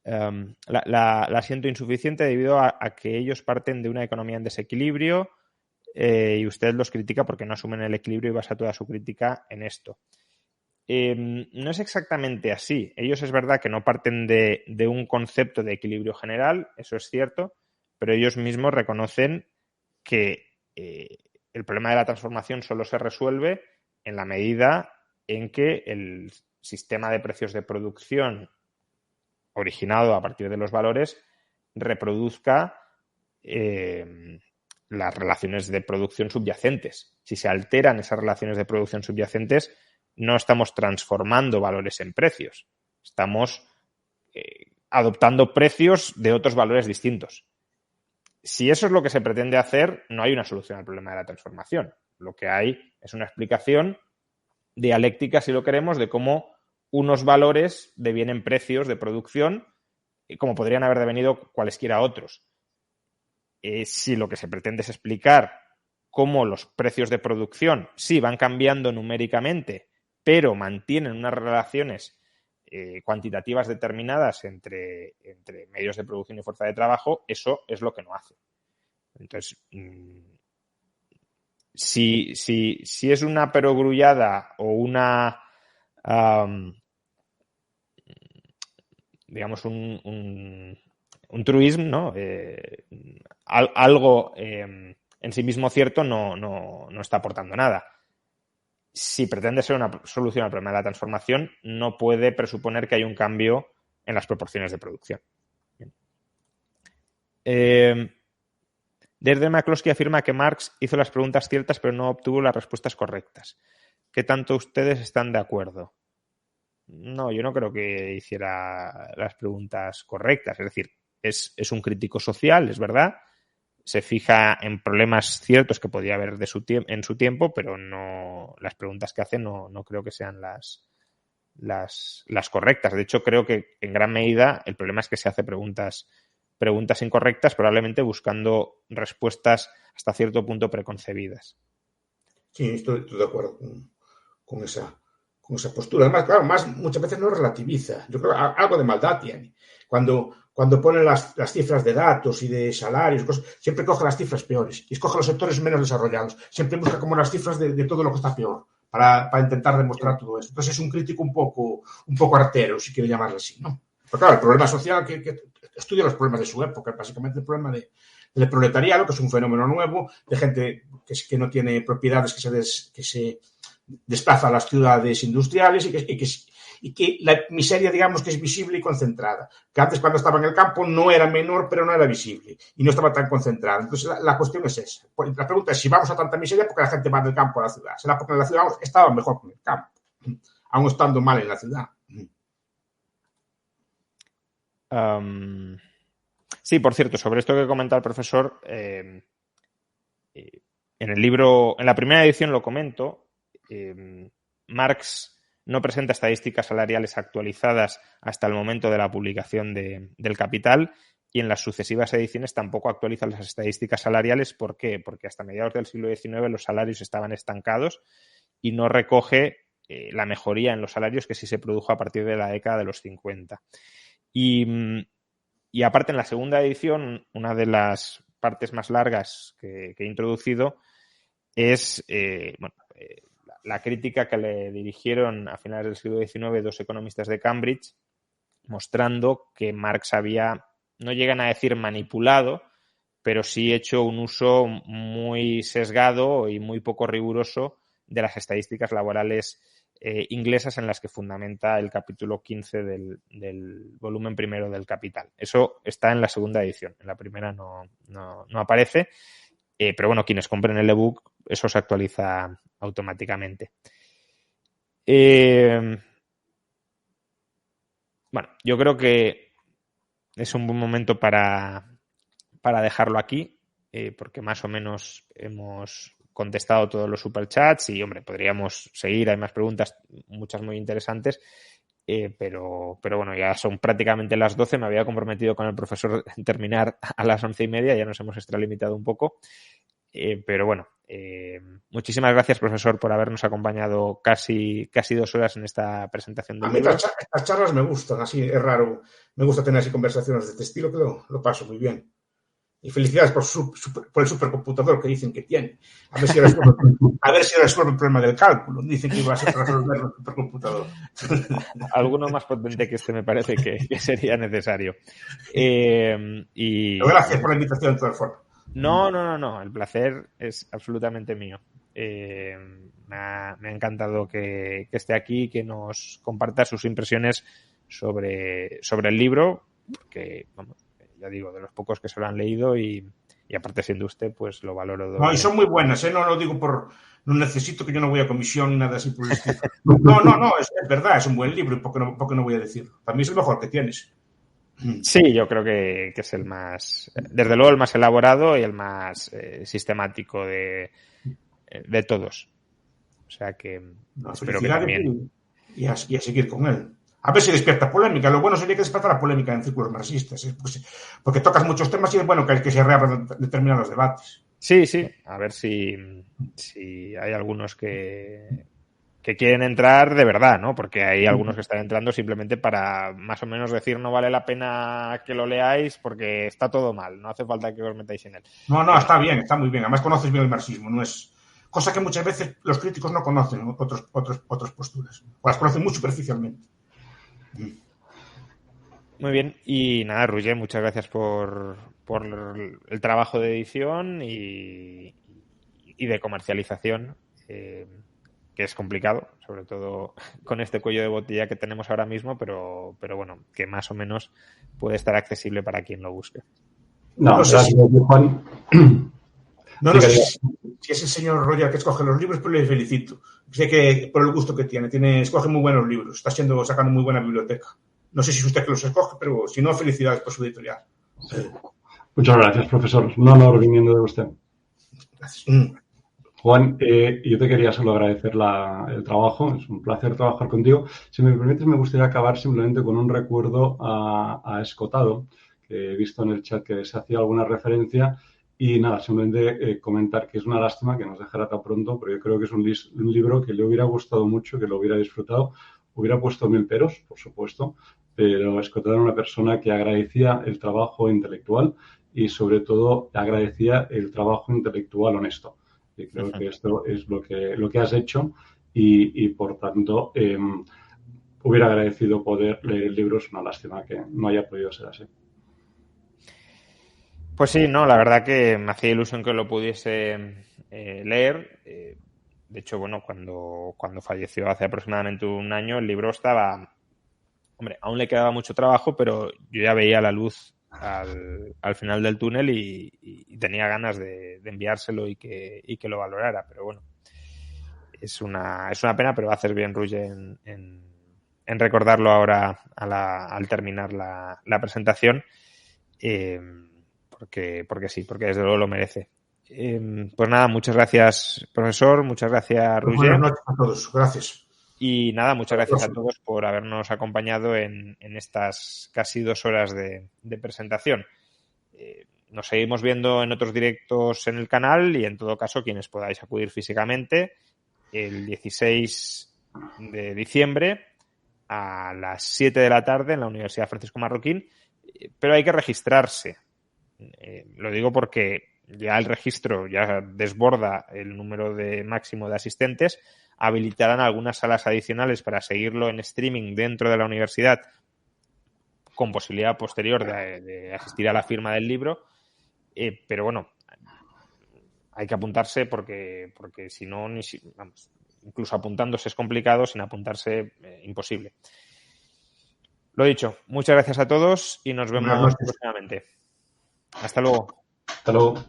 la siento insuficiente debido a que ellos parten de una economía en desequilibrio y usted los critica porque no asumen el equilibrio y basa toda su crítica en esto. No es exactamente así. Ellos es verdad que no parten de un concepto de equilibrio general, eso es cierto, pero ellos mismos reconocen que el problema de la transformación solo se resuelve en la medida en que el sistema de precios de producción originado a partir de los valores reproduzca las relaciones de producción subyacentes. Si se alteran esas relaciones de producción subyacentes, no estamos transformando valores en precios. Estamos adoptando precios de otros valores distintos. Si eso es lo que se pretende hacer, no hay una solución al problema de la transformación. Lo que hay es una explicación dialéctica, si lo queremos, de cómo unos valores devienen precios de producción, como podrían haber devenido cualesquiera otros. Si lo que se pretende es explicar cómo los precios de producción sí van cambiando numéricamente, pero mantienen unas relaciones cuantitativas determinadas entre medios de producción y fuerza de trabajo, eso es lo que no hace. Entonces, si es una perogrullada o una digamos un truismo, ¿no? Algo en sí mismo cierto no está aportando nada. Si pretende ser una solución al problema de la transformación, no puede presuponer que hay un cambio en las proporciones de producción. Deirdre McCloskey afirma que Marx hizo las preguntas ciertas pero no obtuvo las respuestas correctas. ¿Qué tanto ustedes están de acuerdo? No, yo no creo que hiciera las preguntas correctas. Es decir, es un crítico social, es verdad. Se fija en problemas ciertos que podía haber en su tiempo, pero no las preguntas que hace no creo que sean las correctas. De hecho, creo que en gran medida el problema es que se hace preguntas incorrectas, probablemente buscando respuestas hasta cierto punto preconcebidas. Sí, estoy de acuerdo con esa postura. Además, claro, muchas veces no relativiza. Yo creo que algo de maldad tiene. Cuando ponen las cifras de datos y de salarios, cosas, siempre coge las cifras peores y escoge los sectores menos desarrollados. Siempre busca como las cifras de todo lo que está peor para intentar demostrar todo eso. Entonces es un crítico un poco artero, si quiere llamarlo así, ¿no? Pero claro, el problema social que estudia los problemas de su época, básicamente el problema del proletariado, que es un fenómeno nuevo, de gente que no tiene propiedades, que se desplaza a las ciudades industriales y que la miseria, digamos, que es visible y concentrada. Que antes, cuando estaba en el campo, no era menor, pero no era visible y no estaba tan concentrada. Entonces, la cuestión es esa. La pregunta es si vamos a tanta miseria porque la gente va del campo a la ciudad. Será porque en la ciudad estaba mejor que en el campo, aún estando mal en la ciudad. Sí, por cierto, sobre esto que comenta el profesor, en el libro, en la primera edición lo comento, Marx no presenta estadísticas salariales actualizadas hasta el momento de la publicación del Capital y en las sucesivas ediciones tampoco actualiza las estadísticas salariales. ¿Por qué? Porque hasta mediados del siglo XIX los salarios estaban estancados y no recoge la mejoría en los salarios que sí se produjo a partir de la década de los 50. Y aparte, en la segunda edición, una de las partes más largas que he introducido es la crítica que le dirigieron a finales del siglo XIX dos economistas de Cambridge, mostrando que Marx había, no llegan a decir manipulado, pero sí hecho un uso muy sesgado y muy poco riguroso de las estadísticas laborales inglesas en las que fundamenta el capítulo 15 del volumen primero del Capital. Eso está en la segunda edición, en la primera no aparece, pero bueno, quienes compren el ebook, eso se actualiza automáticamente. Bueno, yo creo que es un buen momento para dejarlo aquí, porque más o menos hemos contestado todos los superchats y, hombre, podríamos seguir, hay más preguntas, muchas muy interesantes, pero bueno, ya son prácticamente las 12, me había comprometido con el profesor en terminar a las 11:30, ya nos hemos extralimitado un poco, pero bueno, muchísimas gracias, profesor, por habernos acompañado casi 2 horas en esta presentación del libro. A mí estas charlas me gustan, así es raro, me gusta tener así conversaciones de este estilo, que lo paso muy bien. Y felicidades por el supercomputador que dicen que tiene. A ver si resuelve el problema del cálculo. Dicen que iba a ser para resolver el supercomputador. Alguno más potente que este me parece que sería necesario. Pero gracias por la invitación de todas formas. No. El placer es absolutamente mío. Me ha encantado que esté aquí, que nos comparta sus impresiones sobre el libro, porque, vamos, ya digo, de los pocos que se lo han leído y aparte siendo usted, pues lo valoro. No, y son muy buenas, no lo digo no necesito, que yo no voy a comisión ni nada así por el estilo. No, es verdad, es un buen libro, y ¿por qué no voy a decirlo? Para mí es el mejor que tienes. Sí, yo creo que es el más, desde luego el más elaborado y el más sistemático de todos. O sea que espero que también. Y a seguir con él. A ver si despierta polémica. Lo bueno sería que despertara polémica en círculos marxistas, porque tocas muchos temas y es bueno que se reabran determinados debates. Sí, a ver si hay algunos que quieren entrar de verdad, ¿no? Porque hay algunos que están entrando simplemente para más o menos decir no vale la pena que lo leáis porque está todo mal, no hace falta que os metáis en él. No, está bien, está muy bien. Además conoces bien el marxismo, no es cosa que muchas veces los críticos no conocen otras posturas, o las conocen muy superficialmente. Muy bien, y nada, Roger, muchas gracias por el trabajo de edición y de comercialización, que es complicado, sobre todo con este cuello de botella que tenemos ahora mismo, pero bueno, que más o menos puede estar accesible para quien lo busque. No sé gracias, Juan. No sé si es el señor Roger que escoge los libros, pero le felicito. Sé que por el gusto que escoge muy buenos libros, está sacando muy buena biblioteca. No sé si es usted que los escoge, pero si no, felicidades por su editorial. Muchas gracias, profesor. Un honor viniendo de usted. Gracias. Juan, yo te quería solo agradecer el trabajo. Es un placer trabajar contigo. Si me permites, me gustaría acabar simplemente con un recuerdo a Escotado, que he visto en el chat que se hacía alguna referencia. Y nada, simplemente comentar que es una lástima que nos dejara tan pronto, pero yo creo que es un libro que le hubiera gustado mucho, que lo hubiera disfrutado. Hubiera puesto 1000 peros, por supuesto, pero Escotado era una persona que agradecía el trabajo intelectual y, sobre todo, agradecía el trabajo intelectual honesto. Y creo que esto es lo que has hecho y por tanto, hubiera agradecido poder leer el libro. Es una lástima que no haya podido ser así. Pues sí, no, la verdad que me hacía ilusión que lo pudiese leer. De hecho, bueno, cuando falleció hace aproximadamente un año, el libro estaba... Hombre, aún le quedaba mucho trabajo, pero yo ya veía la luz al final del túnel y tenía ganas de enviárselo y que lo valorara. Pero bueno, es una pena, pero haces bien, Ruge, en recordarlo ahora al terminar la presentación. Porque sí, porque desde luego lo merece. Pues nada, muchas gracias, profesor, muchas gracias, Roger. Buenas noches a todos, gracias. Y nada, muchas gracias a todos por habernos acompañado en estas casi 2 horas de presentación. Nos seguimos viendo en otros directos en el canal y, en todo caso, quienes podáis acudir físicamente, el 16 de diciembre a las 7 de la tarde en la Universidad Francisco Marroquín, pero hay que registrarse. Lo digo porque ya el registro ya desborda el número máximo de asistentes. Habilitarán algunas salas adicionales para seguirlo en streaming dentro de la universidad con posibilidad posterior de asistir a la firma del libro, pero bueno, hay que apuntarse porque si no, vamos, incluso apuntándose es complicado, sin apuntarse imposible. Lo dicho, muchas gracias a todos y nos vemos próximamente. Hasta luego. Hasta luego.